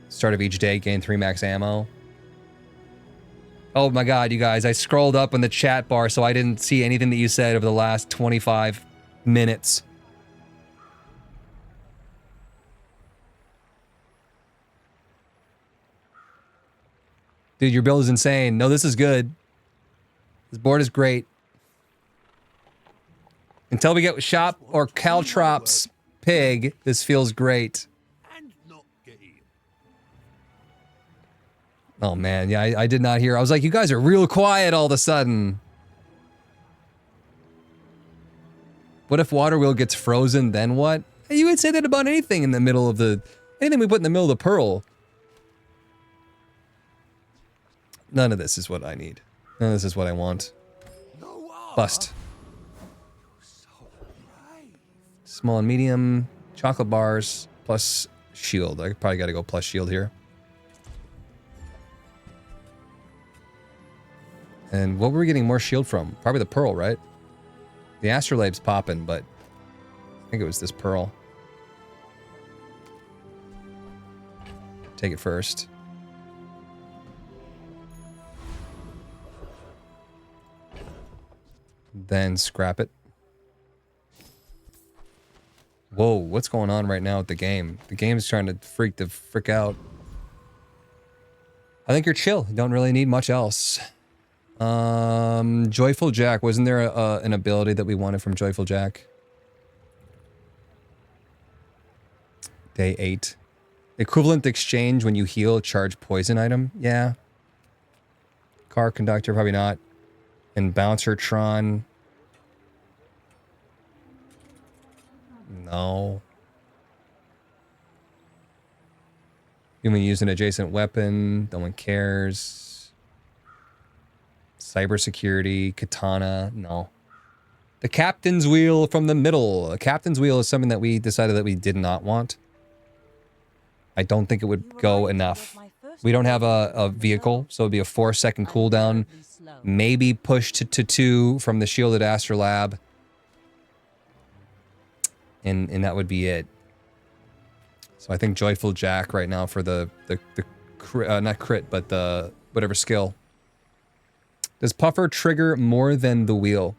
Start of each day, gain 3 max ammo. Oh my god, you guys. I scrolled up in the chat bar so I didn't see anything that you said over the last 25 minutes. Dude, your build is insane. No, this is good. This board is great. Until we get Shop or Caltrops Pig, this feels great. And not get eaten. Oh man, yeah, I did not hear. I was like, you guys are real quiet all of a sudden. What if Water Wheel gets frozen, then what? You would say that about anything in the middle of the... Anything we put in the middle of the pearl. None of this is what I need. None of this is what I want. Bust. Small and medium, chocolate bars, plus shield. I probably gotta go plus shield here. And what were we getting more shield from? Probably the pearl, right? The Astrolabe's popping, but I think it was this pearl. Take it first. Then scrap it. Whoa, what's going on right now with the game? The game's trying to freak the frick out. I think you're chill. You don't really need much else. Joyful Jack. Wasn't there an ability that we wanted from Joyful Jack? Day 8. Equivalent exchange when you heal, charge poison item. Yeah. Car conductor, probably not. And Bouncertron. No. You can use an adjacent weapon. No one cares. Cybersecurity. Katana. No. The Captain's Wheel from the middle. A Captain's Wheel is something that we decided that we did not want. I don't think it would go enough. We don't have a vehicle, so it'd be a 4-second cooldown. Maybe pushed to 2 from the Shielded Astrolab. And that would be it. So I think Joyful Jack right now for the not crit, but the whatever skill. Does Puffer trigger more than the wheel?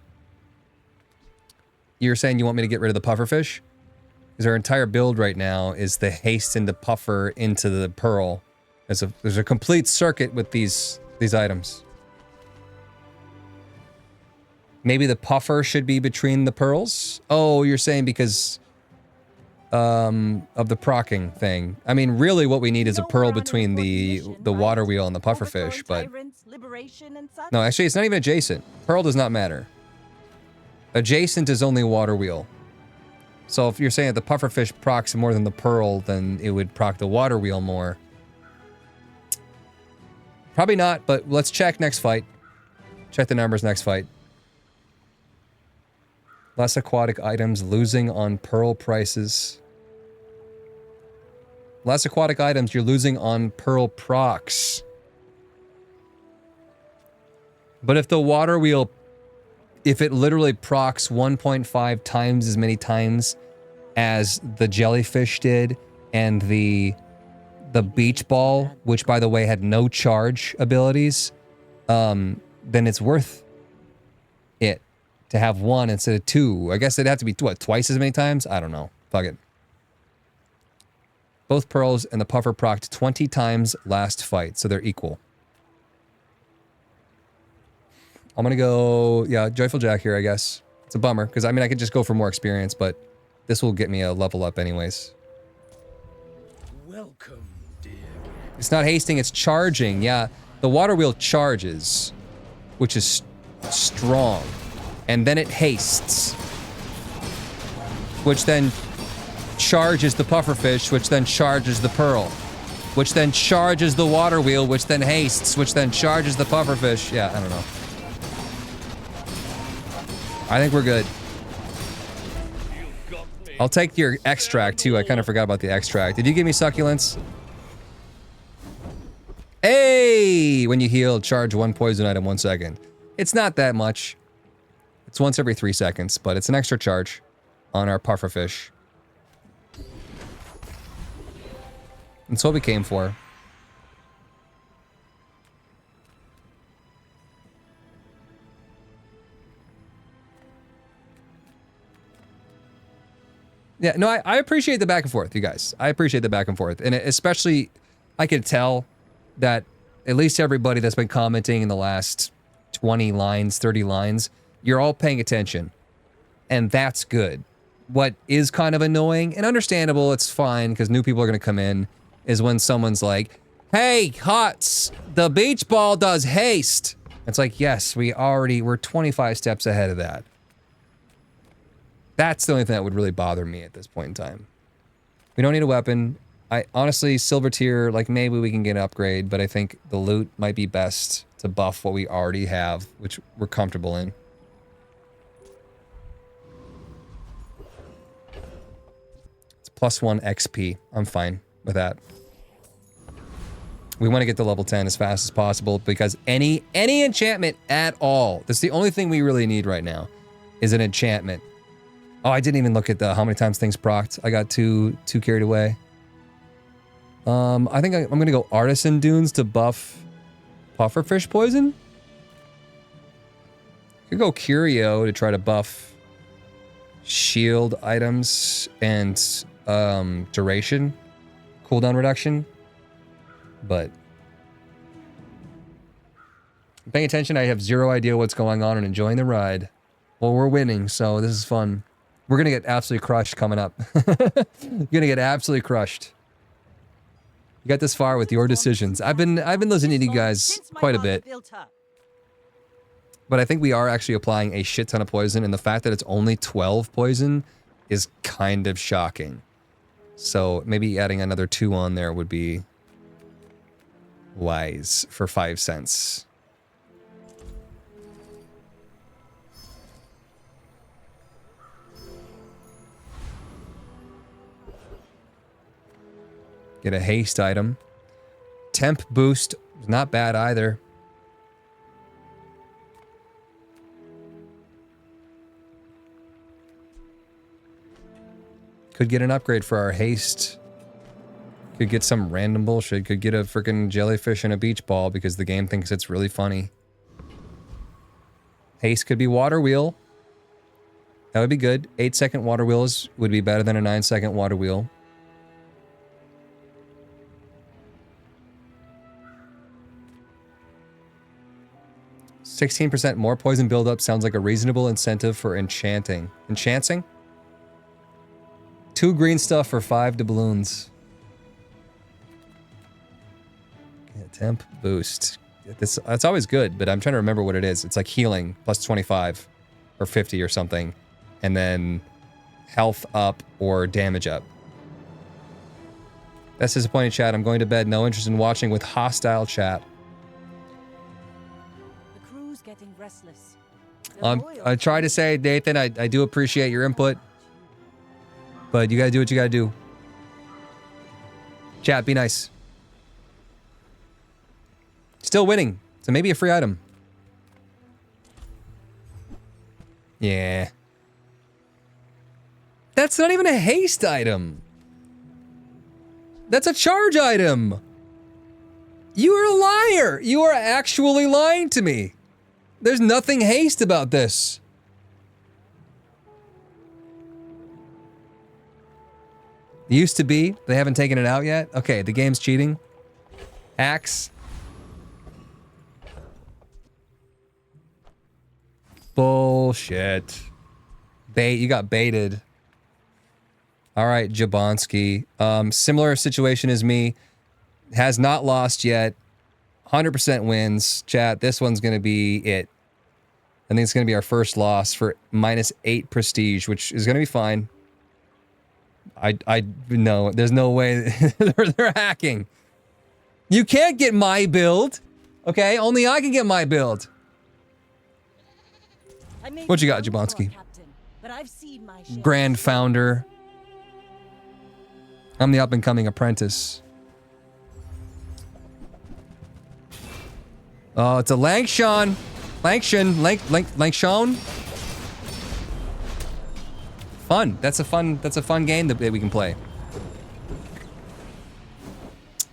You're saying you want me to get rid of the Pufferfish? Because our entire build right now is the Haste into Puffer into the Pearl. There's a complete circuit with these items. Maybe the Puffer should be between the Pearls? Oh, you're saying because of the procking thing. I mean, really what we need is a Pearl between the Water Wheel and the Pufferfish, but... No, actually, it's not even adjacent. Pearl does not matter. Adjacent is only Water Wheel. So if you're saying that the Pufferfish procs more than the Pearl, then it would proc the Water Wheel more. Probably not, but let's check next fight. Check the numbers next fight. Less aquatic items losing on Pearl prices. Less aquatic items, you're losing on Pearl procs. But if the Water Wheel, if it literally procs 1.5 times as many times as the Jellyfish did, and the Beach Ball, which by the way had no charge abilities, then it's worth it to have 1 instead of 2. I guess it'd have to be, what, twice as many times? I don't know. Fuck it. Both Pearls and the Puffer procced 20 times last fight, so they're equal. I'm gonna go, yeah, Joyful Jack here, I guess. It's a bummer, because I mean, I could just go for more experience, but this will get me a level up anyways. Welcome, dear. It's not hasting, it's charging. Yeah, the Water Wheel charges, which is strong. And then it hastes, which then charges the Pufferfish, which then charges the Pearl, which then charges the Water Wheel, which then hastes, which then charges the Pufferfish. Yeah, I don't know. I think we're good. I'll take your extract too. I kind of forgot about the extract. Did you give me succulents? Hey! When you heal, charge 1 poison item 1 second. It's not that much. It's once every 3 seconds, but it's an extra charge on our Pufferfish. That's what we came for. Yeah, no, I appreciate the back and forth, you guys. I appreciate the back and forth. And especially, I could tell that at least everybody that's been commenting in the last 20 lines, 30 lines, you're all paying attention. And that's good. What is kind of annoying, and understandable, it's fine, because new people are going to come in, is when someone's like, hey, Hots, the Beach Ball does haste. It's like, yes, we're 25 steps ahead of that. That's the only thing that would really bother me at this point in time. We don't need a weapon. I honestly, silver tier, like maybe we can get an upgrade, but I think the loot might be best to buff what we already have, which we're comfortable in. It's +1 XP. I'm fine with that. We want to get to level 10 as fast as possible because any enchantment at all, that's the only thing we really need right now, is an enchantment. Oh, I didn't even look at how many times things procced. I got too carried away. I think I'm gonna go Artisan Dunes to buff Pufferfish Poison. Could go Curio to try to buff shield items and duration, cooldown reduction. But paying attention, I have zero idea what's going on and enjoying the ride. Well, we're winning, so this is fun. We're gonna get absolutely crushed coming up. You're gonna get absolutely crushed. You got this far with your decisions. I've been listening to you guys quite a bit. But I think we are actually applying a shit ton of poison, and the fact that it's only 12 poison is kind of shocking. So maybe adding another 2 on there would be wise for 5 cents. Get a haste item. Temp boost, not bad either. Could get an upgrade for our haste. Could get some random bullshit. Could get a freaking jellyfish and a beach ball because the game thinks it's really funny. Haste could be water wheel. That would be good. 8-second water wheels would be better than a 9-second water wheel. %16% more poison buildup sounds like a reasonable incentive for enchanting. Enchanting? 2 green stuff for 5 doubloons. Yeah, temp boost. That's always good, but I'm trying to remember what it is. It's like healing plus 25 or 50 or something, and then health up or damage up. That's disappointing, chat. I'm going to bed. No interest in watching with hostile chat. Getting restless. I try to say, Nathan, I do appreciate your input, but you gotta do what you gotta do. Chat, be nice. Still winning, so maybe a free item. Yeah. That's not even a haste item. That's a charge item. You are a liar. You are actually lying to me. There's nothing haste about this. It used to be. They haven't taken it out yet. Okay, the game's cheating. Axe. Bullshit. Bait. You got baited. All right, Jabonsky. Similar situation as me. Has not lost yet. 100% wins. Chat, this one's going to be it. I think it's going to be our first loss for -8 prestige, which is going to be fine. I no, there's no way they're hacking. You can't get my build. Okay, only I can get my build. What you got, Jabonsky? Grand founder. I'm the up-and-coming apprentice. Oh, it's a Langshan. Langshan. Fun. That's a fun game that we can play.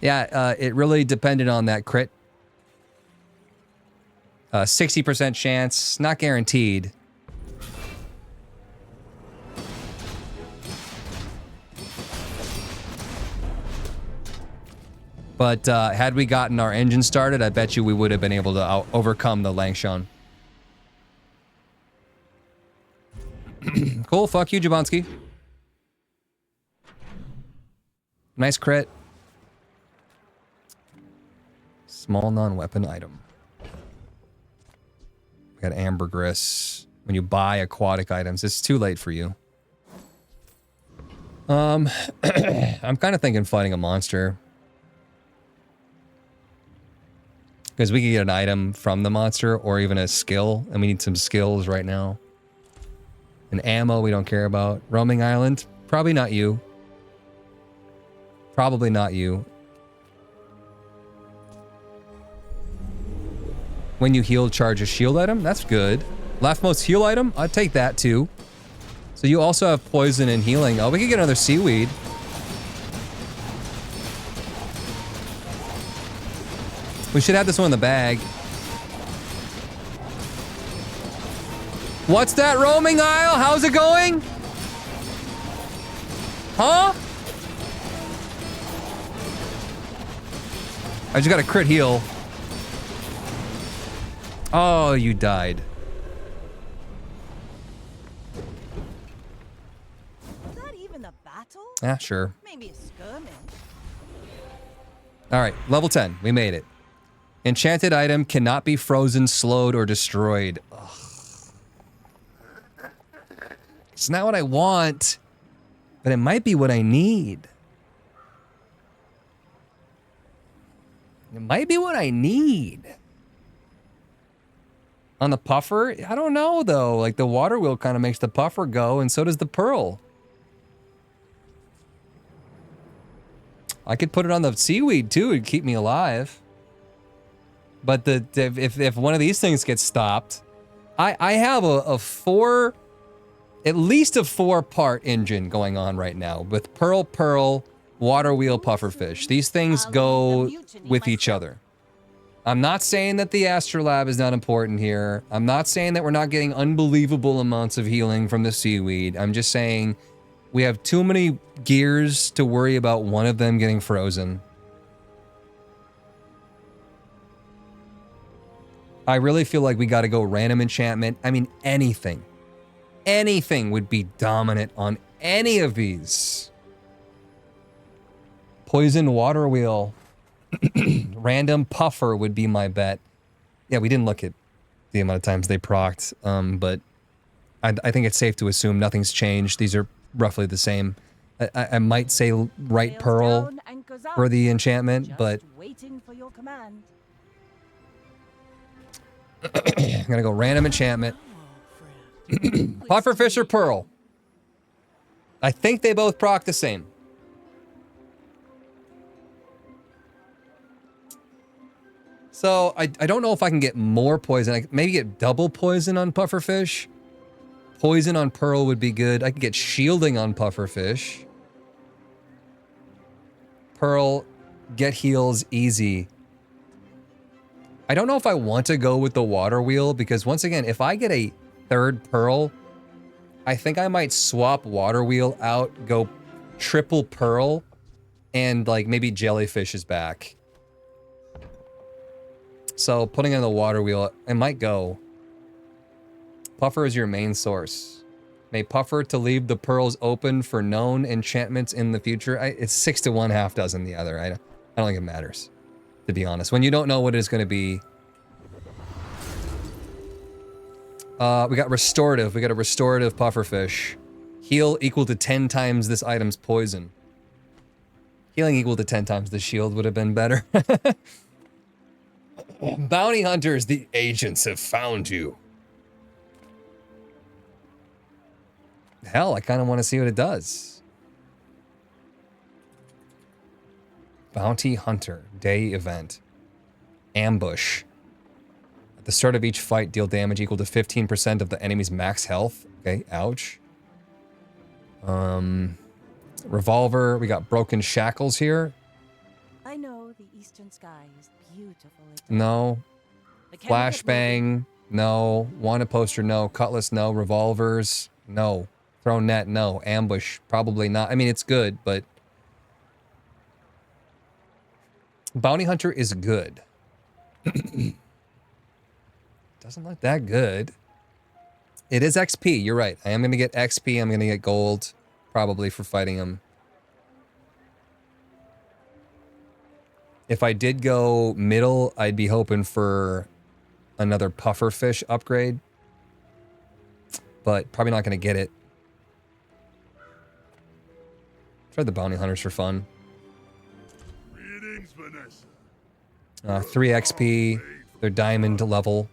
Yeah, it really depended on that crit. 60% chance, not guaranteed. But had we gotten our engine started, I bet you we would have been able to overcome the Langshan. Cool, fuck you, Jabonsky. Nice crit. Small non-weapon item. We got ambergris. When you buy aquatic items, it's too late for you. I'm kind of thinking fighting a monster. Because we can get an item from the monster or even a skill, and we need some skills right now. And ammo we don't care about. Roaming island, probably not you. Probably not you. When you heal, charge a shield item, that's good. Leftmost heal item, I'd take that too. So you also have poison and healing. Oh, we could get another seaweed. We should have this one in the bag. What's that roaming isle? How's it going? Huh? I just got a crit heal. Oh, you died. Was that even a battle? Ah, sure. Maybe a skirmish. All right, level 10. We made it. Enchanted item cannot be frozen, slowed, or destroyed. Ugh. It's not what I want, but it might be what I need. It might be what I need. On the puffer? I don't know, though. Like, the water wheel kind of makes the puffer go, and so does the pearl. I could put it on the seaweed, too. It'd keep me alive. But if one of these things gets stopped... I have at least a 4-part engine going on right now with pearl, water wheel, pufferfish. These things go with each other. I'm not saying that the astrolabe is not important here. I'm not saying that we're not getting unbelievable amounts of healing from the seaweed. I'm just saying we have too many gears to worry about one of them getting frozen. I really feel like we got to go random enchantment. I mean, anything. Anything would be dominant on any of these. Poison water wheel. Random puffer would be my bet. Yeah, we didn't look at the amount of times they procced, but I think it's safe to assume nothing's changed. These are roughly the same. I might say right pearl for the enchantment, but waiting for your command. I'm gonna go random enchantment. Pufferfish or pearl? I think they both proc the same. So I don't know if I can get more poison. I maybe get double poison on pufferfish. Poison on pearl would be good. I could get shielding on pufferfish. Pearl, get heals easy. I don't know if I want to go with the water wheel because once again, if I get a 3rd pearl, I think I might swap water wheel out, go triple pearl, and like maybe jellyfish is back. So putting in the water wheel, it might go. Puffer is your main source. May puffer to leave the pearls open for known enchantments in the future. It's 6 to 1, half dozen the other. I don't think it matters, to be honest. When you don't know what it's going to be. We got restorative. We got a restorative pufferfish. Heal equal to 10 times this item's poison. Healing equal to 10 times the shield would have been better. Bounty hunters, the agents have found you. Hell, I kind of want to see what it does. Bounty hunter, day event. Ambush. At the start of each fight, deal damage equal to 15% of the enemy's max health. Okay, ouch. Revolver, we got broken shackles here. I know the eastern sky is beautiful. No. Flashbang, no. Wanted poster, no. Cutlass, no. Revolvers, no. Throw net, no. Ambush, probably not. I mean, it's good, but... Bounty Hunter is good. Doesn't look that good. It is XP, you're right. I am going to get XP, I'm going to get gold, probably, for fighting him. If I did go middle, I'd be hoping for another pufferfish upgrade. But probably not going to get it. Try the bounty hunters for fun. Greetings, Vanessa. 3 XP, they're diamond level.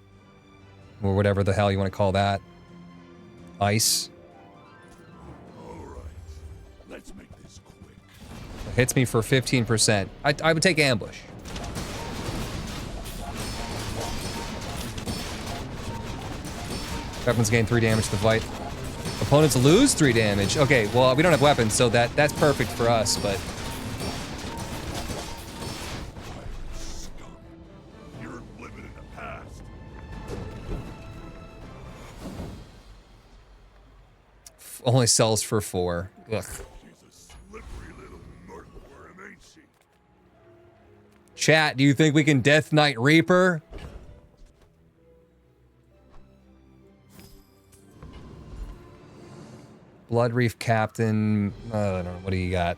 Or whatever the hell you want to call that. Ice. Alright. Let's make this quick. Hits me for 15%. I would take ambush. Weapons gain 3 damage to the fight. Opponents lose 3 damage. Okay, well, we don't have weapons, so that's perfect for us, but... Scum. You're living in the past. Only sells for 4. Ugh. She's a slippery little murkworm, ain't she? Chat, do you think we can Death Knight Reaper? Blood Reef Captain. I don't know. What do you got?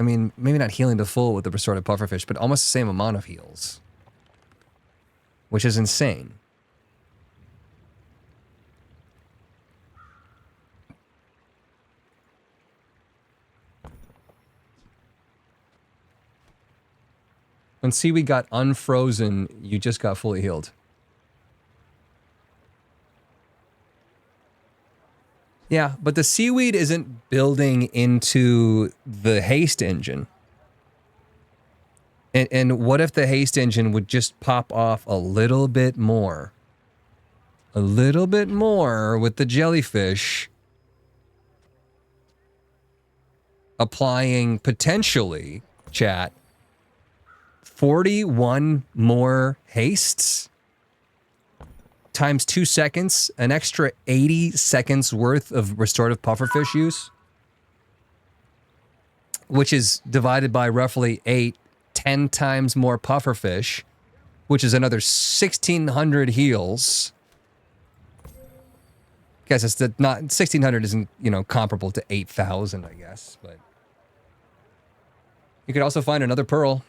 I mean, maybe not healing to full with the restorative pufferfish, but almost the same amount of heals. Which is insane. When seaweed got unfrozen, you just got fully healed. Yeah, but the seaweed isn't building into the haste engine. And what if the haste engine would just pop off a little bit more? A little bit more with the jellyfish applying potentially, chat, 41 more hastes times 2 seconds, an extra 80 seconds worth of restorative pufferfish use, which is divided by roughly 8, 10 times more pufferfish, which is another 1,600 heals. Guess it's not 1,600 isn't, you know, comparable to 8,000, I guess, but you could also find another pearl.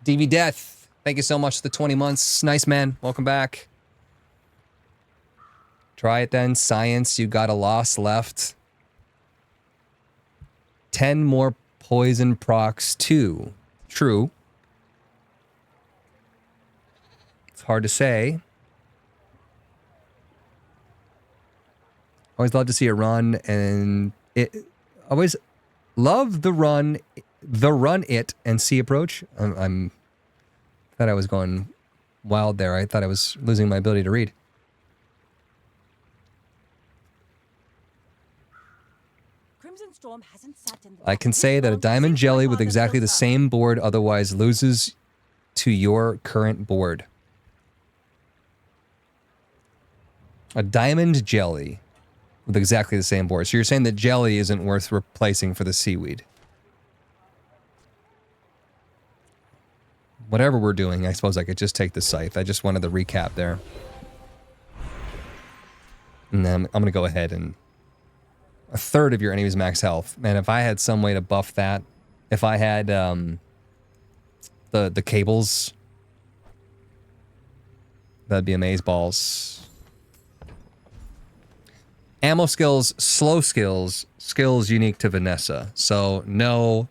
DV Death, thank you so much for the 20 months. Nice, man. Welcome back. Try it then. Science, you got a loss left. 10 more poison procs too. True. It's hard to say. Always love to see a run, and it always love the run it and see approach. I'm thought I was going wild there. I thought I was losing my ability to read. Crimson Storm hasn't sat in the I can say that a diamond jelly with exactly the same board otherwise loses to your current board. A diamond jelly with exactly the same board. So you're saying that jelly isn't worth replacing for the seaweed. Whatever we're doing, I suppose I could just take the scythe. I just wanted the recap there. And then I'm going to go ahead and... A third of your enemy's max health. Man, if I had some way to buff that, if I had the cables, that'd be amazeballs. Ammo skills, slow skills, skills unique to Vanessa. So no.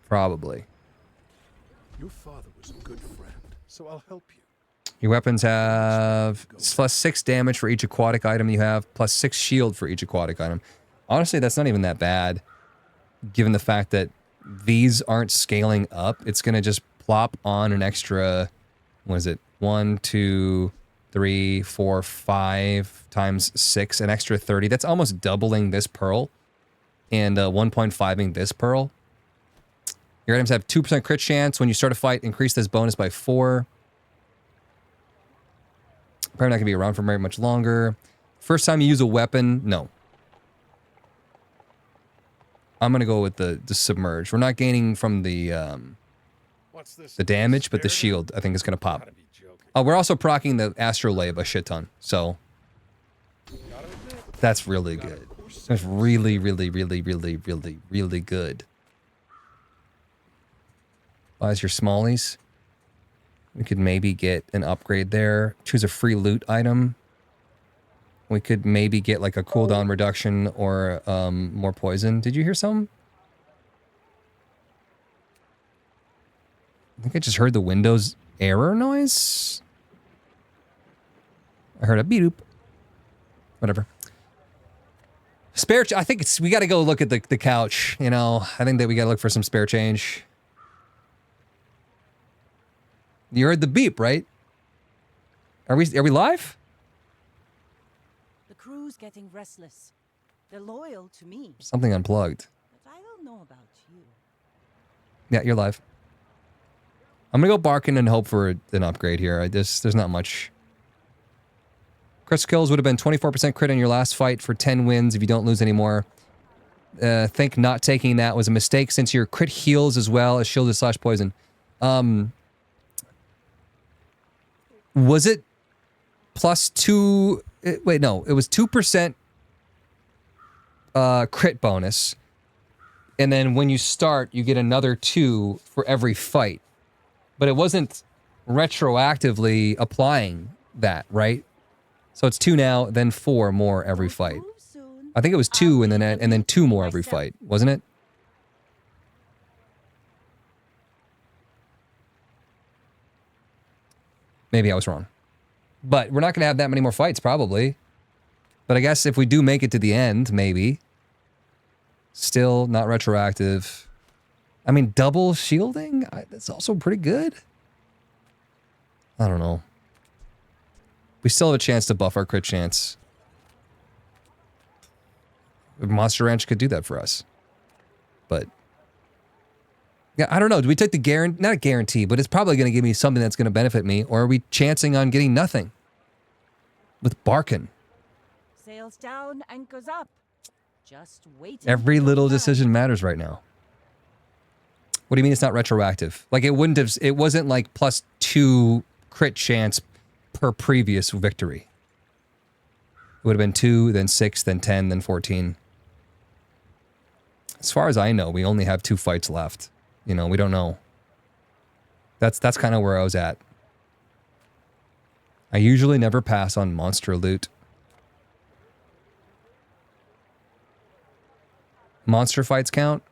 Probably. Your father was a good friend, so I'll help you. Your weapons have +6 damage for each aquatic item you have, +6 shield for each aquatic item. Honestly, that's not even that bad, given the fact that these aren't scaling up. It's going to just plop on an extra, what is it, 1, 2, 3, 4, 5 times 6, an extra 30. That's almost doubling this pearl and 1.5ing this pearl. Your items have 2% crit chance. When you start a fight, increase this bonus by 4. Probably not going to be around for very much longer. First time you use a weapon, no. I'm going to go with the submerge. We're not gaining from the damage, but the shield, I think, is going to pop. We're also proccing the astrolabe a shit ton, so that's really good. That's really, really, really, really, really, really good. Buys your smallies. We could maybe get an upgrade there. Choose a free loot item. We could maybe get like a cooldown reduction or more poison. Did you hear something? I think I just heard the Windows error noise. I heard a beep. Whatever. Spare. I think it's. We got to go look at the couch. You know. I think that we got to look for some spare change. You heard the beep, right? Are we live? The crew's getting restless. They're loyal to me. Something unplugged. But I don't know about you. Yeah, you're live. I'm gonna go barking and hope for an upgrade here. There's not much. Crit skills would have been 24% crit in your last fight for 10 wins if you don't lose anymore. Think not taking that was a mistake since your crit heals as well as shielded / poison. Was it +2? Wait, no. It was 2% crit bonus. And then when you start, you get another 2 for every fight. But it wasn't retroactively applying that, right? So it's 2 now, then 4 more every fight. I think it was 2 and then 2 more every fight, wasn't it? Maybe I was wrong. But we're not going to have that many more fights, probably. But I guess if we do make it to the end, maybe. Still not retroactive. I mean, double shielding? That's also pretty good. I don't know. We still have a chance to buff our crit chance. Monster Ranch could do that for us. But... yeah, I don't know. Do we take the guarantee? Not a guarantee, but it's probably going to give me something that's going to benefit me. Or are we chancing on getting nothing? With Barkin. Sails down, anchors up. Just wait. Every little decision matters right now. What do you mean it's not retroactive? Like it wouldn't have, it wasn't like +2 crit chance per previous victory. It would have been 2, then 6, then 10, then 14. As far as I know, we only have 2 fights left. You know, we don't know. That's kind of where I was at. I usually never pass on monster loot. Monster fights count?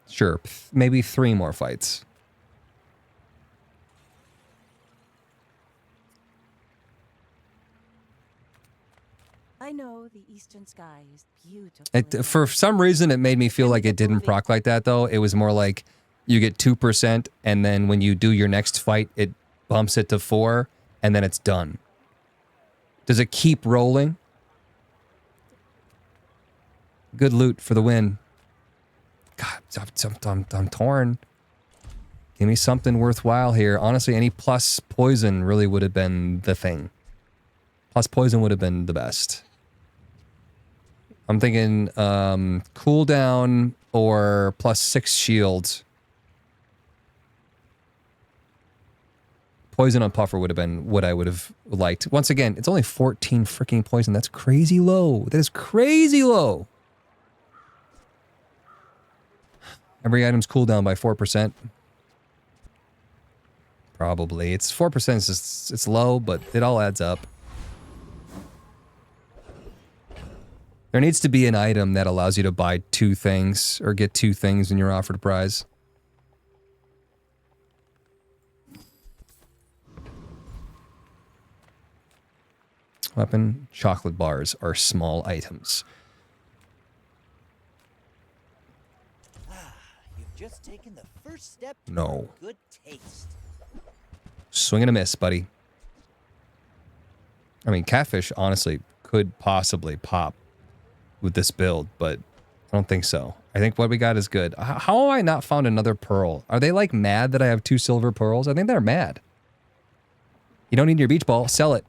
Sure, maybe 3 more fights. I know the eastern sky is beautiful. For some reason, it made me feel like it didn't proc like that, though. It was more like you get 2%, and then when you do your next fight, it bumps it to 4, and then it's done. Does it keep rolling? Good loot for the win. God, I'm torn. Give me something worthwhile here. Honestly, any plus poison really would have been the thing. Plus poison would have been the best. I'm thinking cooldown or +6 shield. Poison on Puffer would have been what I would have liked. Once again, it's only 14 freaking poison. That's crazy low. That is crazy low. Every item's cooldown by 4%. Probably. It's 4%. It's low, but it all adds up. There needs to be an item that allows you to buy 2 things or get 2 things when you're offered a prize. Weapon, chocolate bars are small items. You've just taken the first step to No. good taste. Swing and a miss, buddy. I mean, catfish, honestly, could possibly pop with this build, but I don't think so. I think what we got is good. How have I not found another pearl? Are they, like, mad that I have 2 silver pearls? I think they're mad. You don't need your beach ball. Sell it.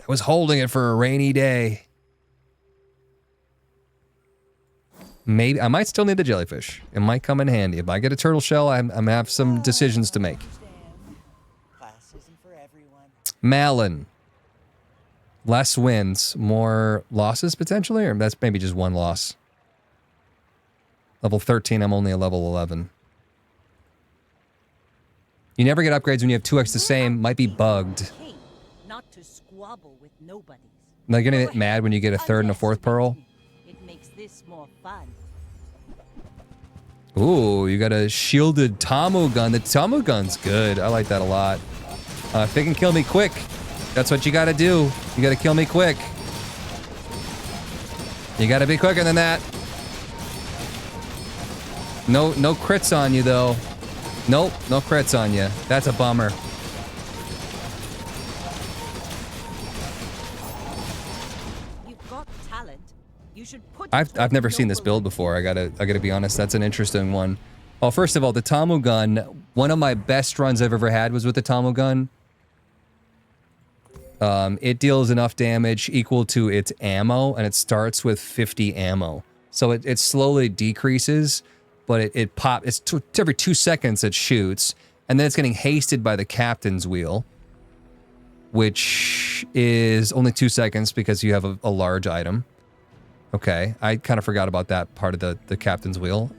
I was holding it for a rainy day. Maybe I might still need the jellyfish. It might come in handy. If I get a turtle shell, I'm gonna have some decisions to make. Class isn't for everyone. Malin. Less wins, more losses potentially, or that's maybe just 1 loss. Level 13, I'm only a level 11. You never get upgrades when you have 2x the same. Might be bugged. Not to squabble with nobody. They're gonna get mad when you get a 3rd and a 4th pearl. It makes this more fun. Ooh, you got a shielded Tamu gun. The Tamu gun's good. I like that a lot. If they can kill me quick, that's what you gotta do. You gotta kill me quick. You gotta be quicker than that. No crits on you, though. Nope, no crits on you. That's a bummer. You've got talent. You should put I've never seen this build before. I gotta be honest. That's an interesting one. Well, first of all, the Tamu gun. One of my best runs I've ever had was with the Tamu gun. It deals enough damage equal to its ammo, and it starts with 50 ammo. So it slowly decreases, but it pops. It's every 2 seconds it shoots, and then it's getting hasted by the captain's wheel. which is only 2 seconds because you have a large item. Okay, I kind of forgot about that part of the captain's wheel.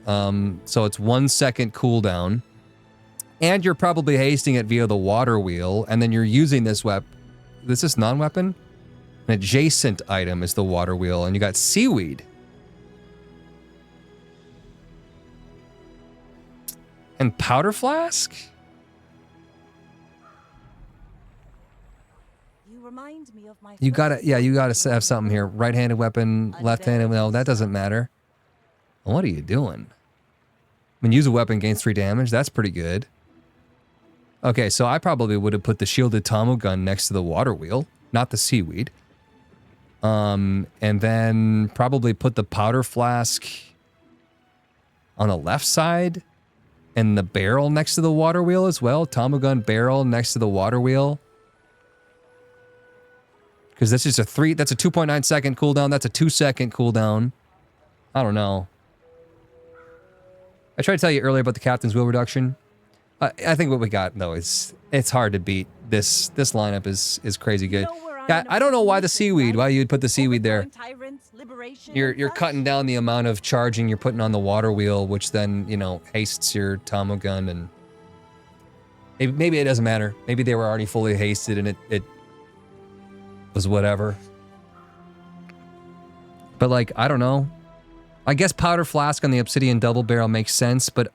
So it's 1 second cooldown. And you're probably hasting it via the water wheel, and then you're using this weapon. This is non-weapon? An adjacent item is the water wheel, and you got seaweed. And powder flask? You remind me of my You gotta, yeah, you gotta have something here. Right-handed weapon, left-handed, no, that doesn't matter. What are you doing? I mean, use a weapon, gains 3 damage, that's pretty good. Okay, so I probably would have put the shielded Tomo gun next to the water wheel, not the seaweed. And then probably put the powder flask on the left side and the barrel next to the water wheel as well. Tomo gun barrel next to the water wheel. Because that's just that's a 2.9 second cooldown. That's a 2 second cooldown. I don't know. I tried to tell you earlier about the captain's wheel reduction. I think what we got though is it's hard to beat. This lineup is crazy good. Yeah, I don't know why the seaweed. Why you'd put the seaweed there? You're cutting down the amount of charging you're putting on the water wheel, which then hastes your Tomo gun, and maybe it doesn't matter. Maybe they were already fully hasted and it was whatever. But like I don't know. I guess powder flask on the obsidian double barrel makes sense, but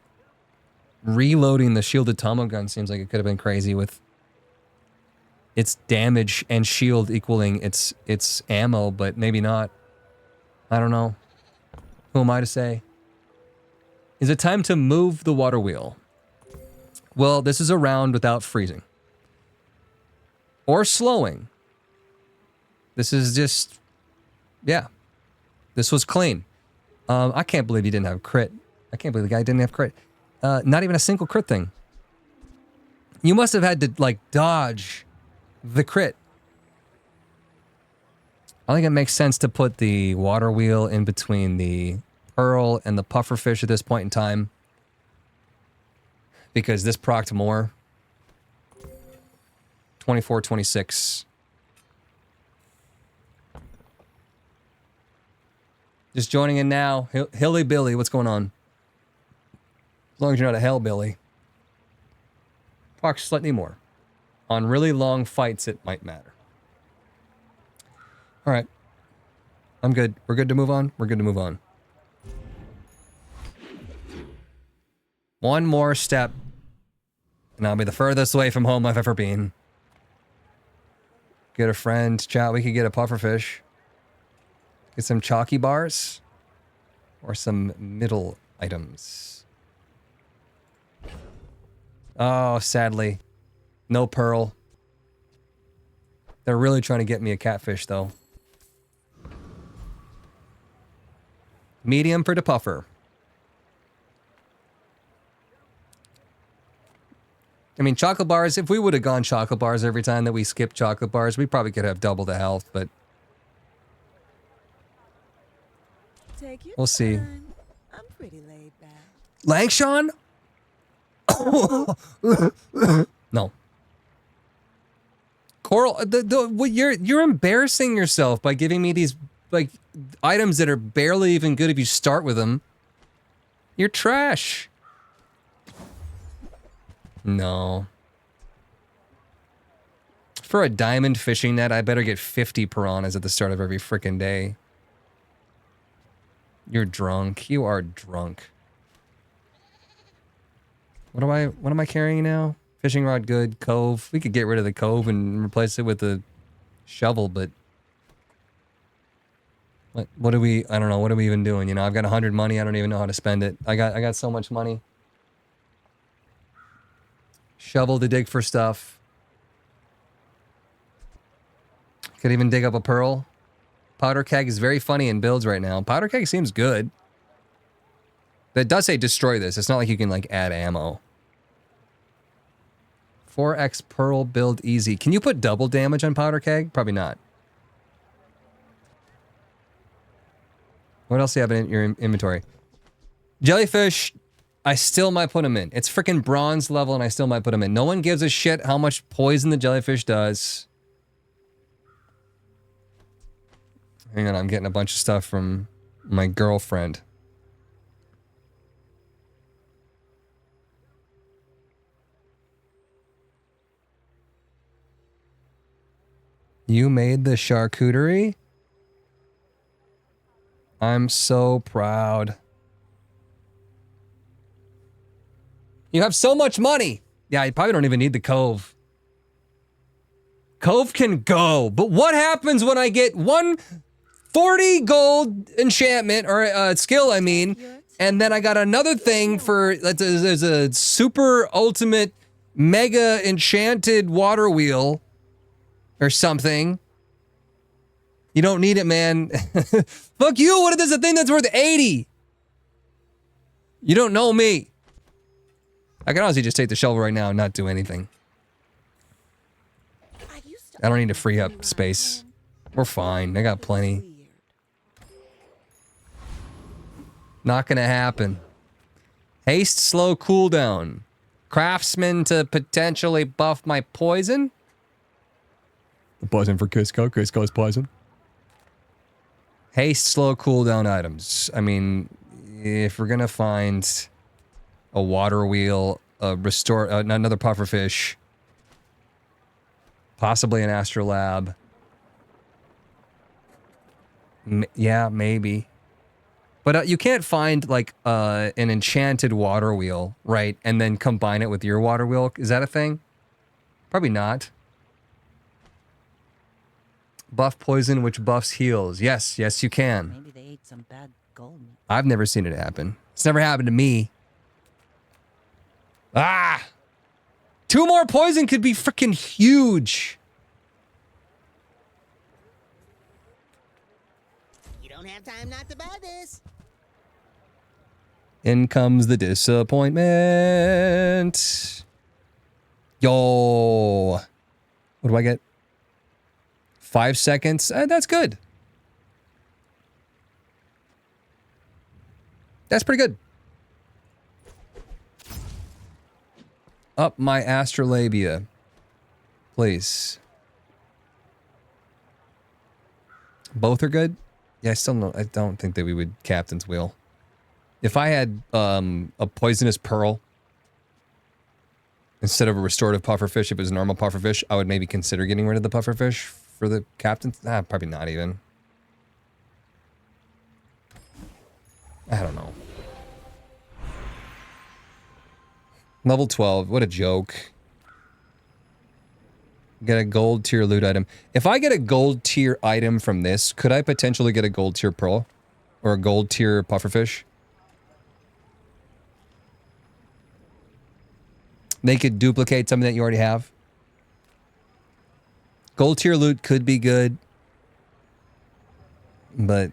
reloading the shielded Tomo gun seems like it could have been crazy with its damage and shield equaling its ammo, but maybe not. I don't know. Who am I to say? Is it time to move the water wheel? Well, this is a round without freezing. Or slowing. This is just... yeah. This was clean. I can't believe you didn't have crit. I can't believe the guy didn't have crit. Not even a single crit thing. You must have had to, like, dodge the crit. I think it makes sense to put the water wheel in between the pearl and the pufferfish at this point in time. Because this procced more. 24, 26. Just joining in now. Hilly Billy, what's going on? As long as you're not a hellbilly. Proc slightly more. On really long fights, it might matter. All right. I'm good. We're good to move on? We're good to move on. One more step, and I'll be the furthest away from home I've ever been. Get a friend. Chat, we could get a pufferfish. Get some chalky bars. Or some middle items. Oh, sadly. No pearl. They're really trying to get me a catfish, though. Medium for the puffer. I mean, chocolate bars, if we would have gone chocolate bars every time that we skipped chocolate bars, we probably could have double the health, but... we'll see. I'm pretty laid back. Langshan? No. Coral, you're embarrassing yourself by giving me these, like, items that are barely even good if you start with them. You're trash. No. For a diamond fishing net, I better get 50 piranhas at the start of every frickin' day. You're drunk. You are drunk. What am I carrying now? Fishing rod, good. Cove. We could get rid of the cove and replace it with the shovel, but... What do we... I don't know. What are we even doing? You know, I've got 100 money. I don't even know how to spend it. I got so much money. Shovel to dig for stuff. Could even dig up a pearl. Powder keg is very funny in builds right now. Powder keg seems good. That does say destroy this. It's not like you can, like, add ammo. 4x pearl build easy. Can you put double damage on powder keg? Probably not. What else do you have in your inventory? Jellyfish, I still might put them in. It's freaking bronze level and I still might put them in. No one gives a shit how much poison the jellyfish does. Hang on, I'm getting a bunch of stuff from my girlfriend. You made the charcuterie? I'm so proud. You have so much money. Yeah, you probably don't even need the Cove. Cove can go, but what happens when I get 140 gold enchantment, or skill, I mean, and then I got another thing for, there's a super ultimate mega enchanted water wheel or something. You don't need it, man. Fuck you, what if there's a thing that's worth 80? You don't know me. I can honestly just take the shovel right now and not do anything. I don't need to free up space. We're fine. I got plenty. Not gonna happen. Haste, slow cooldown. Craftsman to potentially buff my poison. The poison for Cusco. Cusco's poison. Haste, slow cooldown items. I mean, if we're gonna find a water wheel, restore another pufferfish, possibly an astrolab. Yeah, maybe. But you can't find like an enchanted water wheel, right? And then combine it with your water wheel. Is that a thing? Probably not. Buff poison, which buffs heals. Yes, yes, you can. Maybe they ate some bad gold. I've never seen it happen. It's never happened to me. Ah! 2 more poison could be freaking huge. You don't have time not to buy this. In comes the disappointment. Yo. What do I get? 5 seconds? That's good. That's pretty good. Up my astrolabia. Please. Both are good? Yeah, I don't think that we would Captain's Wheel. If I had a poisonous pearl instead of a restorative pufferfish, if it was a normal pufferfish, I would maybe consider getting rid of the pufferfish for the captain. Probably not even. I don't know. Level 12, what a joke. Get a gold tier loot item. If I get a gold tier item from this, could I potentially get a gold tier pearl? Or a gold tier pufferfish? They could duplicate something that you already have. Gold tier loot could be good. But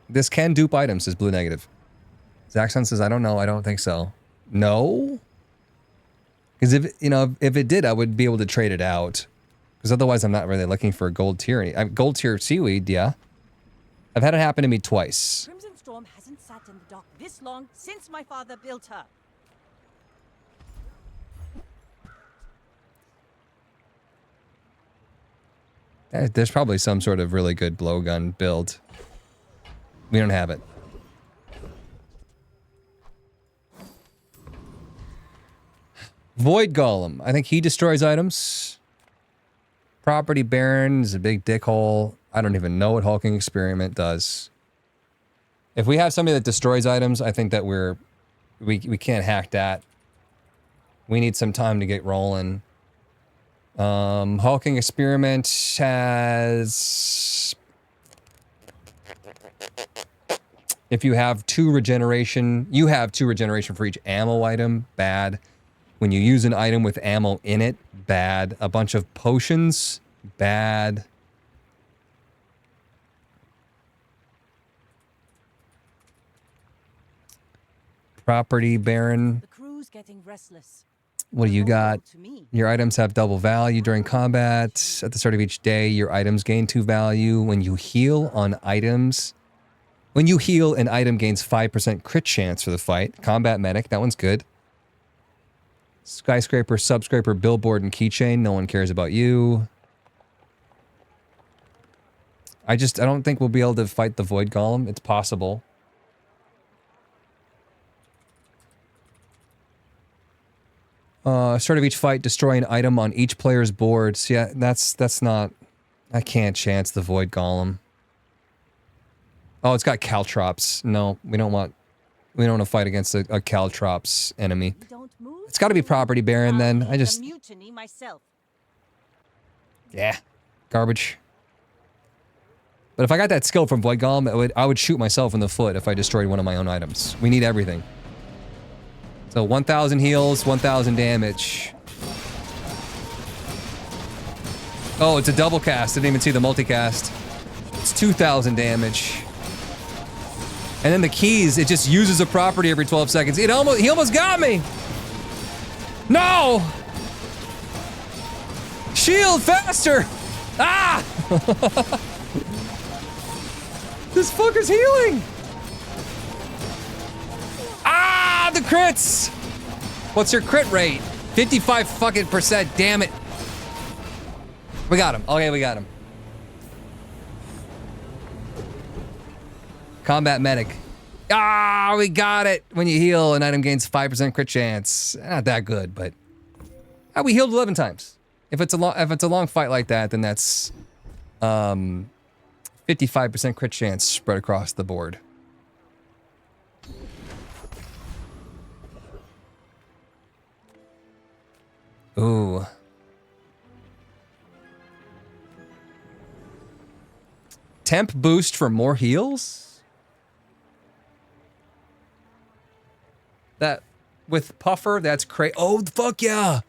this can dupe items, says Blue Negative. Zaxxon says, I don't know, I don't think so. No? Because if it did, I would be able to trade it out. Because otherwise I'm not really looking for a gold tier. Gold tier seaweed, yeah. I've had it happen to me twice. Crimson Storm hasn't sat in the dock this long since my father built her. There's probably some sort of really good blowgun build. We don't have it. Void Golem. I think he destroys items. Property Baron is a big dickhole. I don't even know what Hulking Experiment does. If we have somebody that destroys items, I think that we can't hack that. We need some time to get rolling. Hulking Experiment has... If you have 2 regeneration, you have 2 regeneration for each ammo item, bad. When you use an item with ammo in it, bad. A bunch of potions, bad. Property Baron. The crew's getting restless. What do you got? Your items have double value during combat. At the start of each day, your items gain 2 value. When you heal on items... When you heal, an item gains 5% crit chance for the fight. Combat Medic, that one's good. Skyscraper, Subscraper, Billboard, and Keychain. No one cares about you. I don't think we'll be able to fight the Void Golem. It's possible. Start of each fight, destroy an item on each player's boards. Yeah, that's not... I can't chance the Void Golem. Oh, it's got Caltrops. No, we don't want to fight against a Caltrops enemy. It's got to be Property Baron then. I just... Mutiny myself. Yeah. Garbage. But if I got that skill from Void Golem, I would shoot myself in the foot if I destroyed one of my own items. We need everything. So 1,000 heals, 1,000 damage. Oh, it's a double cast. I didn't even see the multicast. It's 2,000 damage. And then the keys, it just uses a property every 12 seconds. He almost got me! No! Shield faster! Ah! This fucker's healing! Ah, the crits! What's your crit rate? 55 fucking %, damn it. We got him. Okay, we got him. Combat medic. Ah, we got it. When you heal, an item gains 5% crit chance. Not that good, but we healed 11 times. If it's a long fight like that, then that's 55% crit chance spread across the board. Ooh. Temp boost for more heals? That with Puffer, that's crazy. Oh, fuck yeah.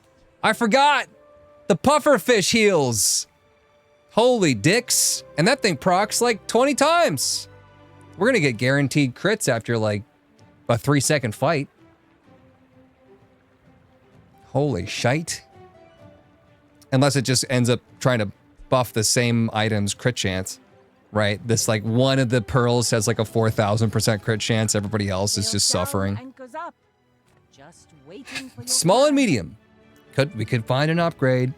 I forgot. The Puffer fish heals. Holy dicks. And that thing procs like 20 times. We're gonna get guaranteed crits after like a 3-second fight. Holy shite. Unless it just ends up trying to buff the same item's crit chance. Right? This like one of the pearls has like a 4,000% crit chance. Everybody else is just suffering. Small and medium. We could find an upgrade.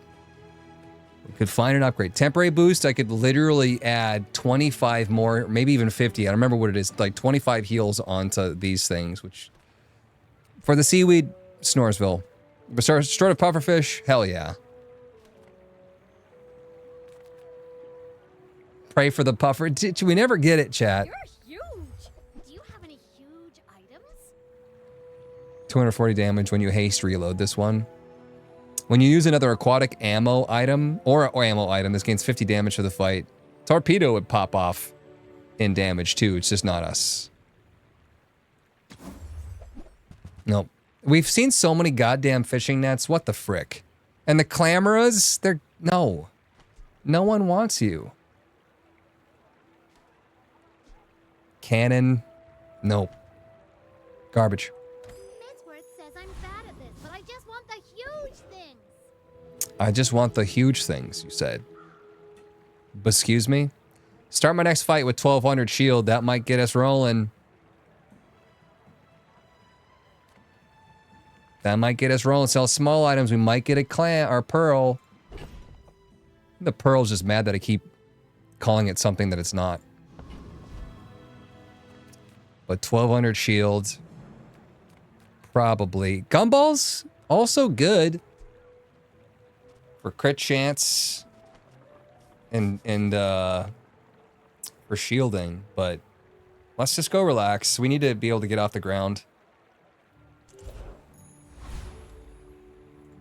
We could find an upgrade. Temporary boost, I could literally add 25 more, maybe even 50. I don't remember what it is. Like 25 heals onto these things, which... For the seaweed, Snoresville. Restorative pufferfish, hell yeah. Pray for the puffer. We never get it, chat. You're huge. Do you have any huge items? 240 damage when you haste reload this one. When you use another aquatic ammo item, or ammo item, this gains 50 damage for the fight. Torpedo would pop off in damage too, it's just not us. Nope. We've seen so many goddamn fishing nets, what the frick? And the clamoras, they're... No. No one wants you. Cannon, nope. Garbage. Midsworth says I'm bad at this, but I just want the huge things. I just want the huge things, you said. But excuse me? Start my next fight with 1,200 shield. That might get us rolling. That might get us rolling. Sell small items. We might get a clan or pearl. The pearl's just mad that I keep calling it something that it's not. But 1,200 shields. Probably. Gumballs, also good. For crit chance. And for shielding. But let's just go relax. We need to be able to get off the ground.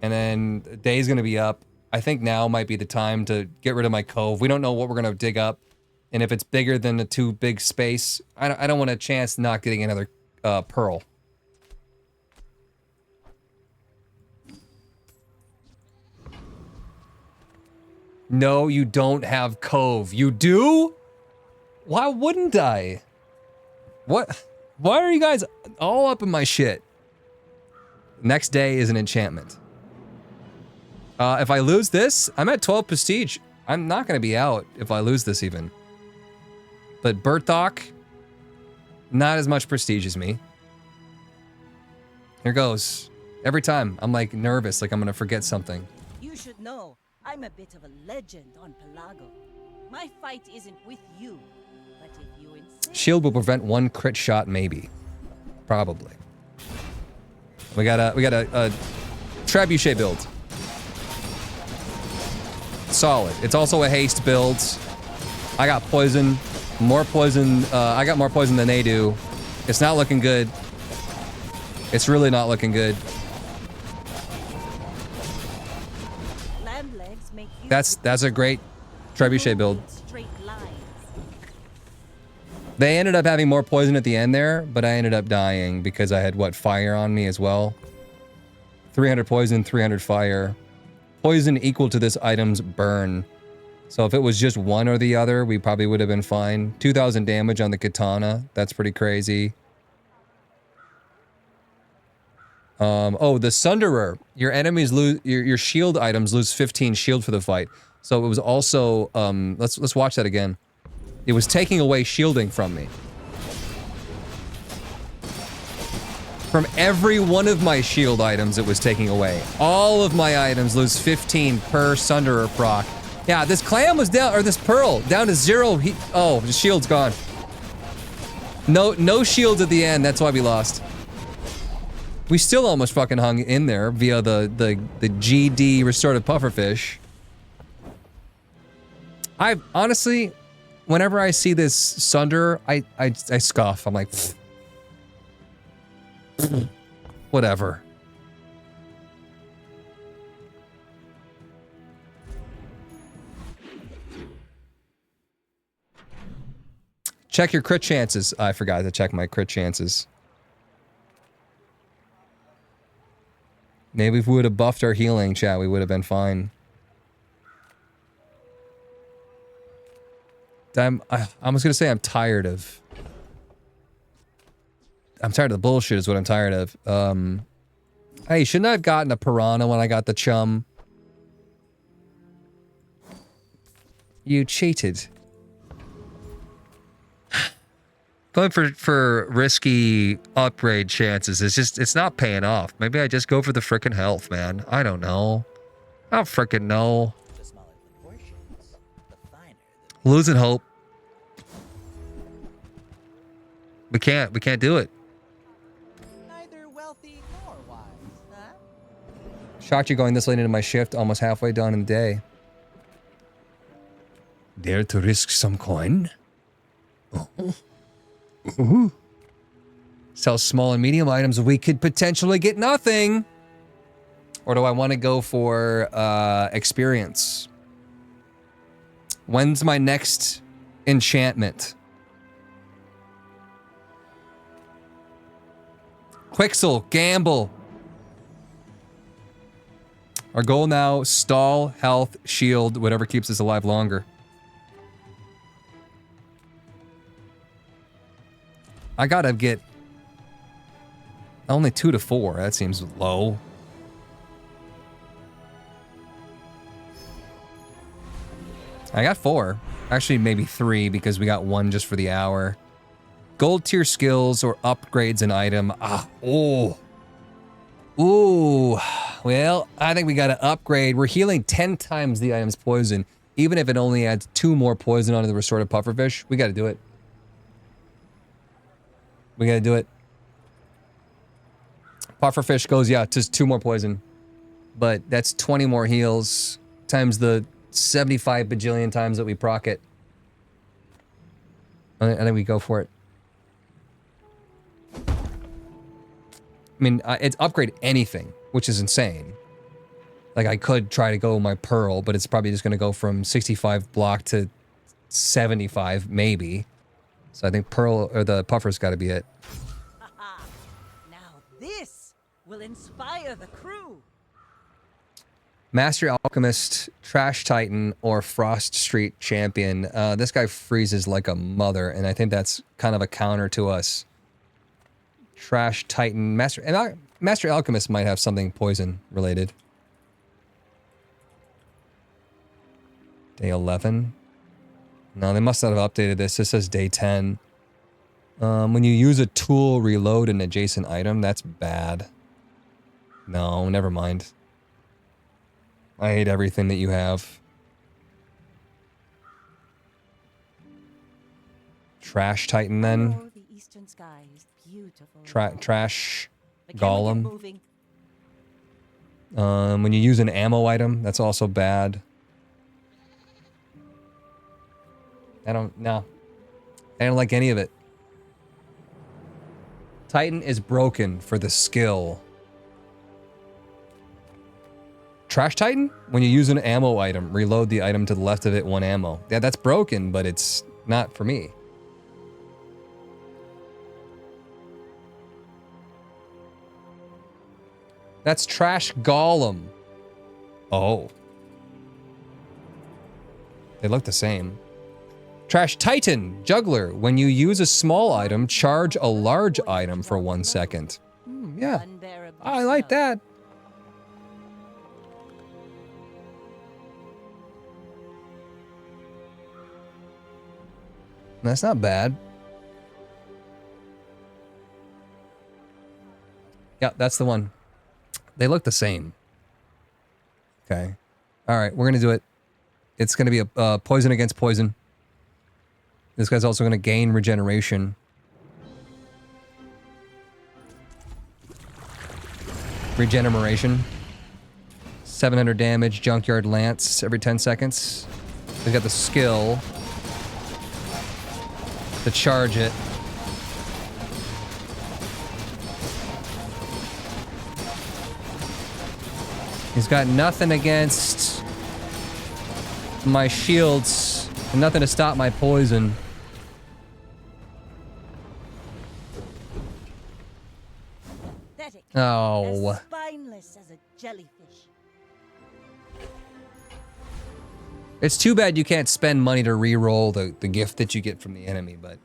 And then the day's going to be up. I think now might be the time to get rid of my cove. We don't know what we're going to dig up. And if it's bigger than the too big space, I don't want a chance not getting another pearl. No, you don't have cove. You do? Why wouldn't I? What? Why are you guys all up in my shit? Next day is an enchantment. If I lose this, I'm at 12 prestige. I'm not going to be out if I lose this even. But Berthok, not as much prestige as me. Here goes. Every time, I'm like nervous, like I'm going to forget something. You should know, I'm a bit of a legend on Pelago. My fight isn't with you, but if you insist. Shield will prevent one crit shot, maybe. Probably. We got a trebuchet build. Solid. It's also a haste build. I got poison. More poison. I got more poison than they do. It's not looking good. It's really not looking good. Land legs make you That's a great trebuchet build. straight lines. They ended up having more poison at the end there, but I ended up dying because I had, what, fire on me as well? 300 poison, 300 fire. Poison equal to this item's burn. So if it was just one or the other, we probably would have been fine. 2,000 damage on the katana. That's pretty crazy. Oh, the Sunderer. Your enemies lose... Your shield items lose 15 shield for the fight. So it was also... Let's watch that again. It was taking away shielding from me. From every one of my shield items, it was taking away. All of my items lose 15 per Sunderer proc. Yeah, this clam was down, or this pearl, down to 0. Oh, the shield's gone. No shields at the end, that's why we lost. We still almost fucking hung in there via the GD restorative pufferfish. I honestly, whenever I see this Sunder, I scoff. I'm like, whatever. Check your crit chances. I forgot to check my crit chances. Maybe if we would have buffed our healing, chat, we would have been fine. I was gonna say I'm tired of the bullshit is what I'm tired of. Hey, shouldn't I have gotten a piranha when I got the chum? You cheated. Going for risky upgrade chances is just, it's not paying off. Maybe I just go for the frickin' health, man. I don't know. I don't frickin' know. The smaller the portions, the finer Losing hope. We can't do it. neither wealthy nor wise, huh? Shocked you going this late into my shift, almost halfway done in the day. Dare to risk some coin? Oh. Ooh. Sell small and medium items, we could potentially get nothing. Or do I want to go for experience? When's my next enchantment? Quixel, gamble. Our goal now, stall, health, shield, whatever keeps us alive longer. I gotta get only 2 to 4. That seems low. I got 4. Actually, maybe 3 because we got 1 just for the hour. Gold tier skills or upgrades an item. Ooh. Well, I think we gotta upgrade. We're healing 10 times the item's poison. Even if it only adds 2 more poison onto the restorative pufferfish, we gotta do it. We gotta do it. Pufferfish goes, yeah, just 2 more poison. But that's 20 more heals times the 75 bajillion times that we proc it. I think we go for it. I mean, it's upgrade anything, which is insane. Like, I could try to go my Pearl, but it's probably just gonna go from 65 block to 75, maybe. So I think Pearl, or the Puffer's gotta be it. Now this will inspire the crew. Master Alchemist, Trash Titan, or Frost Street Champion. This guy freezes like a mother, and I think that's kind of a counter to us. Trash Titan, Master Alchemist might have something poison related. Day 11. No, they must not have updated this. This says day 10. When you use a tool, reload an adjacent item. That's bad. No, never mind. I hate everything that you have. Trash Titan then. Oh, the eastern sky is beautiful. Trash But can we get Golem. moving? When you use an ammo item, that's also bad. I don't like any of it. Titan is broken for the skill. Trash Titan? When you use an ammo item, reload the item to the left of it, 1 ammo. Yeah, that's broken, but it's not for me. That's Trash Golem. Oh. They look the same. Trash Titan, Juggler. When you use a small item, charge a large item for 1 second. Yeah, Unbearably I like so. that. That's not bad. Yeah, that's the one. They look the same. Okay. All right, we're going to do it. It's going to be a poison against poison. This guy's also going to gain regeneration. Regeneration. 700 damage, Junkyard Lance every 10 seconds. He's got the skill to charge it. He's got nothing against my shields and nothing to stop my poison. Pathetic. Oh. As spineless as a jellyfish. It's too bad you can't spend money to re-roll the gift that you get from the enemy, but...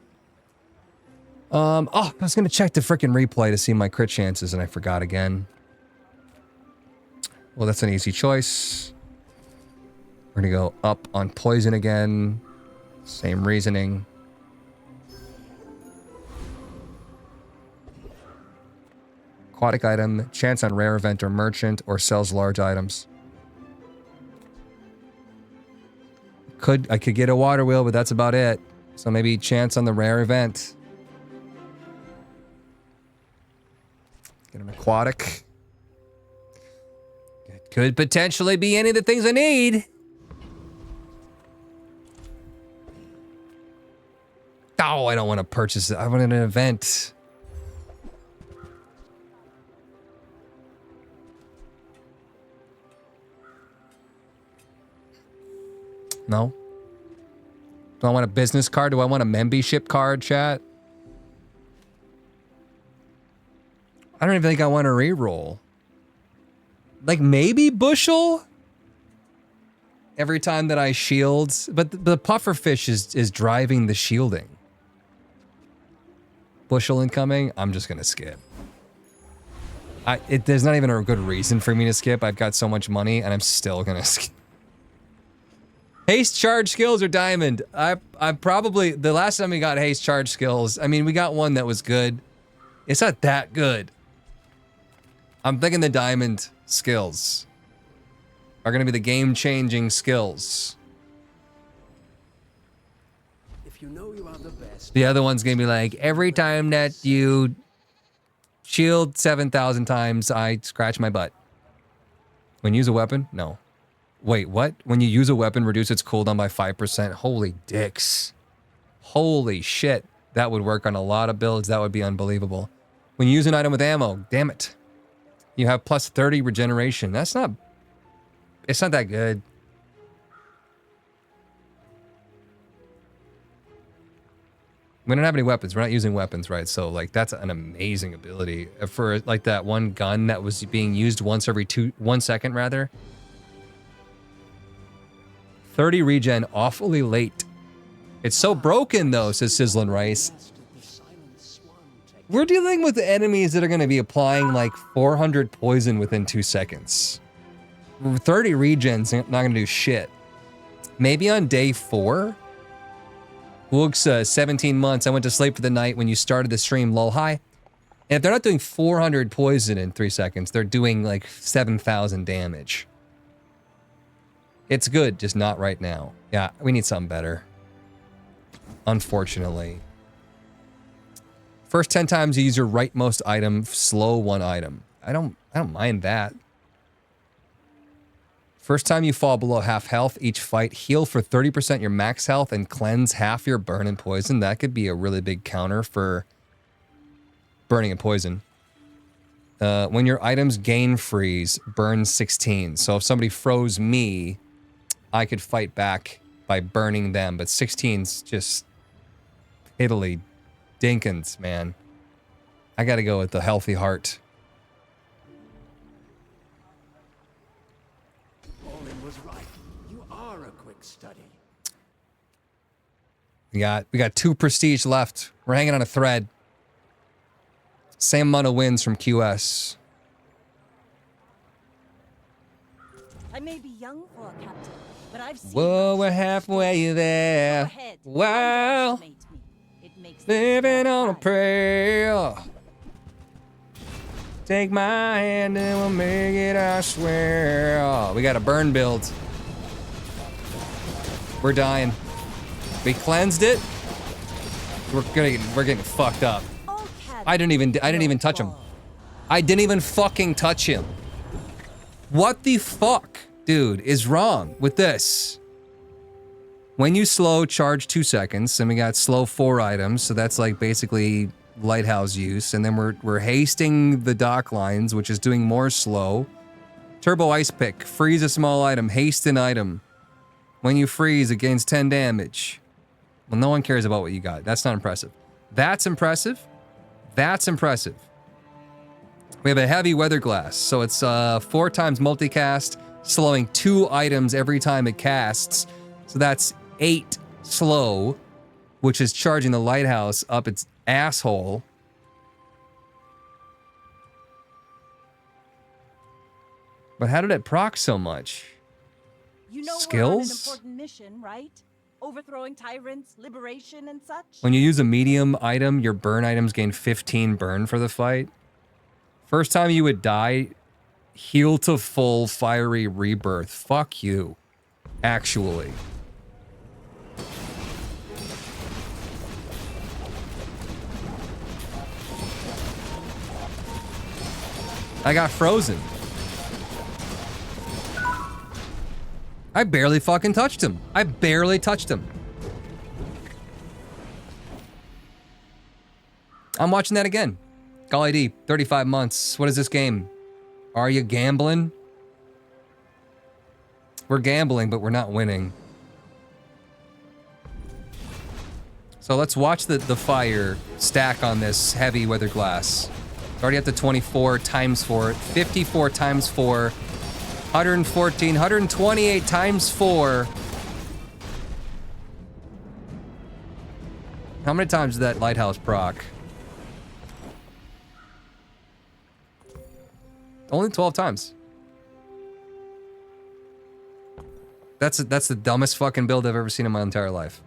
Oh, I was gonna check the frickin' replay to see my crit chances and I forgot again. Well, that's an easy choice. We're gonna go up on poison again. Same reasoning. Aquatic item, chance on rare event or merchant, or sells large items. I could get a water wheel, but that's about it. So maybe chance on the rare event. Get an aquatic. It could potentially be any of the things I need. Oh, I don't want to purchase it. I want an event. No? Do I want a business card? Do I want a membership card, chat? I don't even think I want to reroll. Like, maybe bushel? Every time that I shield. But the pufferfish is driving the shielding. Bushel incoming? I'm just going to skip. There's not even a good reason for me to skip. I've got so much money, and I'm still going to skip. Haste charge skills or diamond? I probably, the last time we got haste charge skills, I mean, we got one that was good. It's not that good. I'm thinking the diamond skills are going to be the game-changing skills. If you know you are the best. The other one's going to be like, every time that you shield 7,000 times, I scratch my butt. When you use a weapon? No. Wait, what? When you use a weapon, reduce its cooldown by 5%. Holy dicks. Holy shit. That would work on a lot of builds. That would be unbelievable. When you use an item with ammo, damn it. You have plus 30 regeneration. That's not... It's not that good. We don't have any weapons. We're not using weapons, right? So, like, that's an amazing ability. For, like, that one gun that was being used once every 1 second, rather. 30 regen, awfully late. It's so broken, though, says Sizzlin' Rice. We're dealing with enemies that are going to be applying, like, 400 poison within 2 seconds. 30 regen's not going to do shit. Maybe on day 4? Wooks, 17 months. I went to sleep for the night when you started the stream, lol, hi. And if they're not doing 400 poison in 3 seconds, they're doing, like, 7,000 damage. It's good, just not right now. Yeah, we need something better. Unfortunately. First 10 times you use your rightmost item, slow one item. I don't mind that. First time you fall below half health each fight, heal for 30% your max health and cleanse half your burn and poison. That could be a really big counter for burning and poison. When your items gain freeze, burn 16. So if somebody froze me, I could fight back by burning them, but 16's just Italy Dinkins, man. I gotta go with the healthy heart. Olin was right. You are a quick study. We got 2 prestige left. We're hanging on a thread. Same amount of wins from QS. I may be young for a captain, but I've seen. Whoa, we're halfway there. Go ahead. Wow. Underestimate me. It makes Living on a pride. prayer. Take my hand and we'll make it, I swear. Oh, we got a burn build. We're dying. We cleansed it. We're getting fucked up. All cabins I didn't even touch him. I didn't even fucking touch him. What the fuck, dude, is wrong with this? When you slow, charge 2 seconds, and we got slow 4 items, so that's like basically lighthouse use, and then we're hasting the dock lines, which is doing more slow. Turbo ice pick, freeze a small item, haste an item. When you freeze, it gains 10 damage. Well, no one cares about what you got. That's not impressive. That's impressive. That's impressive. We have a heavy weather glass, so it's 4 times multicast, slowing 2 items every time it casts. So that's 8 slow, which is charging the lighthouse up its asshole. But how did it proc so much? You know Skills? we're on an important mission, right? Overthrowing tyrants, liberation, and such. When you use a medium item, your burn items gain 15 burn for the fight. First time you would die, heal to full fiery rebirth. Fuck you. Actually. I got frozen. I barely fucking touched him. I barely touched him. I'm watching that again. Golly D, 35 months. What is this game? Are you gambling? We're gambling, but we're not winning. So let's watch the fire stack on this heavy weather glass. It's already up to 24 times 4, 54 times 4, 114, 128 times 4. How many times did that lighthouse proc? Only 12 times. That's the dumbest fucking build I've ever seen in my entire life.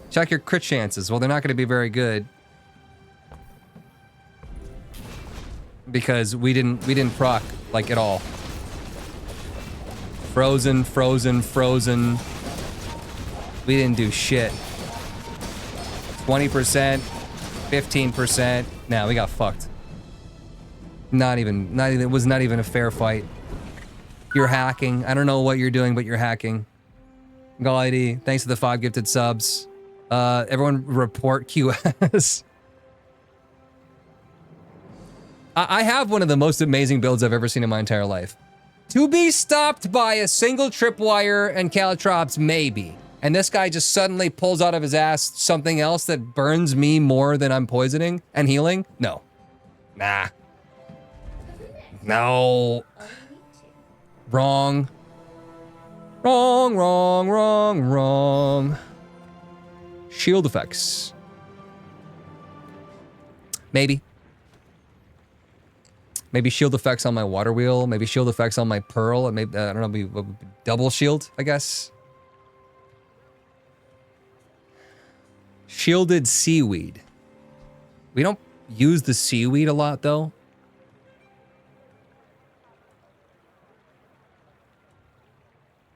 Check your crit chances. Well, they're not going to be very good. Because we didn't proc like at all. Frozen, frozen, frozen. We didn't do shit. 20%, 15%. Nah, we got fucked. Not even, it was not even a fair fight. You're hacking. I don't know what you're doing, but you're hacking. Gall ID, thanks for the 5 gifted subs. Everyone report QS. I have one of the most amazing builds I've ever seen in my entire life. To be stopped by a single tripwire and caltrops, maybe. And this guy just suddenly pulls out of his ass something else that burns me more than I'm poisoning and healing? No. Nah. No. Wrong. Wrong, wrong, wrong, wrong. Shield effects. Maybe. Maybe shield effects on my water wheel. Maybe shield effects on my pearl. And maybe, I don't know, maybe double shield, I guess. Shielded seaweed. We don't use the seaweed a lot, though.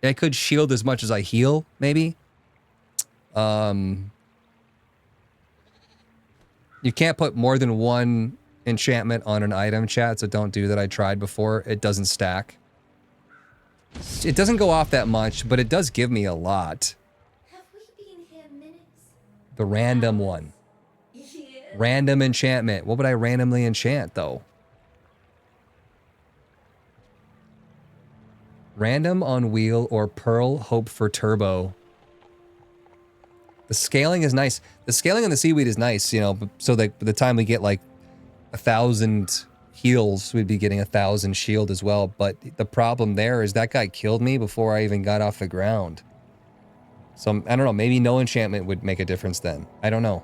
I could shield as much as I heal, maybe. You can't put more than one enchantment on an item, chat, so don't do that. I tried before. It doesn't stack. It doesn't go off that much, but it does give me a lot. Have we been here minutes? The random one. Random enchantment. What would I randomly enchant, though? Random on wheel or pearl hope for turbo. The scaling is nice. The scaling on the seaweed is nice, you know, so that by the time we get like 1,000 heals, we'd be getting 1,000 shield as well. But the problem there is that guy killed me before I even got off the ground. So I don't know, maybe no enchantment would make a difference then. I don't know.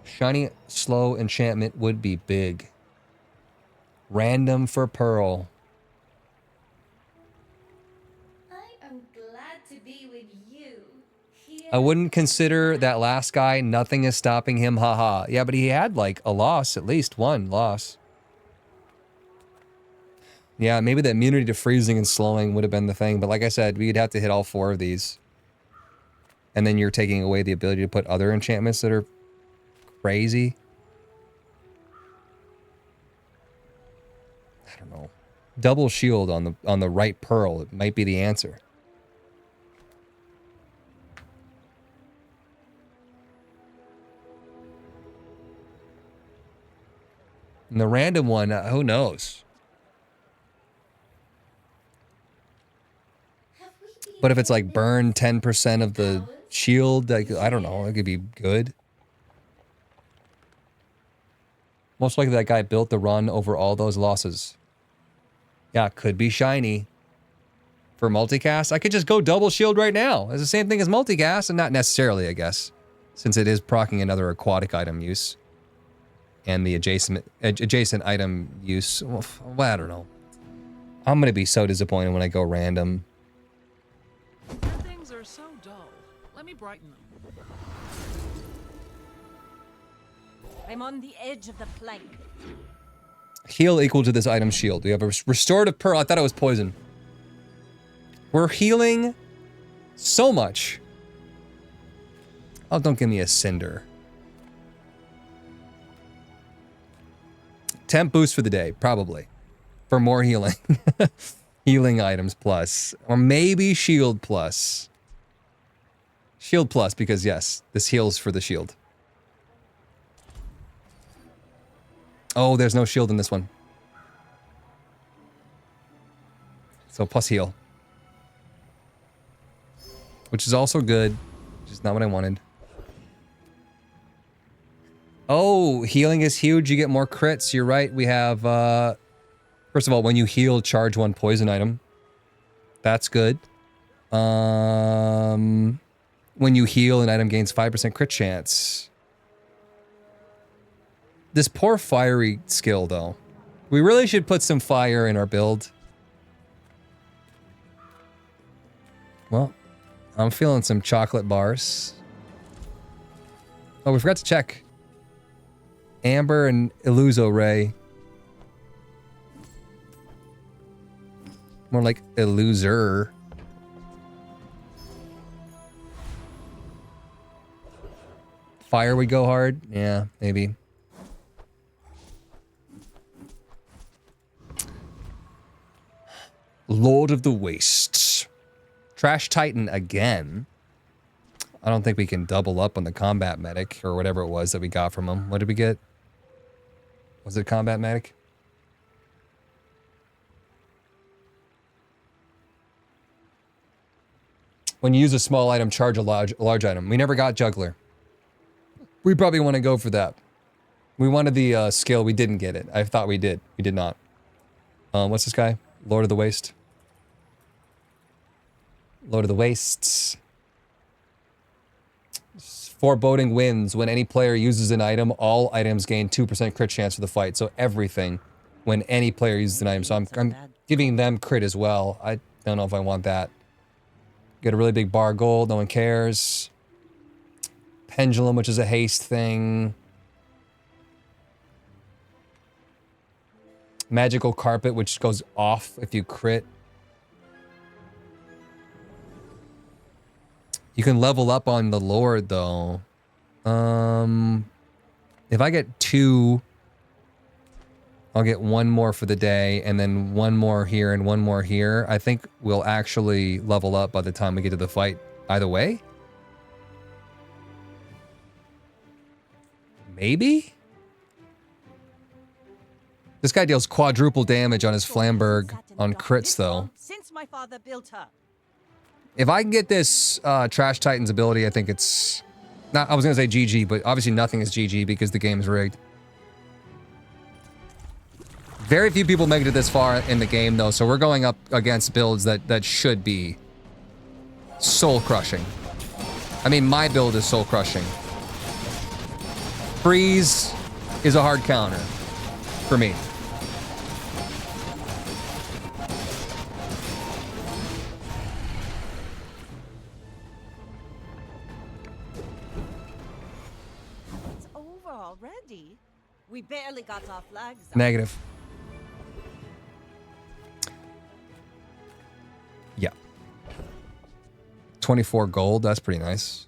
Shiny slow enchantment would be big. Random for pearl. I am glad to be with you. I wouldn't consider that last guy. Nothing is stopping him. Haha. Yeah, but he had like a loss, at least one loss. Yeah, maybe the immunity to freezing and slowing would have been the thing. But like I said, we'd have to hit all 4 of these. And then you're taking away the ability to put other enchantments that are crazy. I don't know. Double shield on the right pearl. It might be the answer. And the random one, who knows? But if it's like burn 10% of the shield, like, I don't know, it could be good. Most likely that guy built the run over all those losses. Yeah, could be shiny. For multicast, I could just go double shield right now. It's the same thing as multicast, and not necessarily, I guess, since it is proccing another aquatic item use. And the adjacent item use. Well, I don't know. I'm going to be so disappointed when I go random. Things are so dull. Let me brighten them. I'm on the edge of the plank. Heal equal to this item's shield. We have a restorative pearl. I thought it was poison. We're healing so much. Oh, don't give me a cinder. Temp boost for the day, probably. For more healing. Healing items plus. Or maybe shield plus. Shield plus, because yes, this heals for the shield. Oh, there's no shield in this one. So plus heal. Which is also good. Which is not what I wanted. Oh, healing is huge. You get more crits. You're right. We have, first of all, when you heal, charge 1 poison item. That's good. When you heal, an item gains 5% crit chance. This poor fiery skill, though. We really should put some fire in our build. Well, I'm feeling some chocolate bars. Oh, we forgot to check. Amber and Illuso Ray. More like Illuser. Fire would go hard? Yeah, maybe. Lord of the Wastes. Trash Titan again. I don't think we can double up on the combat medic or whatever it was that we got from him. What did we get? Was it combat medic? When you use a small item, charge a large item. We never got juggler. We probably want to go for that. We wanted the skill. We didn't get it. I thought we did. We did not. What's this guy? Lord of the Waste. Lord of the Wastes. Foreboding wins. When any player uses an item, all items gain 2% crit chance for the fight. So everything, when any player uses an item. So I'm giving them crit as well. I don't know if I want that. Get a really big bar gold. No one cares. Pendulum, which is a haste thing. Magical carpet, which goes off if you crit. You can level up on the Lord, though. If I get 2, I'll get 1 more for the day, and then 1 more here and 1 more here. I think we'll actually level up by the time we get to the fight either way. Maybe? This guy deals quadruple damage on his Flamberg on crits, though. Since my father built her. If I can get this Trash Titan's ability, I think it's... Not, I was going to say GG, but obviously nothing is GG because the game's rigged. Very few people make it this far in the game, though, so we're going up against builds that should be soul-crushing. I mean, my build is soul-crushing. Freeze is a hard counter for me. It's over already. We barely got our flags up. Negative. Yeah. 24 gold, that's pretty nice.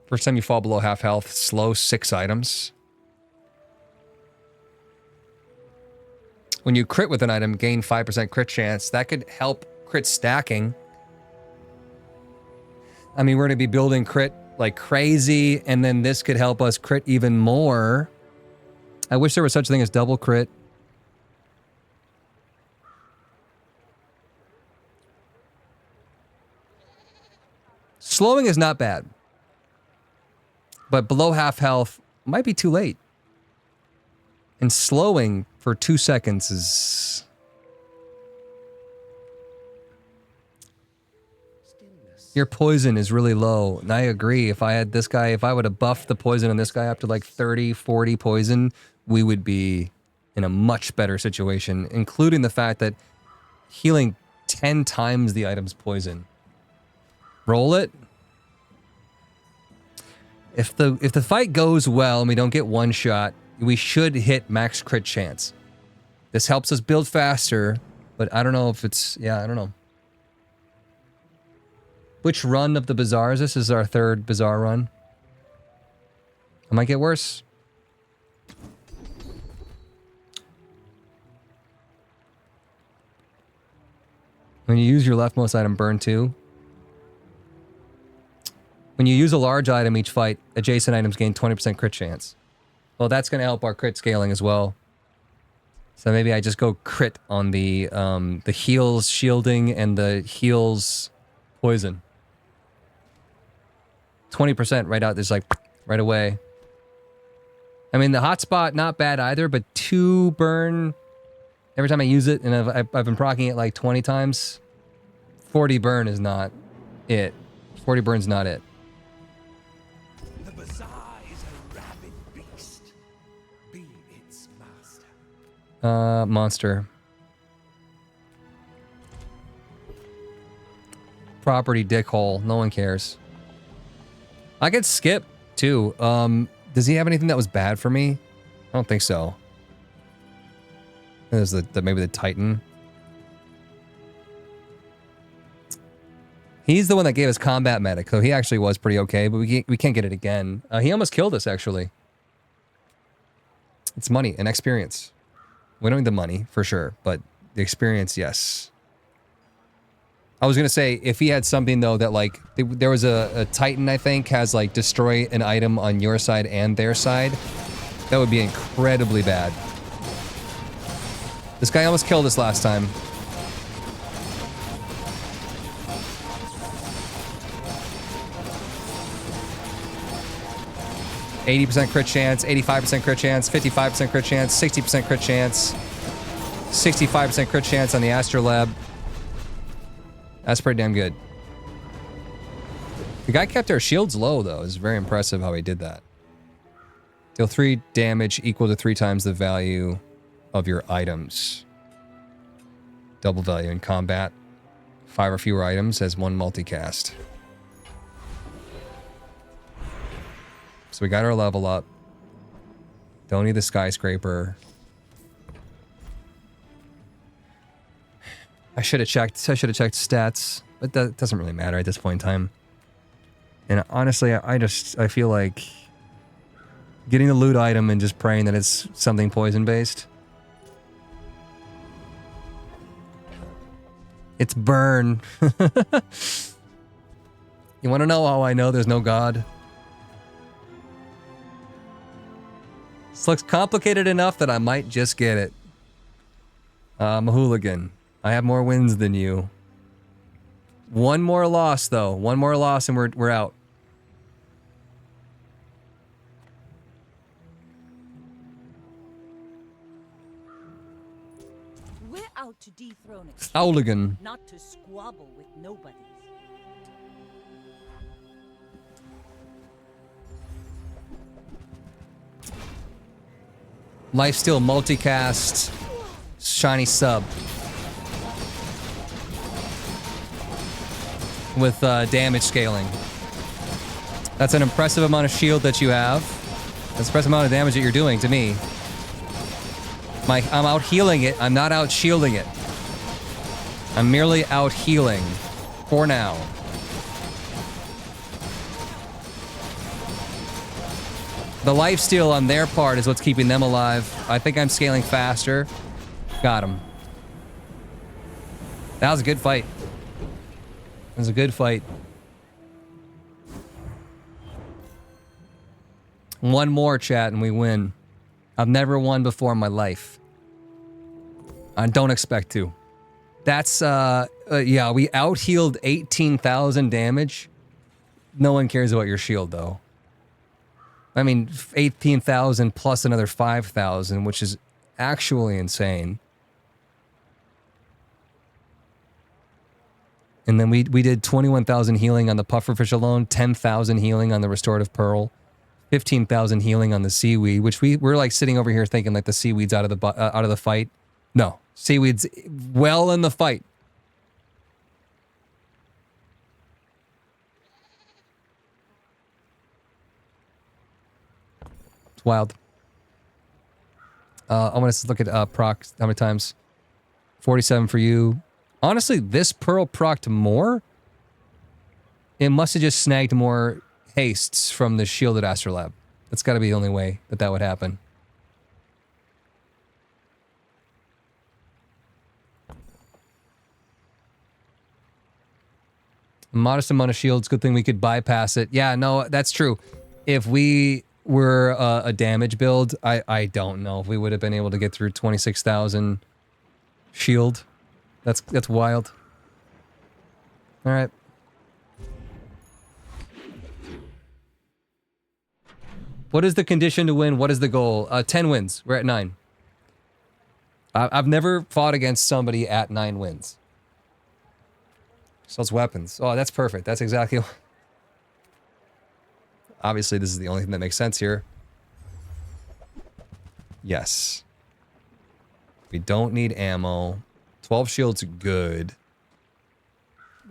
First time you fall below half health, slow 6 items. When you crit with an item, gain 5% crit chance. That could help crit stacking. I mean, we're going to be building crit like crazy, and then this could help us crit even more. I wish there was such a thing as double crit. Slowing is not bad. But below half health might be too late. And slowing for 2 seconds is... Your poison is really low. And I agree. If I had this guy, if I would have buffed the poison on this guy up to like 30, 40 poison, we would be in a much better situation, including the fact that healing 10 times the item's poison. Roll it. If the fight goes well and we don't get one shot, we should hit max crit chance. This helps us build faster, but I don't know if it's... Yeah, I don't know. Which run of the Bazaar is this? This is our 3rd Bazaar run. It might get worse. When you use your leftmost item, burn 2. When you use a large item each fight, adjacent items gain 20% crit chance. Well, that's going to help our crit scaling as well. So maybe I just go crit on the heals shielding and the heals poison. 20% right out, there's like right away. I mean, the hotspot, not bad either, but 2 burn every time I use it, and I've been proccing it like 20 times. 40 burn is not it. 40 burn's not it. The Bazaar is a rabid beast. Be its master. Monster. Property dickhole. No one cares. I could skip, too. Does he have anything that was bad for me? I don't think so. There's maybe the Titan. He's the one that gave us combat medic, so he actually was pretty okay, but we can't get it again. He almost killed us, actually. It's money and experience. We don't need the money, for sure, but the experience, yes. I was going to say, if he had something, though, that, like, there was a Titan, I think, has, like, destroy an item on your side and their side. That would be incredibly bad. This guy almost killed us last time. %, crit chance, 85% crit chance, 55% crit chance, 60% crit chance, 65% crit chance on the Astrolab. That's pretty damn good. The guy kept our shields low, though. It's very impressive how he did that. Deal 3 damage equal to 3 times the value of your items. Double value in combat. 5 or fewer items as 1 multicast. So we got our level up. Don't need the skyscraper. I should have checked stats, but that doesn't really matter at this point in time. And honestly, I feel like getting the loot item and just praying that it's something poison based. It's burn. You want to know how I know there's no God? This looks complicated enough that I might just get it. I'm a hooligan. I have more wins than you. One more loss, though. One more loss and we're out. We're out to dethrone a king, Hooligan. not to squabble with nobodies. Lifesteal multicast. Shiny sub. With damage scaling. That's an impressive amount of shield that you have. That's an impressive amount of damage that you're doing to me. I'm out healing it. I'm not out shielding it. I'm merely out healing. For now. The lifesteal on their part is what's keeping them alive. I think I'm scaling faster. Got him. That was a good fight. It was a good fight. One more, chat, and we win. I've never won before in my life. I don't expect to. That's, yeah, we out-healed 18,000 damage. No one cares about your shield, though. I mean, 18,000 plus another 5,000, which is actually insane. And then we did 21,000 healing on the pufferfish alone, 10,000 healing on the restorative pearl, 15,000 healing on the seaweed, which we're like sitting over here thinking like the seaweed's out of the fight. No, seaweed's well in the fight. It's wild. I want to look at proc. How many times? 47 for you. Honestly, this pearl procced more. It must have just snagged more hastes from the shielded astrolabe. That's got to be the only way that would happen. Modest amount of shields. Good thing we could bypass it. Yeah, no, that's true. If we were a damage build, I don't know if we would have been able to get through 26,000 shield. That's wild. All right. What is the condition to win? What is the goal? 10 wins. We're at 9. I've never fought against somebody at 9 wins. Sells weapons. Oh, that's perfect. That's exactly... Obviously, this is the only thing that makes sense here. Yes. We don't need ammo. 12 shields good.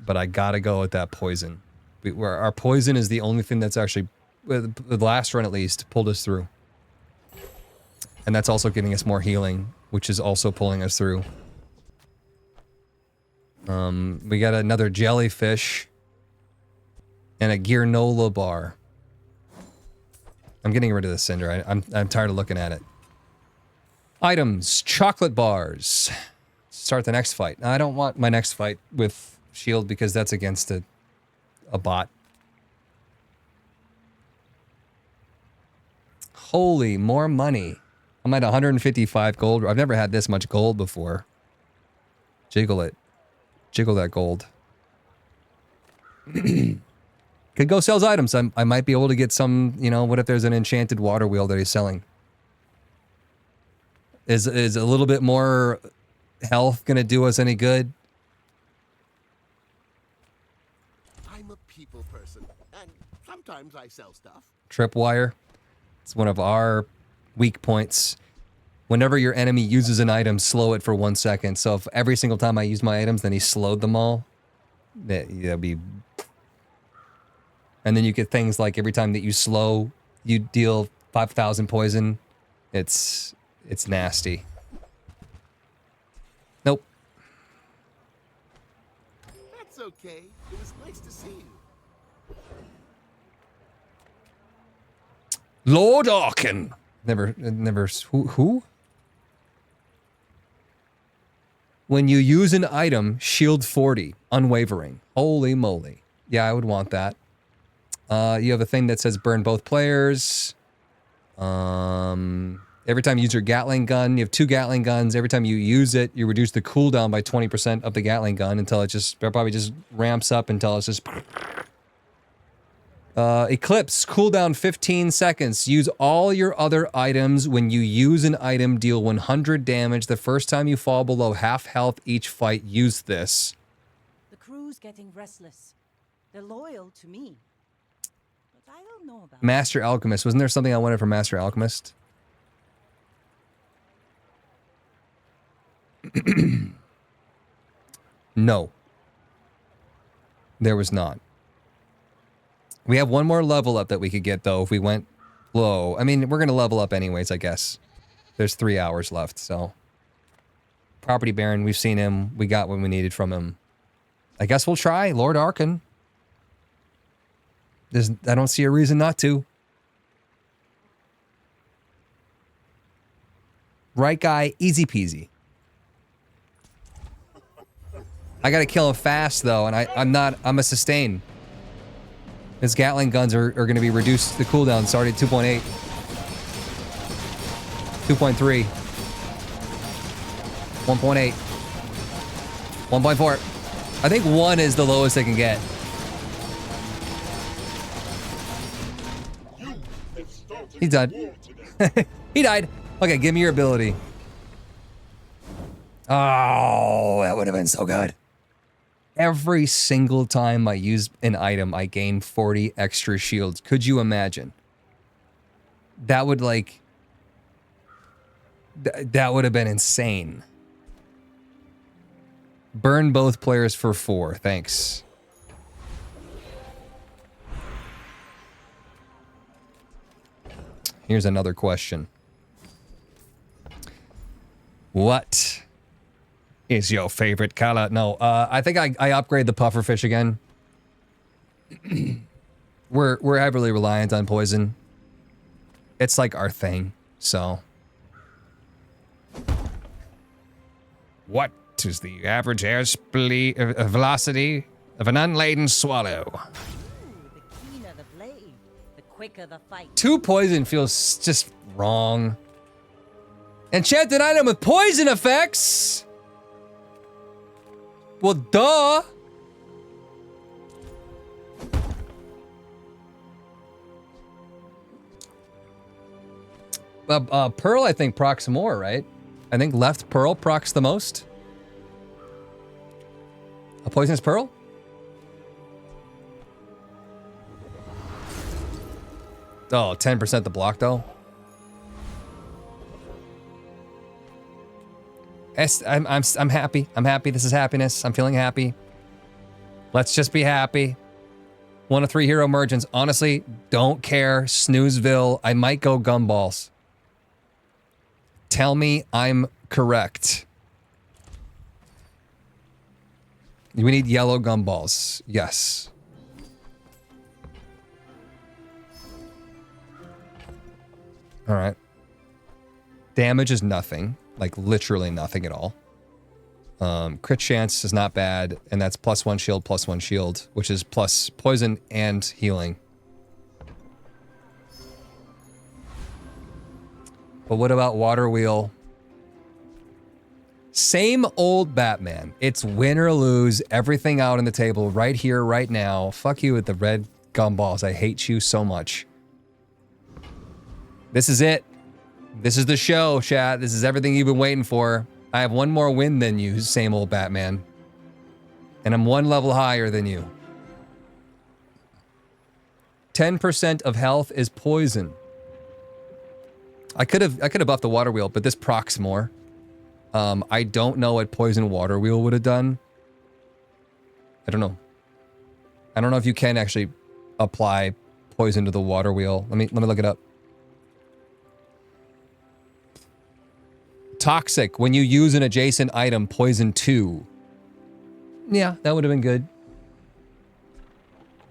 But I gotta go with that poison. Our poison is the only thing that's actually, the last run at least, pulled us through. And that's also giving us more healing, which is also pulling us through. We got another jellyfish. And a granola bar. I'm getting rid of the cinder. I'm tired of looking at it. Items. Chocolate bars. Start the next fight. Now, I don't want my next fight with shield because that's against a bot. Holy, more money. I'm at 155 gold. I've never had this much gold before. Jiggle it. Jiggle that gold. Could go sells items. I might be able to get some, you know, what if there's an enchanted water wheel that he's selling? Is a little bit more health gonna do us any good? I'm a people person, and sometimes I sell stuff. Tripwire. It's one of our weak points. Whenever your enemy uses an item, slow it for 1 second. So if every single time I use my items, then he slowed them all, that'd be... And then you get things like every time that you slow, you deal 5,000 poison. It's nasty. Nope. That's okay. It was nice to see you. Lord Arkin. Never. Who? When you use an item, shield 40, unwavering. Holy moly. Yeah, I would want that. You have a thing that says burn both players. Every time you use your Gatling gun, you have 2 Gatling guns. Every time you use it, you reduce the cooldown by 20% of the Gatling gun until it probably just ramps up until it's just... Eclipse, cooldown 15 seconds. Use all your other items. When you use an item, deal 100 damage. The first time you fall below half health each fight, use this. The crew's getting restless. They're loyal to me. But I don't know about Master Alchemist. Wasn't there something I wanted from Master Alchemist? No. There was not. We have one more level up that we could get, though, if we went low. I mean, we're going to level up anyways, I guess. There's 3 hours left, so. Property Baron, we've seen him. We got what we needed from him. I guess we'll try Lord Arkin. I don't see a reason not to. Right guy, easy peasy. I gotta kill him fast, though, and I'm a sustain. His Gatling guns are going to be reduced. The cooldown started at 2.8. 2.3. 1.8. 1.4. I think 1 is the lowest they can get. He's done. He died. Okay, give me your ability. Oh, that would have been so good. Every single time I use an item, I gain 40 extra shields. Could you imagine? That would like... that would have been insane. Burn both players for 4. Thanks. Here's another question. What is your favorite color? No, I think I upgrade the pufferfish again. We're heavily reliant on poison. It's like our thing, so. What is the average air velocity of an unladen swallow? the keener the blade, the quicker the fight. 2 poison feels just wrong. Enchanted item with poison effects? Well, duh. Pearl, I think, procs more, right? I think left Pearl procs the most. A poisonous Pearl? Oh, 10% the block, though. I'm happy. I'm happy. This is happiness. I'm feeling happy. Let's just be happy. 1 of 3 hero emergence. Honestly, don't care. Snoozeville. I might go gumballs. Tell me I'm correct. We need yellow gumballs. Yes. All right. Damage is nothing. Like, literally nothing at all. Crit chance is not bad, and that's +1 shield, which is plus poison and healing. But what about Water Wheel? Same old Batman. It's win or lose, everything out on the table, right here, right now. Fuck you with the red gumballs. I hate you so much. This is it. This is the show, chat. This is everything you've been waiting for. I have 1 more win than you, same old Batman. And I'm 1 level higher than you. 10% of health is poison. I could have buffed the Water Wheel, but this procs more. I don't know what Poison Water Wheel would have done. I don't know. I don't know if you can actually apply poison to the Water Wheel. Let me look it up. Toxic. When you use an adjacent item, poison 2. Yeah, that would have been good.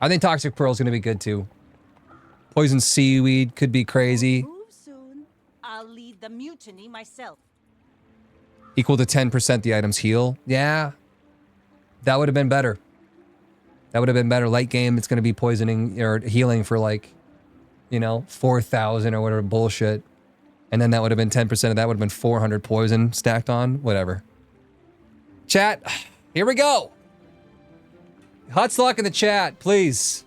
I think Toxic Pearl is going to be good too. Poison Seaweed could be crazy. Move soon. I'll lead the mutiny myself. Equal to 10% the items heal. Yeah. That would have been better. That would have been better. Late game, it's going to be poisoning or healing for like, you know, 4,000 or whatever bullshit. And then that would have been 10% of that would have been 400 poison stacked on. Whatever. Chat, here we go. Hot's luck in the chat, please.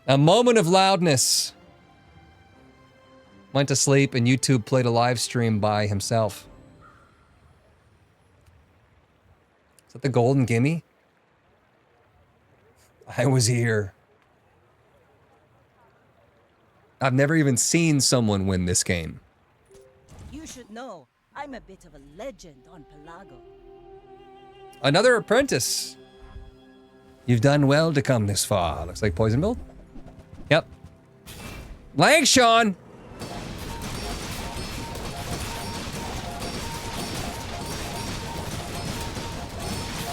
A moment of loudness. Went to sleep and YouTube played a live stream by himself. Is that the golden gimme? I was here. I've never even seen someone win this game. You should know, I'm a bit of a legend on Pelago. Another apprentice. You've done well to come this far. Looks like poison build. Yep. Langshawn!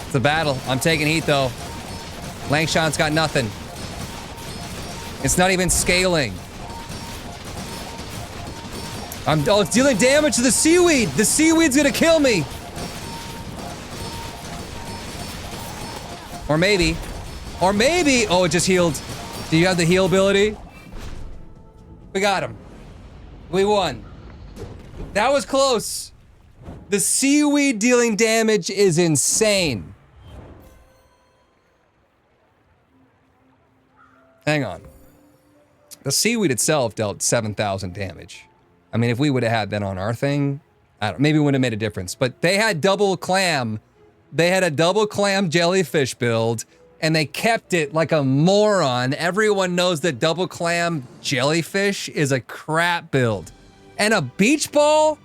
It's a battle. I'm taking heat though. Langshawn's got nothing. It's not even scaling. Oh, it's dealing damage to the seaweed. The seaweed's gonna kill me. Or maybe. Oh, it just healed. Do you have the heal ability? We got him. We won. That was close. The seaweed dealing damage is insane. Hang on. The seaweed itself dealt 7,000 damage. I mean, if we would have had that on our thing, I don't, maybe it wouldn't have made a difference. But they had double clam. They had a double clam jellyfish build, and they kept it like a moron. Everyone knows that double clam jellyfish is a crap build. And a beach ball?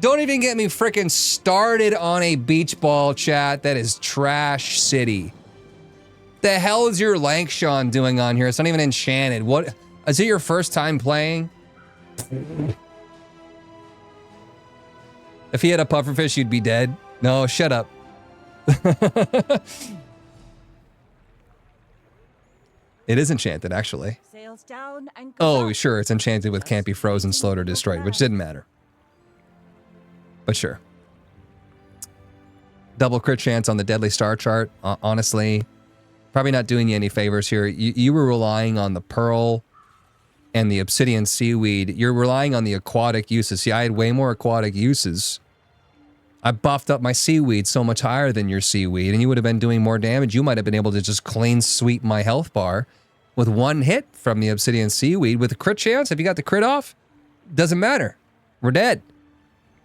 Don't even get me freaking started on a beach ball, chat. That is trash city. The hell is your Langshawn doing on here? It's not even enchanted. What? Is it your first time playing? If he had a pufferfish, you'd be dead. No, shut up. It is enchanted, actually. Sails down and Oh, sure, it's enchanted with can't be frozen, slowed, or destroyed, which didn't matter. But sure. Double crit chance on the deadly star chart. Honestly, probably not doing you any favors here. You were relying on the pearl and the obsidian seaweed. You're relying on the aquatic uses. See, I had way more aquatic uses. I buffed up my seaweed so much higher than your seaweed, and you would have been doing more damage. You might have been able to just clean sweep my health bar with one hit from the obsidian seaweed with a crit chance. If you got the crit off, doesn't matter. We're dead.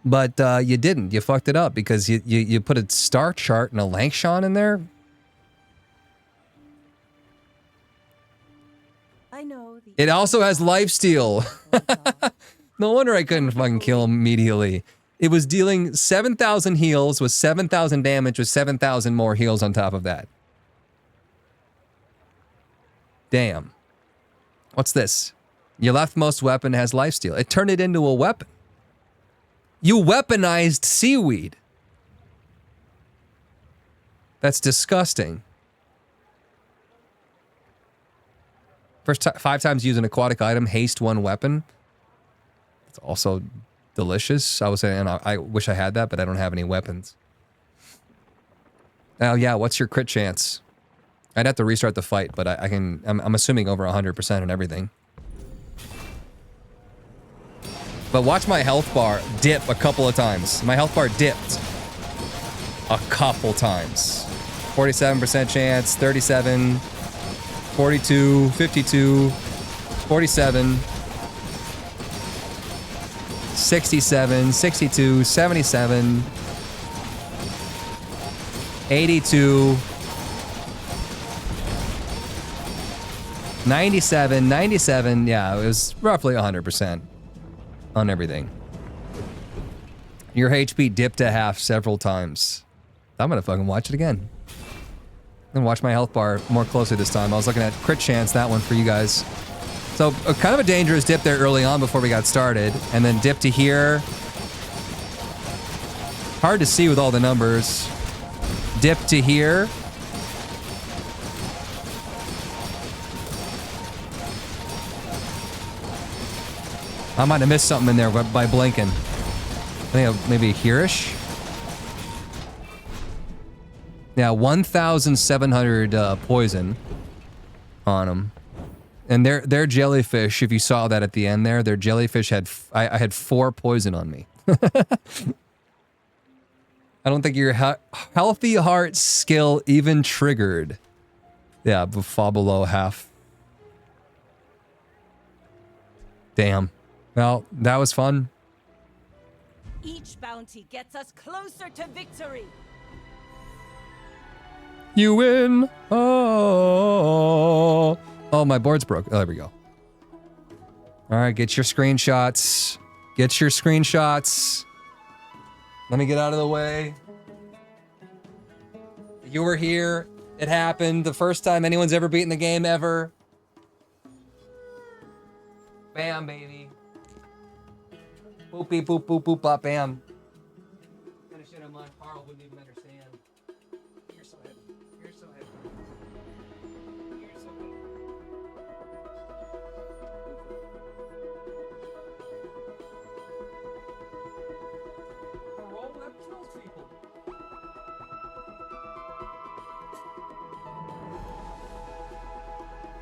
But you didn't. You fucked it up because you put a star chart and a Langshawn in there. I know It also has lifesteal. No wonder I couldn't fucking kill him immediately. It was dealing 7,000 heals with 7,000 damage with 7,000 more heals on top of that. Damn. What's this? Your leftmost weapon has lifesteal. It turned it into a weapon. You weaponized seaweed. That's disgusting. First 5 times use an aquatic item, haste 1 weapon. It's also delicious. I was saying, I wish I had that, but I don't have any weapons. Oh yeah, what's your crit chance? I'd have to restart the fight, but I'm assuming over 100% on everything. But watch my health bar dip a couple of times. My health bar dipped a couple times. 47% chance, 37, 42, 52, 47, 67, 62, 77, 82, 97, 97. Yeah, it was roughly 100% on everything. Your HP dipped to half several times. I'm gonna fucking watch it again. I'm gonna watch my health bar more closely this time. I was looking at crit chance, that one for you guys. So kind of a dangerous dip there early on before we got started, and then dip to here, Hard to see with all the numbers. Dip to here. I might have missed something in there by blinking. I think maybe here-ish. Yeah, 1,700 poison on them. And their jellyfish, if you saw that at the end there, their jellyfish had... I had 4 poison on me. I don't think your healthy heart skill even triggered. Yeah, fall below half. Damn. Well, that was fun. Each bounty gets us closer to victory. You win. Oh, my board's broke. Oh, there we go. All right, get your screenshots. Get your screenshots. Let me get out of the way. You were here. It happened. The first time anyone's ever beaten the game ever. Bam, baby. Boop, beep, boop, boop, boop, bop, bam. Finish it on mine. Carl wouldn't even understand. You're so heavy. You're so heavy. You're so heavy. A roll that kills people.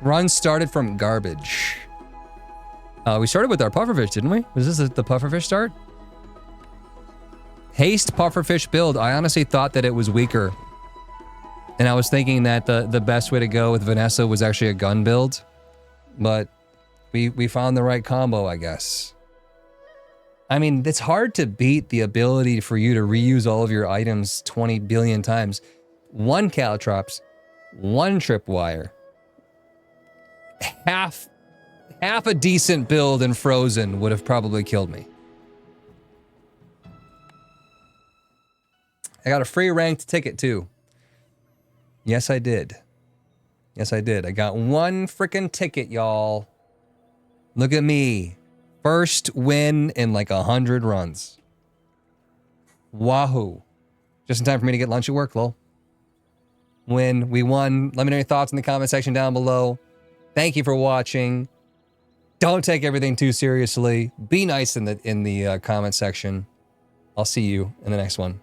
Run started from garbage. We started with our pufferfish, didn't we? Was this the pufferfish start? Haste pufferfish build. I honestly thought that it was weaker. And I was thinking that the best way to go with Vanessa was actually a gun build. But we found the right combo, I guess. I mean, it's hard to beat the ability for you to reuse all of your items 20 billion times. 1 caltrops, 1 tripwire. Half a decent build in Frozen would have probably killed me. I got a free ranked ticket too. Yes, I did. Yes, I did. I got 1 freaking ticket, y'all. Look at me. First win in like 100 runs. Wahoo. Just in time for me to get lunch at work, lol. When we won, let me know your thoughts in the comment section down below. Thank you for watching. Don't take everything too seriously. Be nice in the comment section. I'll see you in the next one.